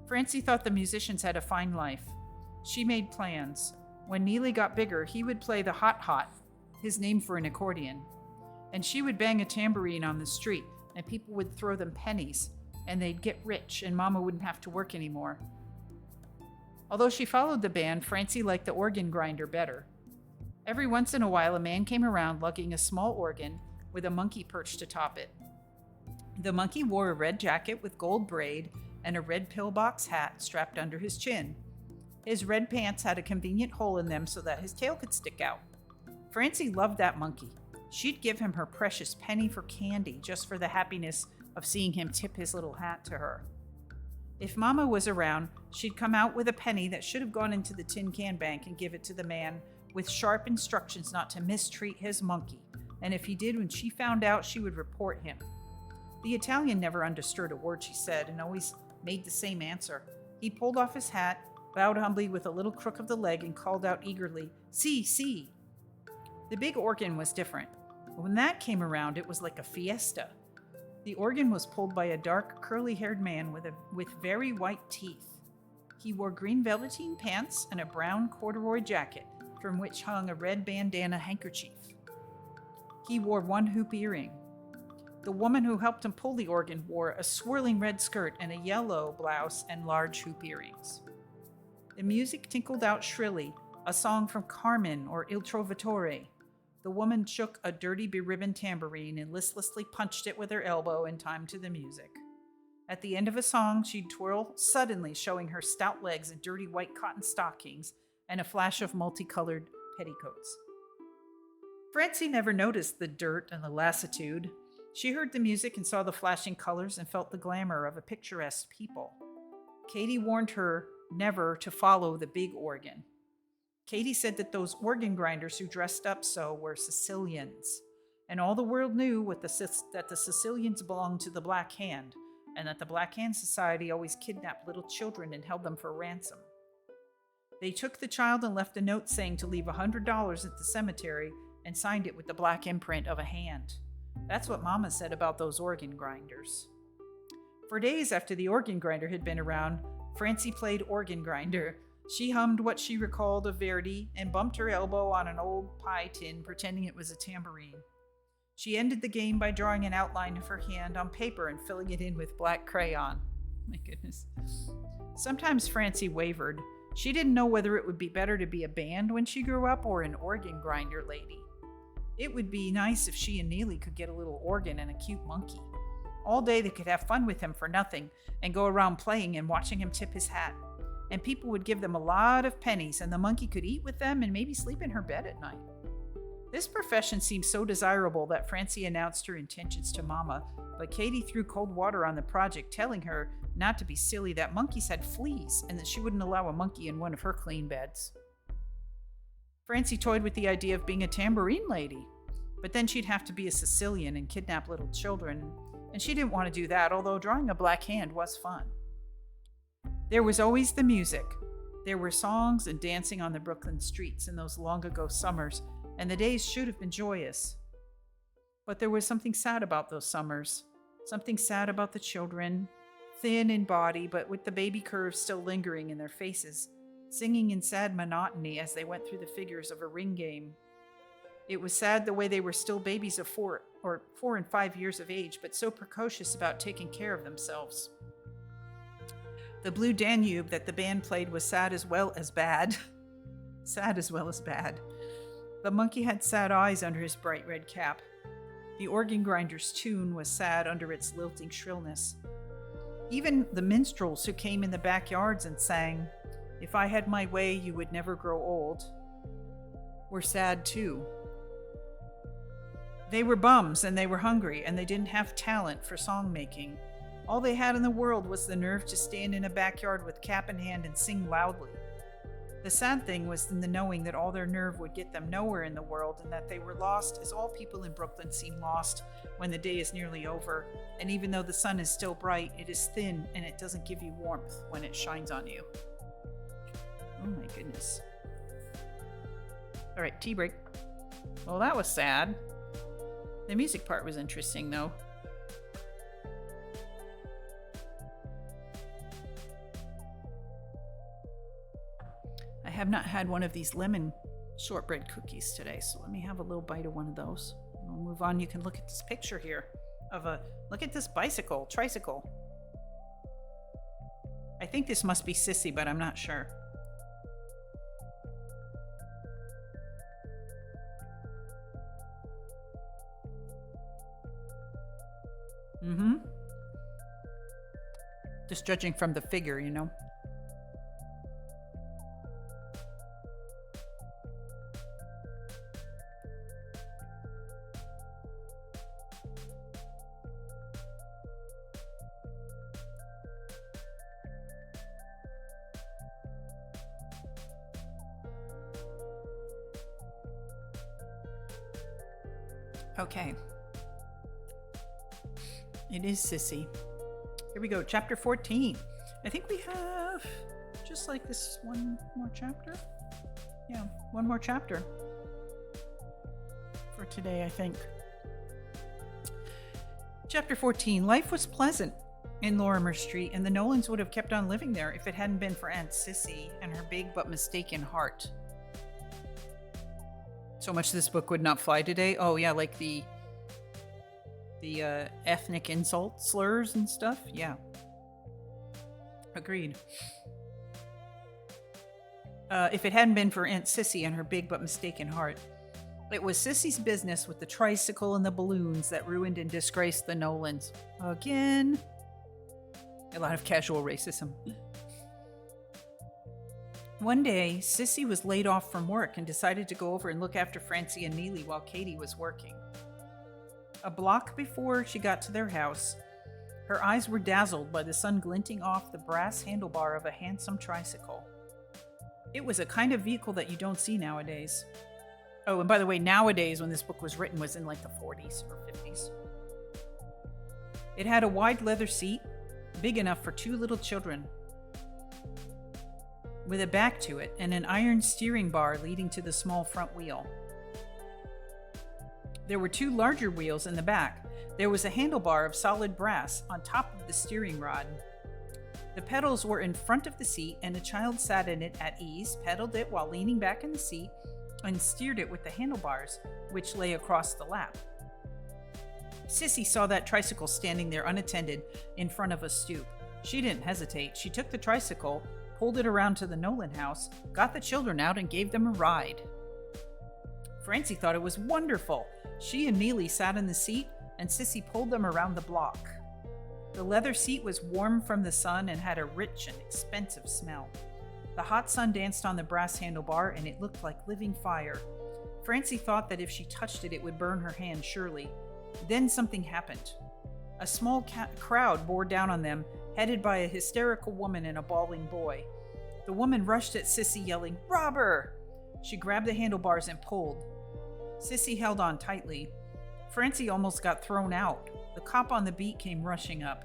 Francie thought the musicians had a fine life. She made plans. When Neely got bigger, he would play the hot, his name for an accordion. And she would bang a tambourine on the street, and people would throw them pennies, and they'd get rich, and Mama wouldn't have to work anymore. Although she followed the band, Francie liked the organ grinder better. Every once in a while, a man came around lugging a small organ with a monkey perched atop it. The monkey wore a red jacket with gold braid and a red pillbox hat strapped under his chin. His red pants had a convenient hole in them so that his tail could stick out. Francie loved that monkey. She'd give him her precious penny for candy just for the happiness of seeing him tip his little hat to her. If Mama was around, she'd come out with a penny that should have gone into the tin can bank and give it to the man with sharp instructions not to mistreat his monkey, and if he did, when she found out, she would report him. The Italian never understood a word she said and always made the same answer. He pulled off his hat, bowed humbly with a little crook of the leg, and called out eagerly, "Si, si." The big organ was different. When that came around, it was like a fiesta. The organ was pulled by a dark, curly-haired man with very white teeth. He wore green velveteen pants and a brown corduroy jacket, from which hung a red bandana handkerchief. He wore one hoop earring. The woman who helped him pull the organ wore a swirling red skirt and a yellow blouse and large hoop earrings. The music tinkled out shrilly, a song from Carmen or Il Trovatore. The woman shook a dirty, beribboned tambourine and listlessly punched it with her elbow in time to the music. At the end of a song, she'd twirl suddenly, showing her stout legs and dirty white cotton stockings and a flash of multicolored petticoats. Francie never noticed the dirt and the lassitude. She heard the music and saw the flashing colors and felt the glamour of a picturesque people. Katie warned her never to follow the big organ. Katie said that those organ grinders who dressed up so were Sicilians, and all the world knew that the Sicilians belonged to the Black Hand, and that the Black Hand Society always kidnapped little children and held them for ransom. They took the child and left a note saying to leave $100 at the cemetery and signed it with the black imprint of a hand. That's what Mama said about those organ grinders. For days after the organ grinder had been around, Francie played organ grinder. She hummed what she recalled of Verdi and bumped her elbow on an old pie tin, pretending it was a tambourine. She ended the game by drawing an outline of her hand on paper and filling it in with black crayon. My goodness. Sometimes Francie wavered. She didn't know whether it would be better to be a band when she grew up or an organ grinder lady. It would be nice if she and Neely could get a little organ and a cute monkey. All day they could have fun with him for nothing and go around playing and watching him tip his hat. And people would give them a lot of pennies and the monkey could eat with them and maybe sleep in her bed at night. This profession seemed so desirable that Francie announced her intentions to Mama, but Katie threw cold water on the project, telling her not to be silly, that monkeys had fleas and that she wouldn't allow a monkey in one of her clean beds. Francie toyed with the idea of being a tambourine lady, but then she'd have to be a Sicilian and kidnap little children, and she didn't want to do that, although drawing a black hand was fun. There was always the music. There were songs and dancing on the Brooklyn streets in those long-ago summers, and the days should have been joyous. But there was something sad about those summers, something sad about the children, thin in body but with the baby curves still lingering in their faces, singing in sad monotony as they went through the figures of a ring game. It was sad the way they were still babies of 4 and 5 years of age, but so precocious about taking care of themselves. The Blue Danube that the band played was sad as well as bad. Sad as well as bad. The monkey had sad eyes under his bright red cap. The organ grinder's tune was sad under its lilting shrillness. Even the minstrels who came in the backyards and sang, "If I had my way, you would never grow old," were sad too. They were bums and they were hungry and they didn't have talent for song making. All they had in the world was the nerve to stand in a backyard with cap in hand and sing loudly. The sad thing was in the knowing that all their nerve would get them nowhere in the world and that they were lost, as all people in Brooklyn seem lost when the day is nearly over, and even though the sun is still bright, it is thin and it doesn't give you warmth when it shines on you. Oh my goodness. All right, tea break. Well, that was sad. The music part was interesting, though. I have not had one of these lemon shortbread cookies today, so let me have a little bite of one of those. We'll move on. You can look at this picture here look at this tricycle. I think this must be Sissy, but I'm not sure. Just judging from the figure, you know. Okay. It is Sissy. Here we go, chapter 14. I think we have just like this one more chapter. Yeah, one more chapter for today, I think. Chapter 14. Life was pleasant in Lorimer Street, and the Nolans would have kept on living there if it hadn't been for Aunt Sissy and her big but mistaken heart. So much this book would not fly today. Oh yeah, like the ethnic insult slurs and stuff. Yeah. Agreed. If it hadn't been for Aunt Sissy and her big but mistaken heart. It was Sissy's business with the tricycle and the balloons that ruined and disgraced the Nolans. Again. A lot of casual racism. One day, Sissy was laid off from work and decided to go over and look after Francie and Neely while Katie was working. A block before she got to their house, her eyes were dazzled by the sun glinting off the brass handlebar of a handsome tricycle. It was a kind of vehicle that you don't see nowadays. Oh, and by the way, nowadays, when this book was written, was in like the 40s or 50s. It had a wide leather seat, big enough for 2 little children, with a back to it and an iron steering bar leading to the small front wheel. There were 2 larger wheels in the back. There was a handlebar of solid brass on top of the steering rod. The pedals were in front of the seat, and a child sat in it at ease, pedaled it while leaning back in the seat, and steered it with the handlebars, which lay across the lap. Sissy saw that tricycle standing there unattended in front of a stoop. She didn't hesitate. She took the tricycle, pulled it around to the Nolan house, got the children out, and gave them a ride. Francie thought it was wonderful. She and Neely sat in the seat, and Sissy pulled them around the block. The leather seat was warm from the sun and had a rich and expensive smell. The hot sun danced on the brass handlebar, and it looked like living fire. Francie thought that if she touched it, it would burn her hand surely. Then something happened. A small crowd bore down on them, headed by a hysterical woman and a bawling boy. The woman rushed at Sissy, yelling, "Robber!" She grabbed the handlebars and pulled. Sissy held on tightly. Francie almost got thrown out. The cop on the beat came rushing up.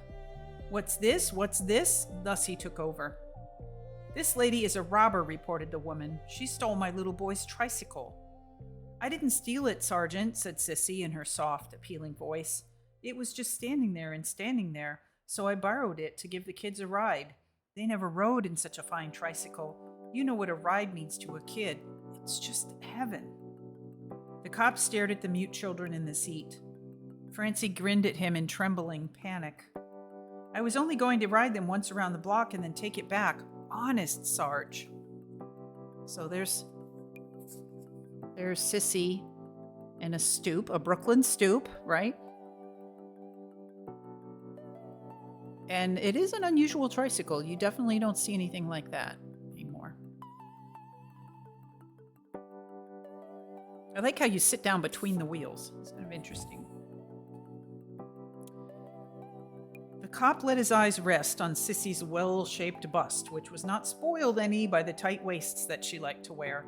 "What's this? What's this?" Thus he took over. "This lady is a robber," reported the woman. "She stole my little boy's tricycle." "I didn't steal it, Sergeant," said Sissy in her soft, appealing voice. "It was just standing there, so I borrowed it to give the kids a ride. They never rode in such a fine tricycle. You know what a ride means to a kid. It's just heaven." The cop stared at the mute children in the seat. Francie grinned at him in trembling panic. "I was only going to ride them once around the block and then take it back. Honest, Sarge." So there's Sissy in a stoop, a Brooklyn stoop, right? And it is an unusual tricycle. You definitely don't see anything like that anymore. I like how you sit down between the wheels. It's kind of interesting. The cop let his eyes rest on Sissy's well-shaped bust, which was not spoiled any by the tight waists that she liked to wear.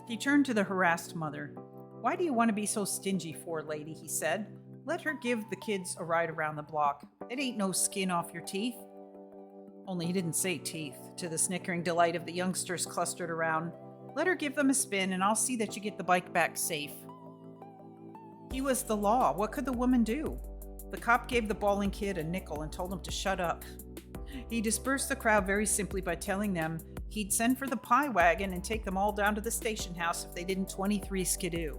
He turned to the harassed mother. "Why do you want to be so stingy, poor lady?" he said. "Let her give the kids a ride around the block. It ain't no skin off your teeth." Only he didn't say teeth, to the snickering delight of the youngsters clustered around. "Let her give them a spin, and I'll see that you get the bike back safe." He was the law. What could the woman do? The cop gave the bawling kid a nickel and told him to shut up. He dispersed the crowd very simply by telling them he'd send for the pie wagon and take them all down to the station house if they didn't 23 skidoo.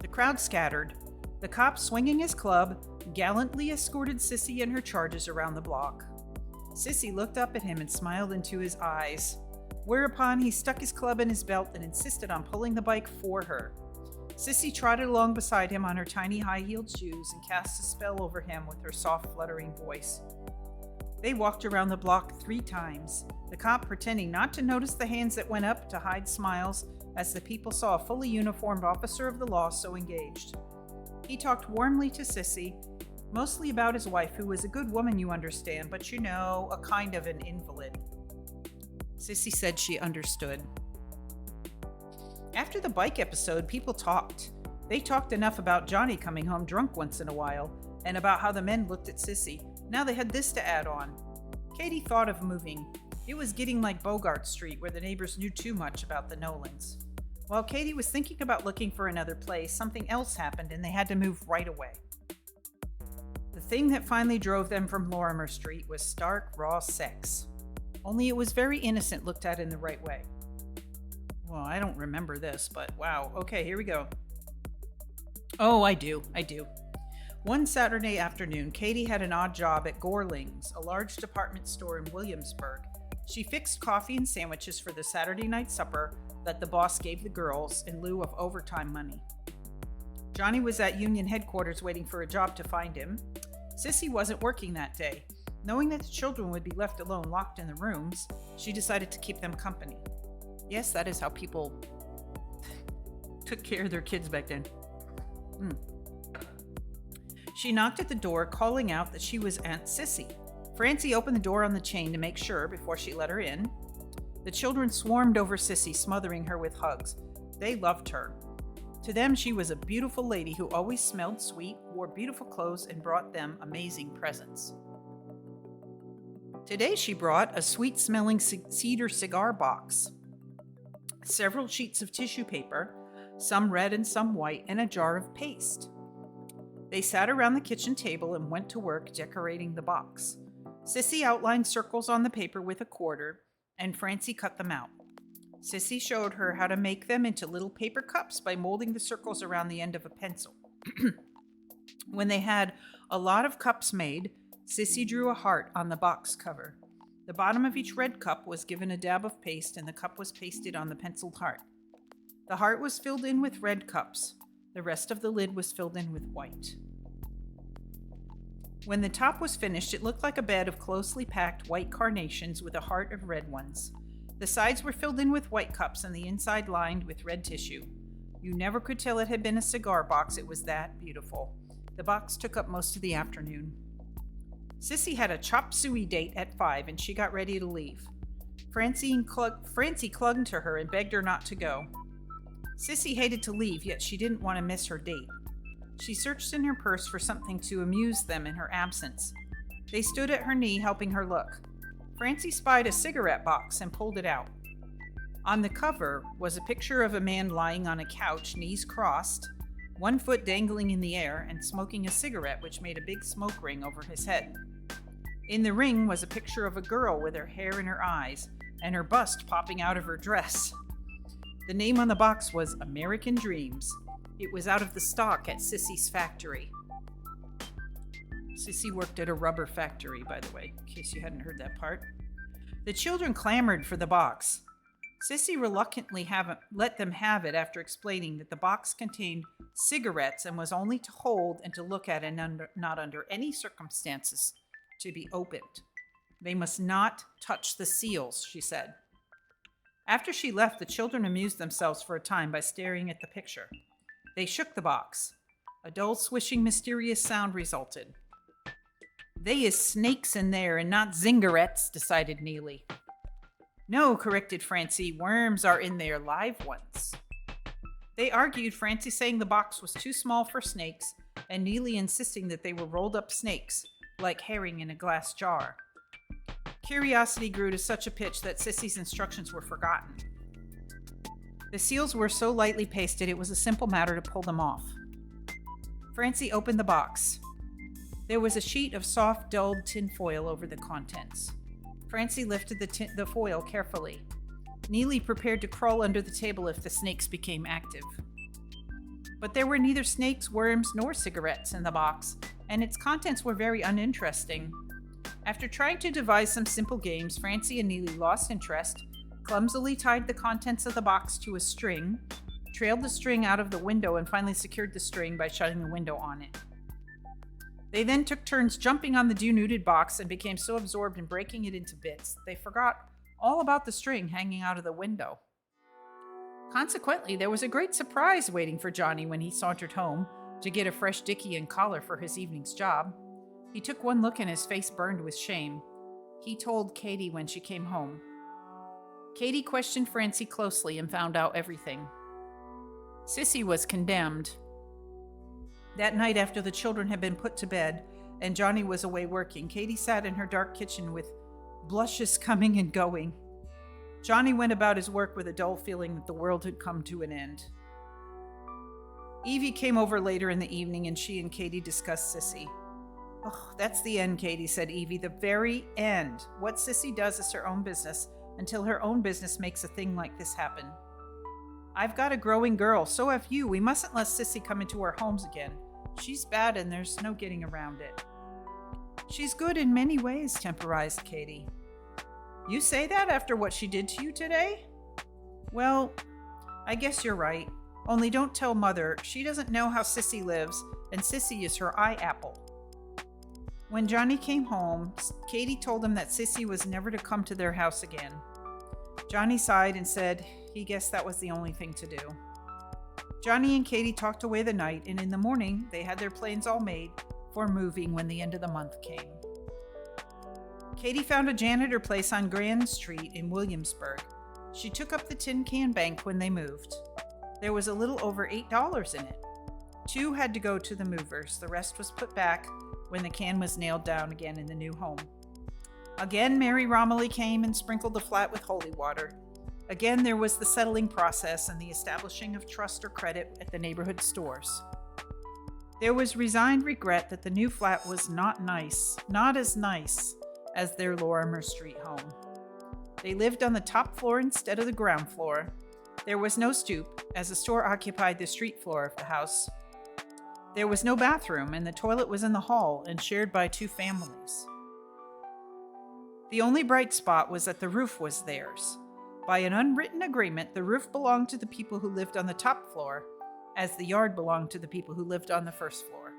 The crowd scattered. The cop, swinging his club, gallantly escorted Sissy and her charges around the block. Sissy looked up at him and smiled into his eyes, whereupon he stuck his club in his belt and insisted on pulling the bike for her. Sissy trotted along beside him on her tiny high-heeled shoes and cast a spell over him with her soft, fluttering voice. They walked around the block 3 times, the cop pretending not to notice the hands that went up to hide smiles as the people saw a fully uniformed officer of the law so engaged. He talked warmly to Sissy, mostly about his wife, who was a good woman, you understand, but you know, a kind of an invalid. Sissy said she understood. After the bike episode, people talked. They talked enough about Johnny coming home drunk once in a while, and about how the men looked at Sissy. Now they had this to add on. Katie thought of moving. It was getting like Bogart Street, where the neighbors knew too much about the Nolans. While Katie was thinking about looking for another place, something else happened and they had to move right away. The thing that finally drove them from Lorimer Street was stark, raw sex. Only it was very innocent looked at in the right way. Well, I don't remember this, but wow. Okay, here we go. Oh, I do. One Saturday afternoon, Katie had an odd job at Gorling's, a large department store in Williamsburg. She fixed coffee and sandwiches for the Saturday night supper that the boss gave the girls in lieu of overtime money. Johnny was at Union headquarters waiting for a job to find him. Sissy wasn't working that day. Knowing that the children would be left alone locked in the rooms, she decided to keep them company. Yes, that is how people took care of their kids back then. She knocked at the door, calling out that she was Aunt Sissy. Francie opened the door on the chain to make sure before she let her in. The children swarmed over Sissy, smothering her with hugs. They loved her. To them, she was a beautiful lady who always smelled sweet, wore beautiful clothes, and brought them amazing presents. Today, she brought a sweet-smelling cedar cigar box, several sheets of tissue paper, some red and some white, and a jar of paste. They sat around the kitchen table and went to work decorating the box. Sissy outlined circles on the paper with a quarter, and Francie cut them out. Sissy showed her how to make them into little paper cups by molding the circles around the end of a pencil. When they had a lot of cups made, Sissy drew a heart on the box cover. The bottom of each red cup was given a dab of paste, and the cup was pasted on the penciled heart. The heart was filled in with red cups. The rest of the lid was filled in with white. When the top was finished, it looked like a bed of closely packed white carnations with a heart of red ones. The sides were filled in with white cups and the inside lined with red tissue. You never could tell it had been a cigar box, it was that beautiful. The box took up most of the afternoon. Sissy had a chop suey date at 5 and she got ready to leave. Francie clung to her and begged her not to go. Sissy hated to leave, yet she didn't want to miss her date. She searched in her purse for something to amuse them in her absence. They stood at her knee, helping her look. Francie spied a cigarette box and pulled it out. On the cover was a picture of a man lying on a couch, knees crossed, one foot dangling in the air, and smoking a cigarette which made a big smoke ring over his head. In the ring was a picture of a girl with her hair in her eyes and her bust popping out of her dress. The name on the box was American Dreams. It was out of the stock at Sissy's factory. Sissy worked at a rubber factory, by the way, in case you hadn't heard that part. The children clamored for the box. Sissy reluctantly let them have it after explaining that the box contained cigarettes and was only to hold and to look at and not under any circumstances to be opened. They must not touch the seals, she said. After she left, the children amused themselves for a time by staring at the picture. They shook the box. A dull, swishing, mysterious sound resulted. "They is snakes in there and not zingarettes," decided Neely. "No," corrected Francie, "worms are in there, live ones." They argued, Francie saying the box was too small for snakes, and Neely insisting that they were rolled up snakes, like herring in a glass jar. Curiosity grew to such a pitch that Sissy's instructions were forgotten. The seals were so lightly pasted it was a simple matter to pull them off. Francie opened the box. There was a sheet of soft, dulled tin foil over the contents. Francie lifted the foil carefully. Neely prepared to crawl under the table if the snakes became active. But there were neither snakes, worms, nor cigarettes in the box, and its contents were very uninteresting. After trying to devise some simple games, Francie and Neely lost interest, clumsily tied the contents of the box to a string, trailed the string out of the window, and finally secured the string by shutting the window on it. They then took turns jumping on the denuded box and became so absorbed in breaking it into bits, they forgot all about the string hanging out of the window. Consequently, there was a great surprise waiting for Johnny when he sauntered home to get a fresh dicky and collar for his evening's job. He took one look and his face burned with shame. He told Katie when she came home. Katie questioned Francie closely and found out everything. Sissy was condemned. That night, after the children had been put to bed and Johnny was away working, Katie sat in her dark kitchen with blushes coming and going. Johnny went about his work with a dull feeling that the world had come to an end. Evie came over later in the evening and she and Katie discussed Sissy. Oh, that's the end, Katie, said Evie. The very end. What Sissy does is her own business until her own business makes a thing like this happen. I've got a growing girl, so have you. We mustn't let Sissy come into our homes again. She's bad and there's no getting around it. She's good in many ways, temporized Katie. You say that after what she did to you today? Well, I guess you're right. Only don't tell Mother. She doesn't know how Sissy lives, and Sissy is her eye apple. When Johnny came home, Katie told him that Sissy was never to come to their house again. Johnny sighed and said he guessed that was the only thing to do. Johnny and Katie talked away the night, and in the morning, they had their plans all made for moving when the end of the month came. Katie found a janitor place on Grand Street in Williamsburg. She took up the tin can bank when they moved. There was a little over $8 in it. 2 had to go to the movers. The rest was put back when the can was nailed down again in the new home. Again, Mary Romilly came and sprinkled the flat with holy water. Again, there was the settling process and the establishing of trust or credit at the neighborhood stores. There was resigned regret that the new flat was not as nice as their Lorimer Street home. They lived on the top floor instead of the ground floor. There was no stoop, as the store occupied the street floor of the house. There was no bathroom, and the toilet was in the hall and shared by 2 families. The only bright spot was that the roof was theirs. By an unwritten agreement, the roof belonged to the people who lived on the top floor, as the yard belonged to the people who lived on the first floor.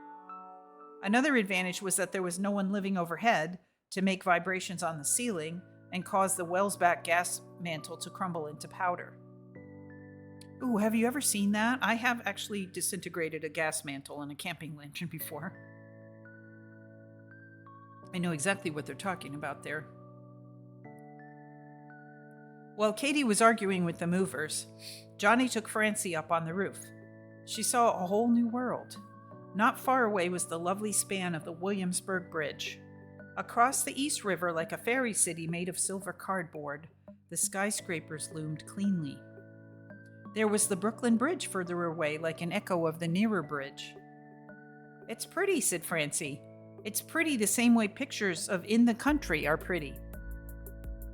Another advantage was that there was no one living overhead to make vibrations on the ceiling and cause the Wellsback gas mantle to crumble into powder. Ooh, have you ever seen that? I have actually disintegrated a gas mantle in a camping lantern before. I know exactly what they're talking about there. While Katie was arguing with the movers, Johnny took Francie up on the roof. She saw a whole new world. Not far away was the lovely span of the Williamsburg Bridge. Across the East River, like a fairy city made of silver cardboard, the skyscrapers loomed cleanly. There was the Brooklyn Bridge further away, like an echo of the nearer bridge. It's pretty, said Francie. It's pretty the same way pictures of in the country are pretty.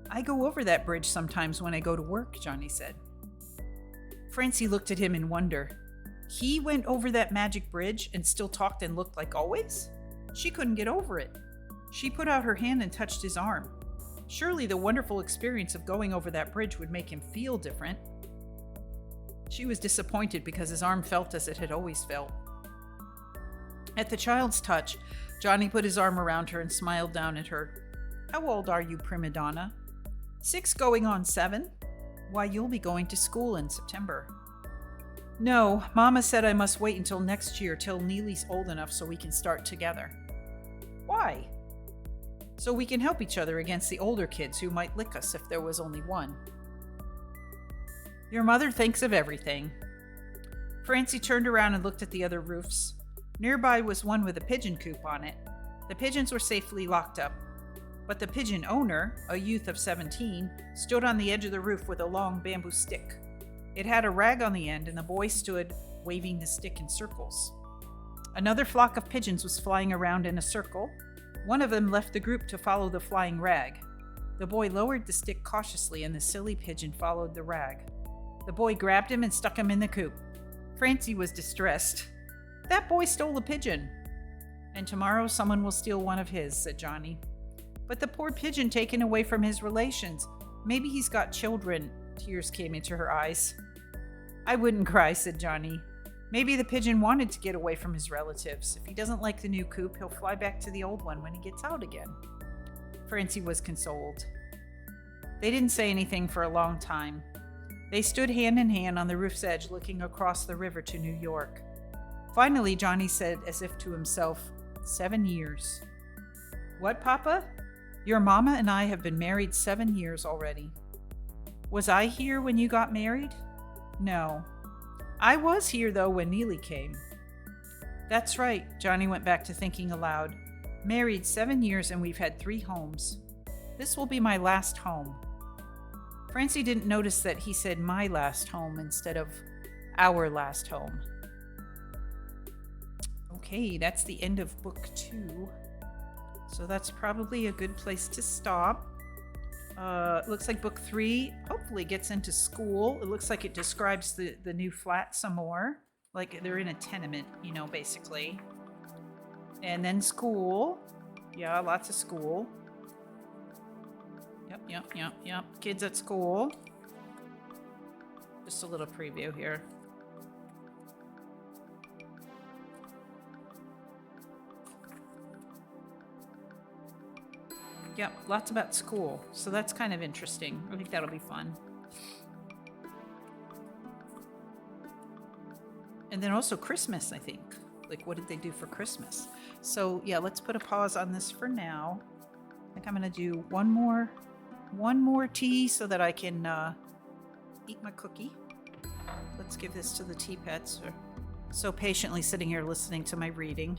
I go over that bridge sometimes when I go to work, Johnny said. Francie looked at him in wonder. He went over that magic bridge and still talked and looked like always? She couldn't get over it. She put out her hand and touched his arm. Surely the wonderful experience of going over that bridge would make him feel different. She was disappointed because his arm felt as it had always felt. At the child's touch, Johnny put his arm around her and smiled down at her. How old are you, prima donna? 6 going on 7. Why, you'll be going to school in September. No, Mama said I must wait until next year till Neely's old enough so we can start together. Why? So we can help each other against the older kids who might lick us if there was only one. Your mother thinks of everything. Francie turned around and looked at the other roofs. Nearby was one with a pigeon coop on it. The pigeons were safely locked up. But the pigeon owner, a youth of 17, stood on the edge of the roof with a long bamboo stick. It had a rag on the end, and the boy stood waving the stick in circles. Another flock of pigeons was flying around in a circle. One of them left the group to follow the flying rag. The boy lowered the stick cautiously, and the silly pigeon followed the rag. The boy grabbed him and stuck him in the coop. Francie was distressed. That boy stole a pigeon. And tomorrow someone will steal one of his, said Johnny. But the poor pigeon taken away from his relations. Maybe he's got children. Tears came into her eyes. I wouldn't cry, said Johnny. Maybe the pigeon wanted to get away from his relatives. If he doesn't like the new coop, he'll fly back to the old one when he gets out again. Francie was consoled. They didn't say anything for a long time. They stood hand in hand on the roof's edge looking across the river to New York. Finally, Johnny said as if to himself, 7 years. What, Papa? Your mama and I have been married 7 years already. Was I here when you got married? No. I was here, though, when Neely came. That's right, Johnny went back to thinking aloud. Married 7 years and we've had 3 homes. This will be my last home. Francie didn't notice that he said my last home instead of our last home. Okay, that's the end of book 2. So that's probably a good place to stop. Looks like book 3 hopefully gets into school. It looks like it describes the new flat some more. Like they're in a tenement, basically. And then school. Yeah, lots of school. Yep. Kids at school. Just a little preview here. Yep, lots about school. So that's kind of interesting. I think that'll be fun. And then also Christmas, I think. Like, what did they do for Christmas? So yeah, let's put a pause on this for now. I think I'm gonna do one more tea so that I can eat my cookie. Let's give this to the tea pets. So patiently sitting here listening to my reading.